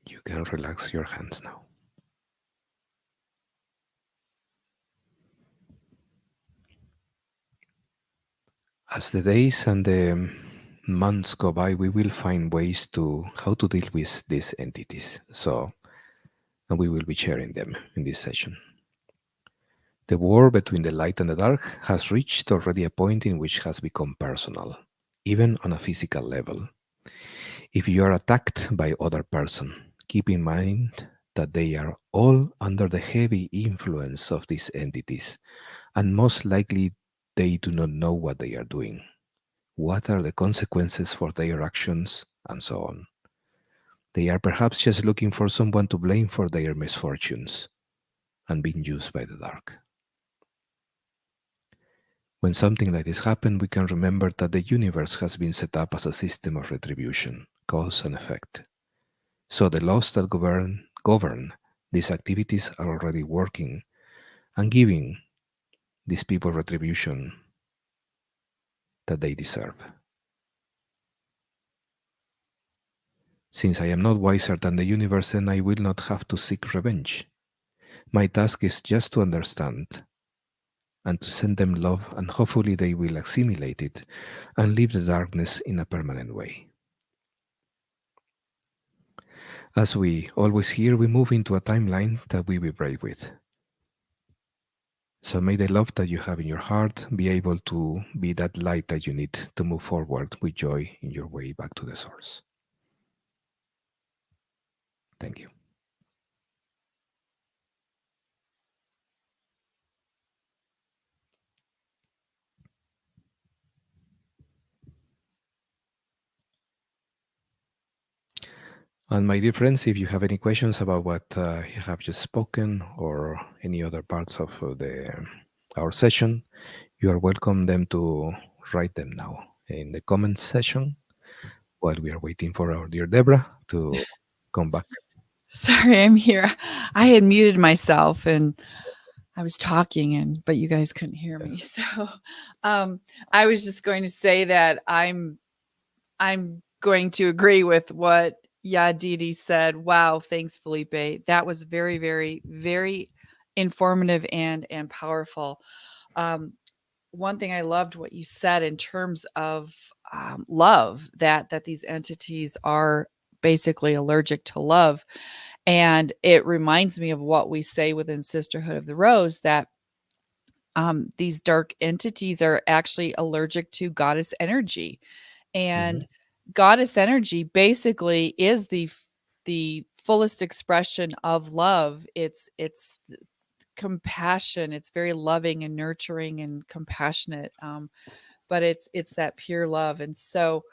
You can relax your hands now. As the days and the months go by, we will find ways to how to deal with these entities. And we will be sharing them in this session. The war between the light and the dark has reached already a point in which it has become personal, even on a physical level. If you are attacked by other person, keep in mind that they are all under the heavy influence of these entities, and most likely they do not know what they are doing. What are the consequences for their actions, and so on. They are perhaps just looking for someone to blame for their misfortunes and being used by the dark. When something like this happens, we can remember that the universe has been set up as a system of retribution, cause and effect. So the laws that govern these activities are already working and giving these people retribution that they deserve. Since I am not wiser than the universe, then I will not have to seek revenge. My task is just to understand and to send them love, and hopefully they will assimilate it and leave the darkness in a permanent way. As we always hear, we move into a timeline that we vibrate with. So may the love that you have in your heart be able to be that light that you need to move forward with joy in your way back to the source. Thank you. And my dear friends, if you have any questions about what you have just spoken or any other parts of our session, you are welcome them to write them now in the comments section while we are waiting for our dear Deborah to come back. Sorry, I'm here. I had muted myself and I was talking but you guys couldn't hear me. So I was just going to say that I'm going to agree with what Yadidi said. Wow, thanks, Felipe. That was very, very, very informative and powerful. One thing I loved what you said in terms of love, that these entities are basically allergic to love. And it reminds me of what we say within Sisterhood of the Rose, that these dark entities are actually allergic to goddess energy. And goddess energy basically is the fullest expression of love. It's compassion. It's very loving and nurturing and compassionate. But it's that pure love. And so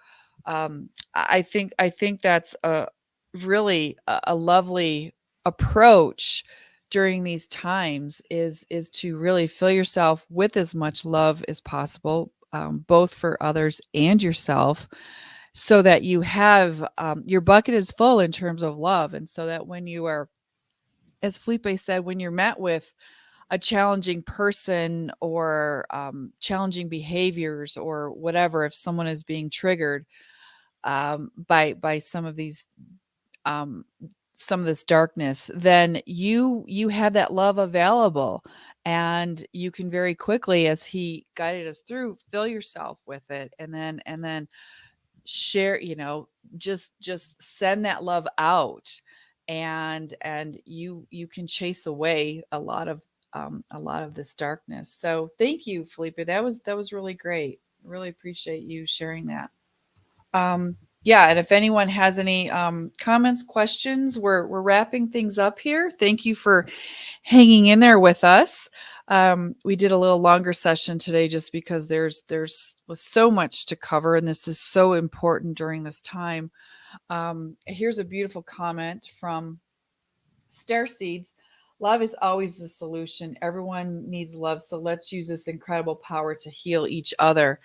I think that's a really a lovely approach during these times is to really fill yourself with as much love as possible, both for others and yourself, so that you have your bucket is full in terms of love. And so that when you are, as Felipe said, when you're met with a challenging person or challenging behaviors or whatever, if someone is being triggered by some of these some of this darkness, then you have that love available, and you can very quickly, as he guided us through, fill yourself with it, and then share, just send that love out, and you can chase away a lot of this darkness. So thank you, Felipe. That was really great. Really appreciate you sharing that. Yeah, and if anyone has any comments, questions, we're wrapping things up here. Thank you for hanging in there with us. We did a little longer session today just because there's was so much to cover, and this is so important during this time. Here's a beautiful comment from Starseeds. Love is always the solution. Everyone needs love, so let's use this incredible power to heal each other.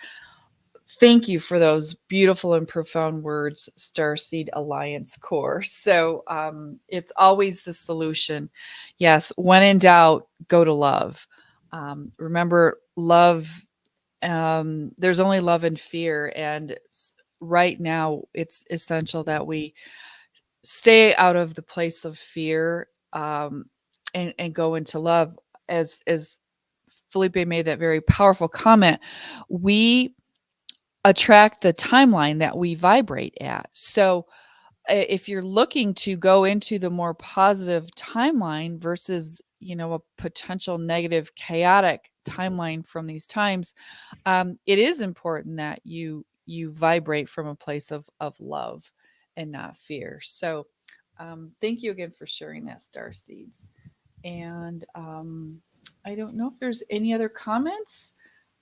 Thank you for those beautiful and profound words, Starseed Alliance Core. So it's always the solution. Yes, when in doubt, go to love. Remember, love, there's only love and fear. And right now, it's essential that we stay out of the place of fear, and go into love. As Felipe made that very powerful comment, we attract the timeline that we vibrate at. So if you're looking to go into the more positive timeline versus, a potential negative, chaotic timeline from these times, it is important that you vibrate from a place of love and not fear. So thank you again for sharing that, Star Seeds. And I don't know if there's any other comments.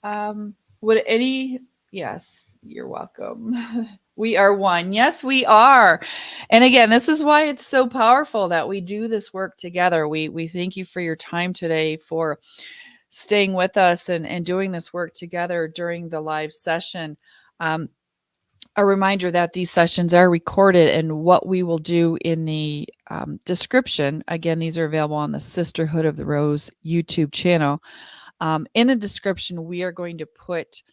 Would any Yes, you're welcome. We are one. Yes, we are. And again, this is why it's so powerful that we do this work together. We thank you for your time today, for staying with us and doing this work together during the live session. A reminder that these sessions are recorded, and what we will do in the description, again, these are available on the Sisterhood of the Rose YouTube channel. In the description, we are going to put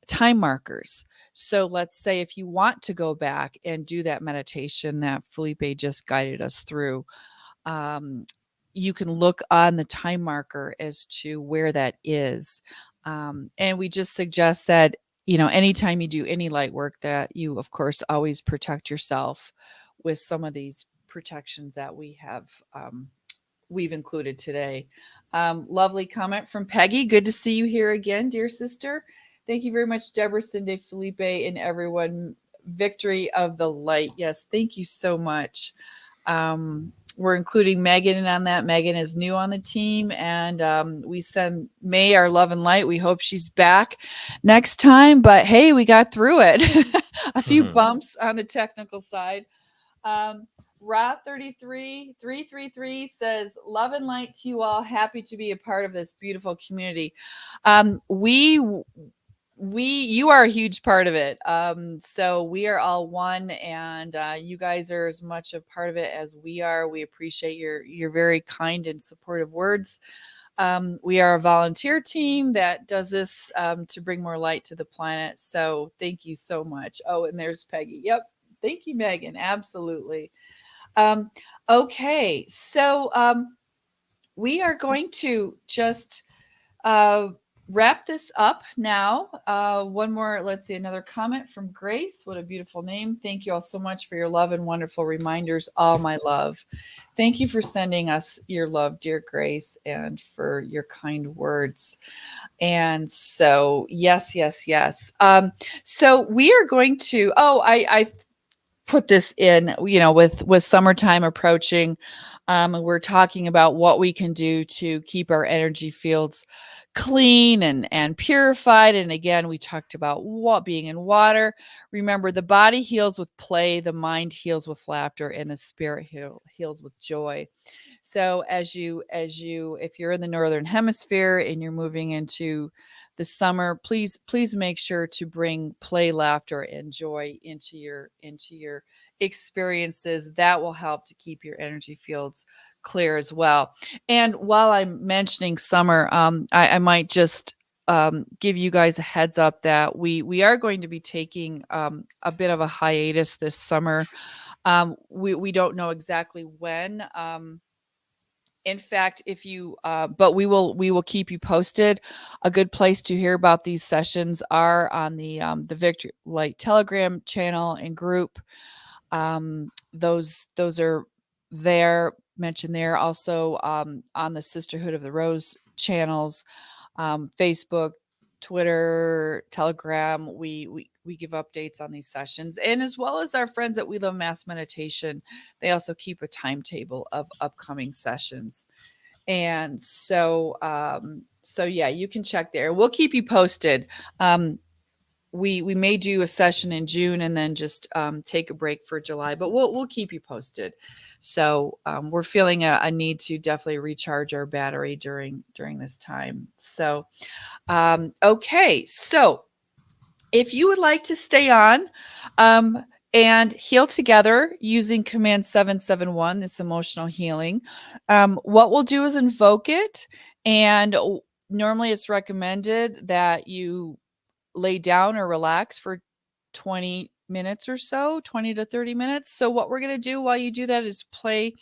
time markers. So let's say if you want to go back and do that meditation that Felipe just guided us through, you can look on the time marker as to where that is. And we just suggest that, anytime you do any light work, that you, of course, always protect yourself with some of these protections that we've included today. Lovely comment from Peggy. Good to see you here again, dear sister. Thank you very much, Deborah, Cindy, Felipe, and everyone. Victory of the light. Yes, thank you so much. We're including Megan on that. Megan is new on the team, and we send May our love and light. We hope she's back next time. But hey, we got through it. A few bumps on the technical side. Rob 333 says, love and light to you all. Happy to be a part of this beautiful community. You are a huge part of it. So we are all one, and you guys are as much a part of it as we are. We appreciate your very kind and supportive words. We are a volunteer team that does this to bring more light to the planet. So thank you so much. Oh, and there's Peggy. Yep. Thank you, Megan. Absolutely. Okay. So we are going to just wrap this up now. One more, let's see, another comment from Grace. What a beautiful name. Thank you all so much for your love and wonderful reminders. All my love. Thank you for sending us your love, dear Grace, and for your kind words. And so, yes. So we are going to, put this in, with summertime approaching. We're talking about what we can do to keep our energy fields clean and purified. And again, we talked about what being in water. Remember, the body heals with play, the mind heals with laughter, and the spirit heals with joy. So if you're in the northern hemisphere and you're moving into the summer, please make sure to bring play, laughter, and joy into your experiences. That will help to keep your energy fields clear as well. And while I'm mentioning summer, I might just give you guys a heads up that we are going to be taking a bit of a hiatus this summer. We don't know exactly when. In fact, but we will keep you posted. A good place to hear about these sessions are on the Victor Light Telegram channel and group. Those are mentioned there. Also on the Sisterhood of the Rose channels, Facebook, Twitter, Telegram. We give updates on these sessions, and as well as our friends at We Love Mass Meditation, they also keep a timetable of upcoming sessions. And so yeah, you can check there. We'll keep you posted. We may do a session in June and then just take a break for July, but we'll keep you posted. So we're feeling a need to definitely recharge our battery during this time. So okay, so if you would like to stay on and heal together using Command 771, this emotional healing, what we'll do is invoke it. And normally it's recommended that you lay down or relax for 20 minutes or so, 20 to 30 minutes. So what we're going to do while you do that is play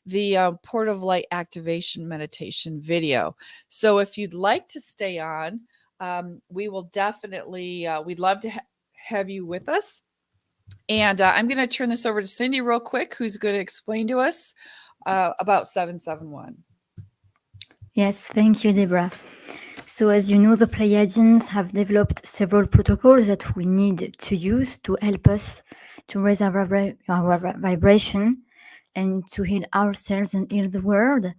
the Port of Light activation meditation video. So if you'd like to stay on, we will definitely, we'd love to have you with us. And I'm going to turn this over to Cindy real quick, who's going to explain to us about 771. Yes, thank you, Deborah. So as you know, the Pleiadians have developed several protocols that we need to use to help us to raise our vibration and to heal ourselves and heal the world.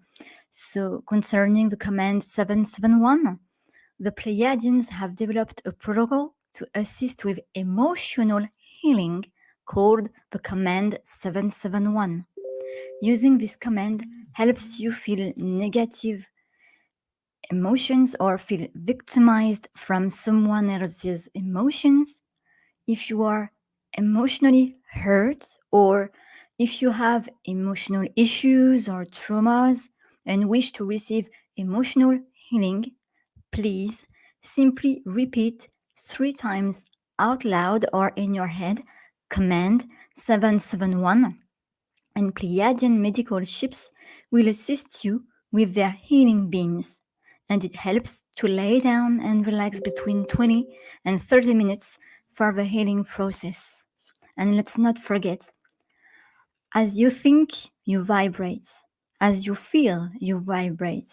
So concerning the command 771, the Pleiadians have developed a protocol to assist with emotional healing called the command 771. Using this command helps you feel negative emotions or feel victimized from someone else's emotions. If you are emotionally hurt or if you have emotional issues or traumas and wish to receive emotional healing, please simply repeat 3 times out loud or in your head command 771, and Pleiadian medical ships will assist you with their healing beams, and it helps to lay down and relax between 20 and 30 minutes for the healing process. And let's not forget, as you think, you vibrate. As you feel, you vibrate.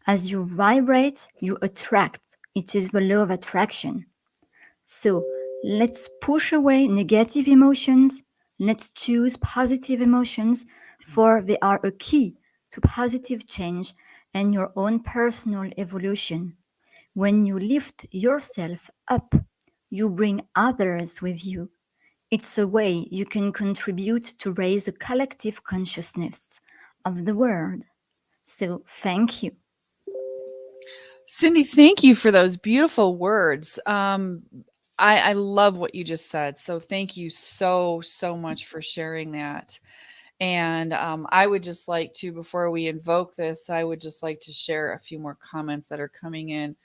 As you vibrate, you attract. It is the law of attraction. So let's push away negative emotions. Let's choose positive emotions, for they are a key to positive change and your own personal evolution. When you lift yourself up, you bring others with you. It's a way you can contribute to raise a collective consciousness of the world. So thank you. Cindy, thank you for those beautiful words. I love what you just said. So thank you so much for sharing that. And I would just like to, before we invoke this, I would just like to share a few more comments that are coming in.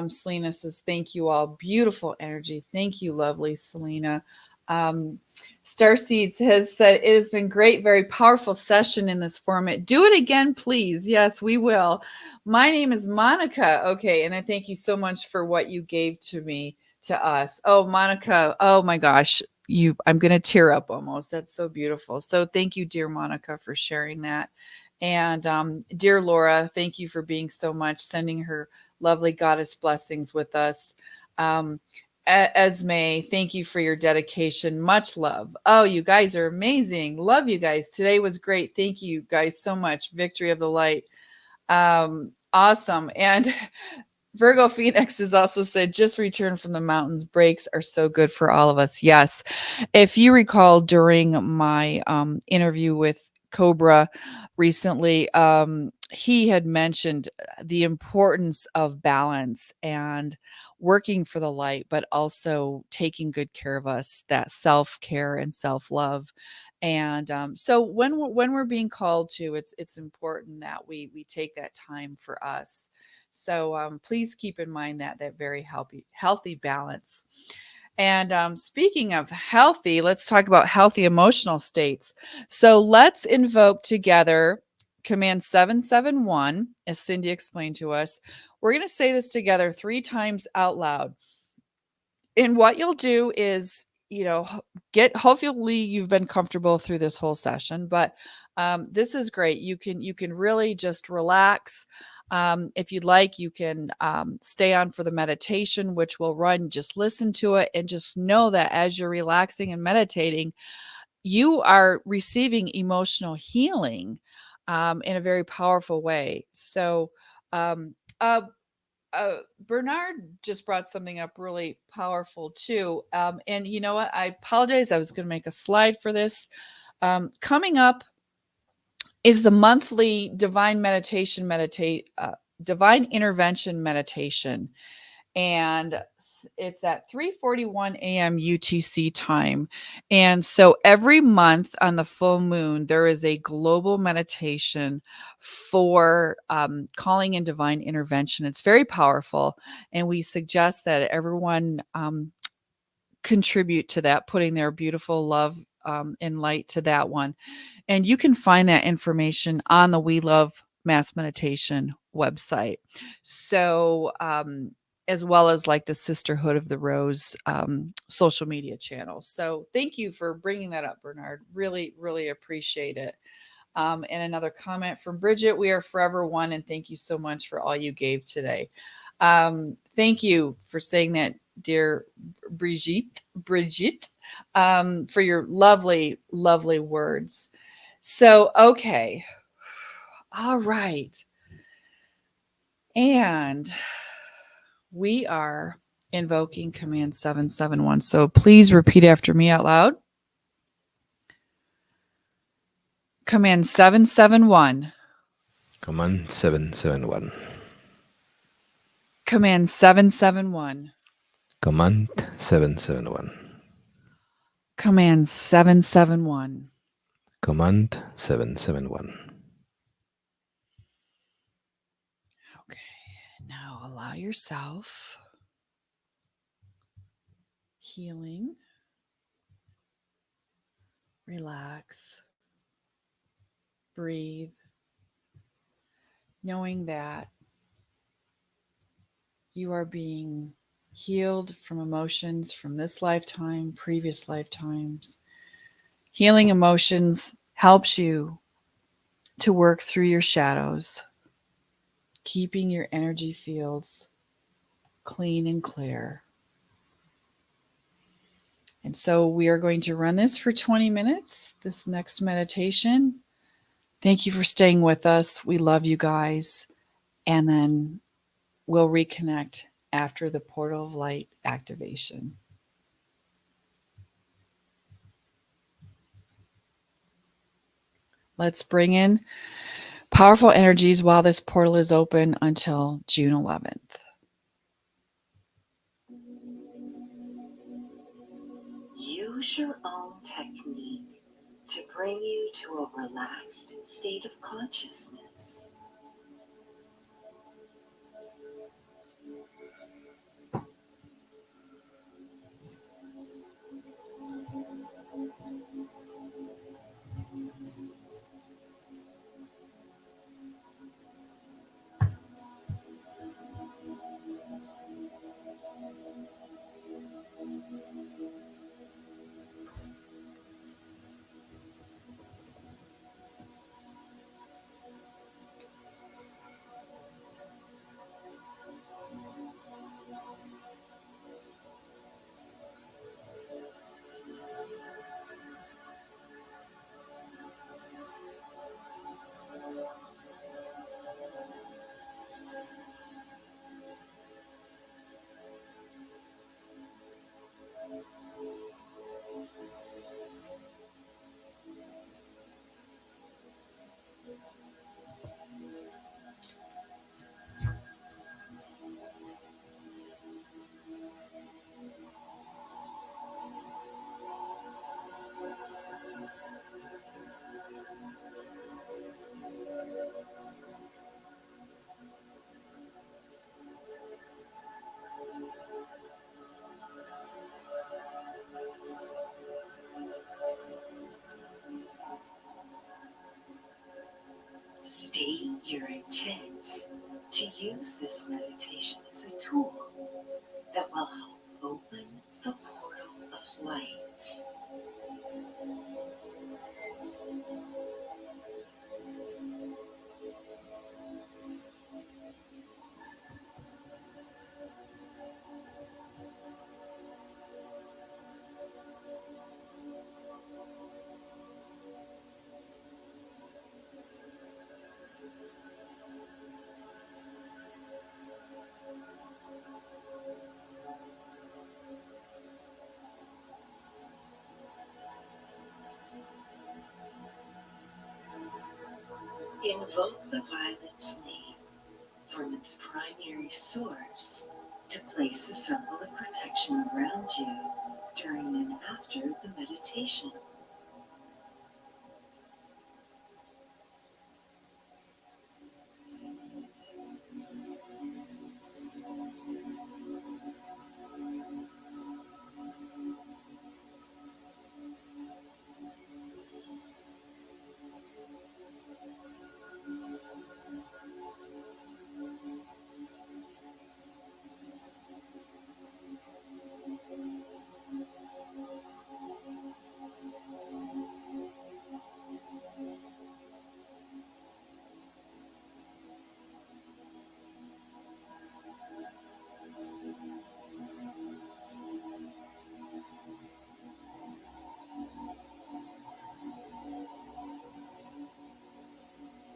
Selena says, thank you all. Beautiful energy. Thank you, lovely Selena. Starseeds has said, it has been great, very powerful session in this format. Do it again, please. Yes, we will. My name is Monica. Okay. And I thank you so much for what you gave to us. Oh, Monica. Oh my gosh. I'm going to tear up almost. That's so beautiful. So thank you, dear Monica, for sharing that. And dear Laura, thank you for being so much, sending her lovely goddess blessings with us. Esme, thank you for your dedication. Much love. Oh, you guys are amazing. Love you guys. Today was great. Thank you guys so much. Victory of the light. Awesome. And Virgo Phoenix has also said, just returned from the mountains. Breaks are so good for all of us. Yes. If you recall, during my interview with Cobra recently, he had mentioned the importance of balance and working for the light, but also taking good care of us, that self-care and self-love. And so when we're being called to, it's important that we take that time for us. So please keep in mind that very healthy balance. And speaking of healthy, let's talk about healthy emotional states. So let's invoke together Command 771, as Cindy explained to us. We're going to say this together 3 times out loud. And what you'll do is, hopefully you've been comfortable through this whole session, but this is great. You can really just relax. If you'd like, you can stay on for the meditation, which will run. Just listen to it and just know that as you're relaxing and meditating, you are receiving emotional healing in a very powerful way. So, Bernard just brought something up really powerful too. And you know what? I apologize. I was going to make a slide for this. Coming up is the monthly divine divine intervention meditation. And it's at 3:41 a.m. UTC time. And so every month on the full moon, there is a global meditation for calling in divine intervention. It's very powerful. And we suggest that everyone contribute to that, putting their beautiful love and light to that one. And you can find that information on the We Love Mass Meditation website. So, as well as like the Sisterhood of the Rose social media channels. So thank you for bringing that up, Bernard. Really, really appreciate it. And another comment from Bridget, we are forever one. And thank you so much for all you gave today. Thank you for saying that, dear Brigitte, for your lovely, lovely words. So, okay. All right. And we are invoking Command 771. So please repeat after me out loud. Command 771. Command 771. Command 771. Command 771. Command 771. Command 771. Okay. Now allow yourself healing. Relax. Breathe. Knowing that you are being healed from emotions from this lifetime, previous lifetimes. Healing emotions helps you to work through your shadows, keeping your energy fields clean and clear. And so we are going to run this for 20 minutes, this next meditation. Thank you for staying with us. We love you guys. And then we'll reconnect after the portal of light activation. Let's bring in powerful energies while this portal is open until June 11th. Use your own technique to bring you to a relaxed state of consciousness. State your intent to use this meditation as a tool that will help open the portal of light. Invoke the violet flame from its primary source to place a circle of protection around you during and after the meditation.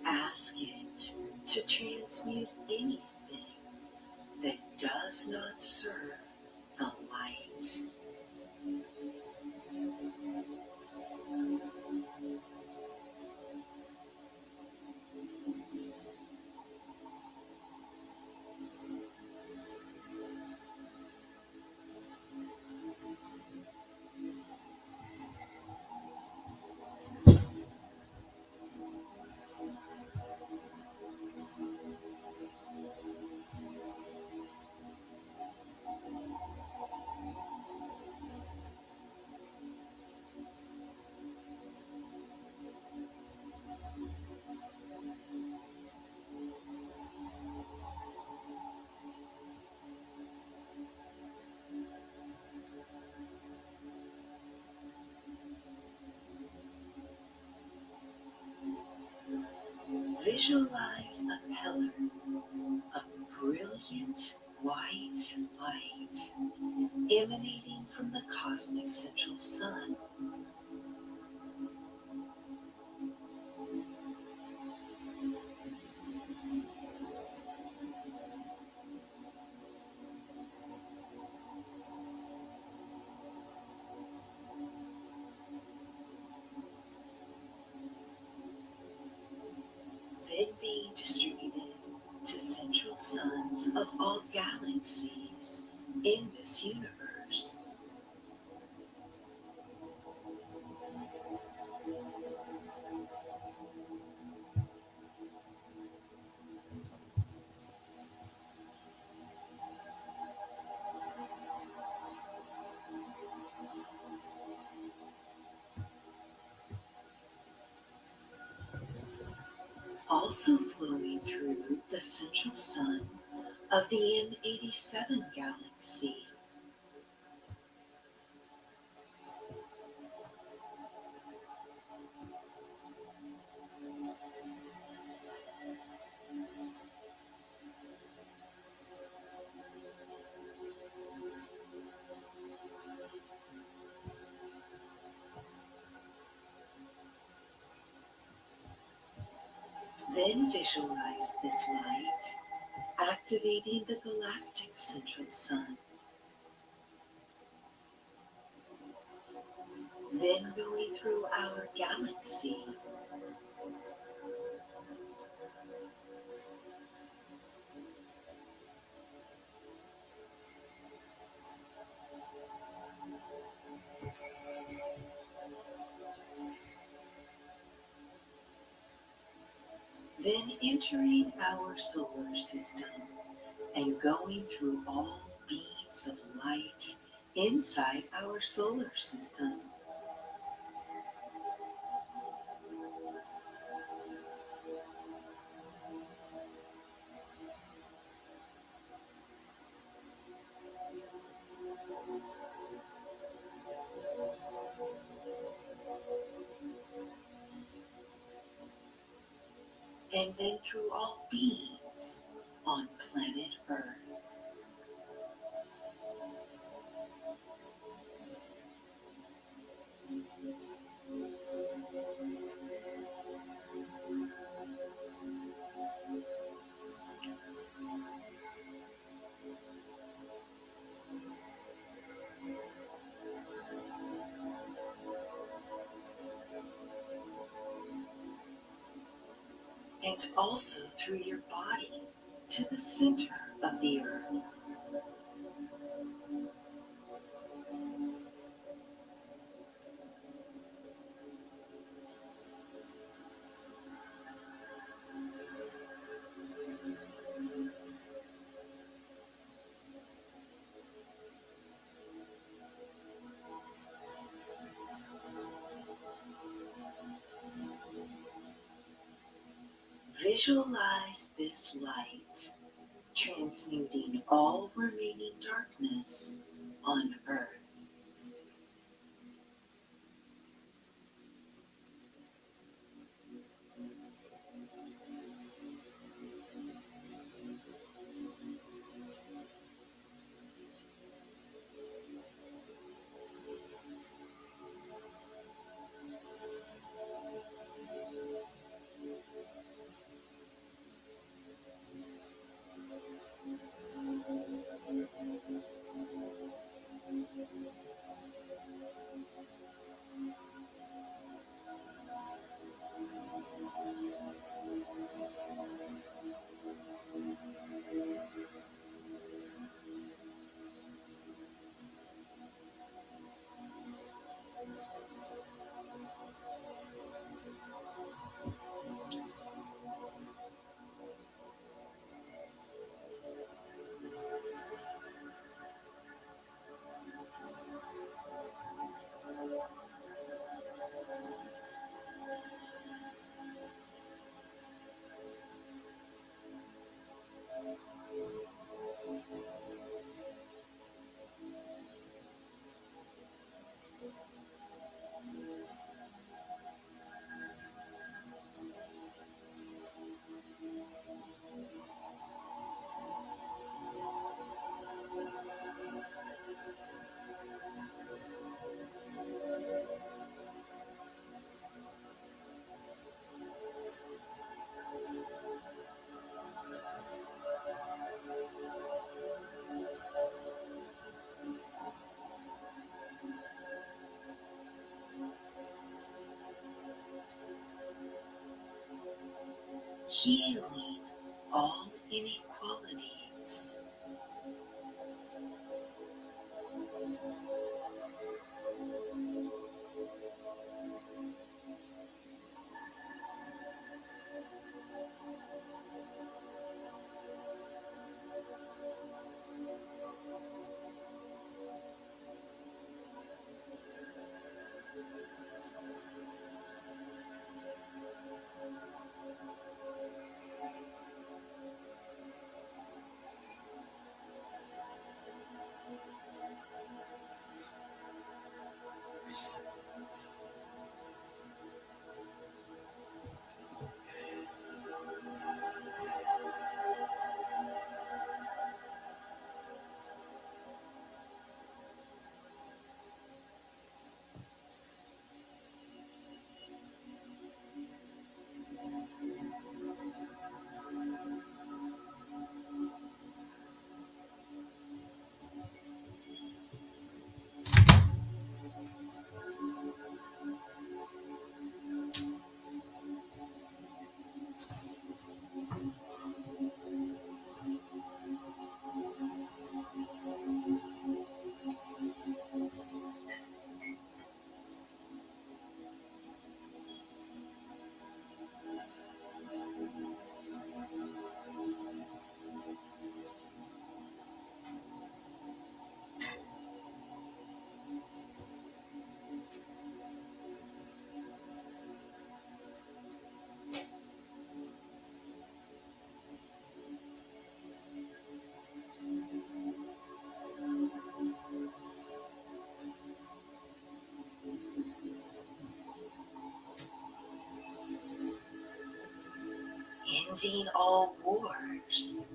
Ask it to transmute anything that does not serve the light. Visualize a pillar of brilliant white light emanating from the cosmic central sun. Then being distributed to central suns of all galaxies in this universe. Also flowing through the central sun of the M87 galaxy. Then visualize this light activating the galactic central sun. Then going through our galaxy. Then entering our solar system and going through all beads of light inside our solar system. and then through all beings on planet Earth. And also through your body to the center of the Earth. Visualize this light transmuting all remaining darkness on Earth. Healing all inequalities. ending all wars.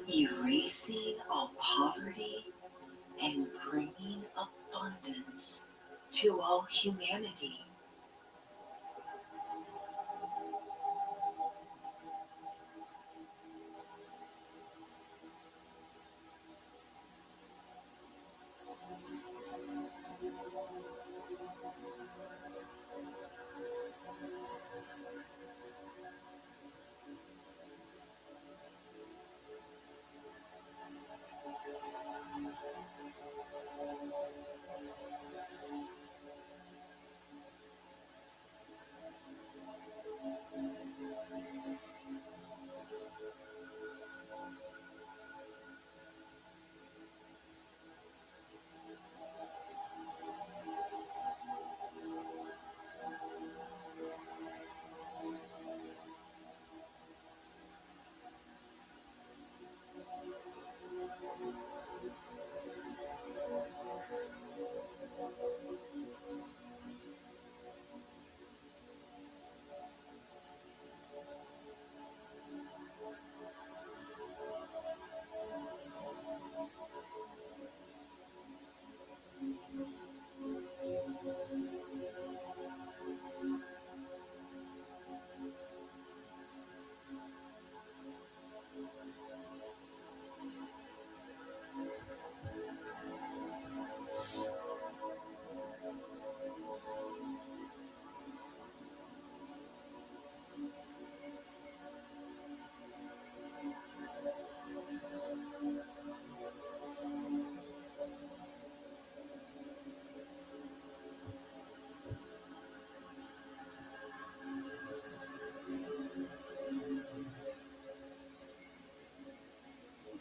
Erasing all poverty and bringing abundance to all humanity.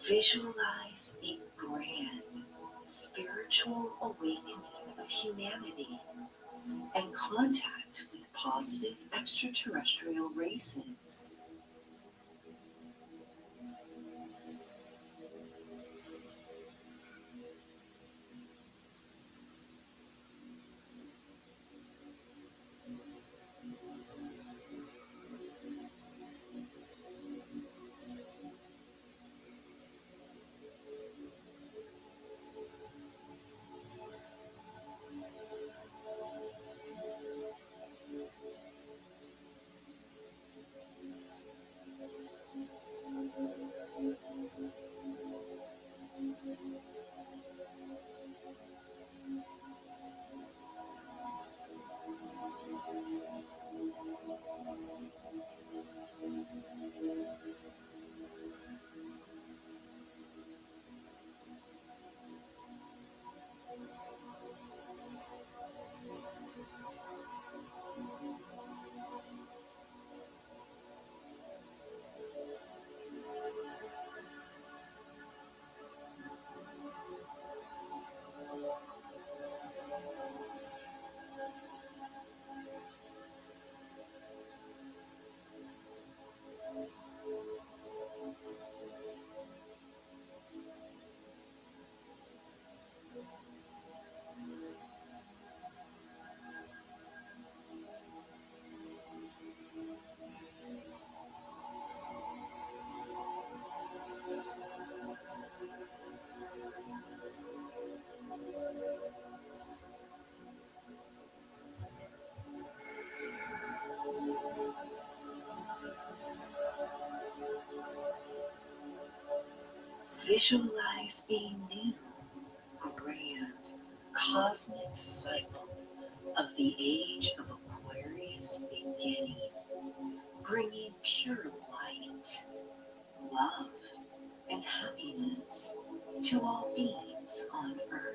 Visualize a grand spiritual awakening of humanity and contact with positive extraterrestrial races. Visualize a new, grand, cosmic cycle of the age of Aquarius beginning, bringing pure light, love, and happiness to all beings on earth.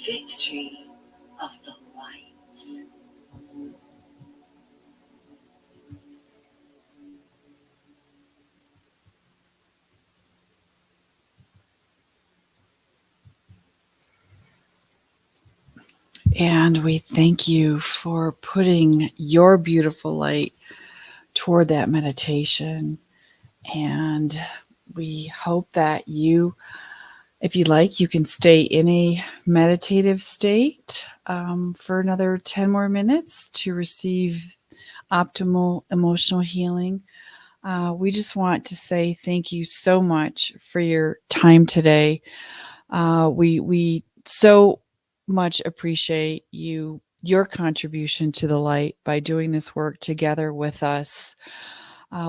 Victory of the light. And we thank you for putting your beautiful light toward that meditation. And we hope that you, if you like, you can stay in a meditative state for another 10 more minutes to receive optimal emotional healing. We just want to say thank you so much for your time today. We so much appreciate your contribution to the light by doing this work together with us.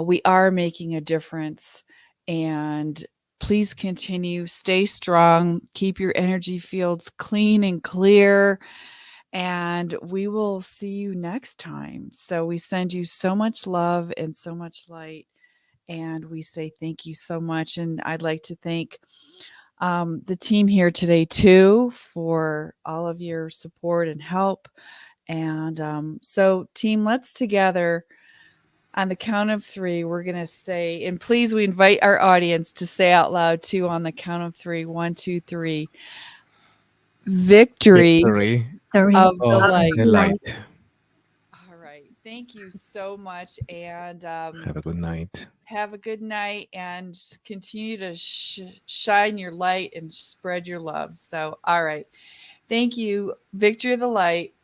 We are making a difference, and please continue, stay strong, keep your energy fields clean and clear, and we will see you next time. So we send you so much love and so much light, and we say thank you so much. And I'd like to thank the team here today too for all of your support and help. And so, team, let's together on the count of 3, we're going to say, and please, we invite our audience to say out loud too on the count of 3. 1, 2, 3. Victory Victory of the of light. the light. All right. Thank you so much. And Have a good night. have a good night and continue to shine your light and spread your love. So, all right. Thank you. Victory of the light.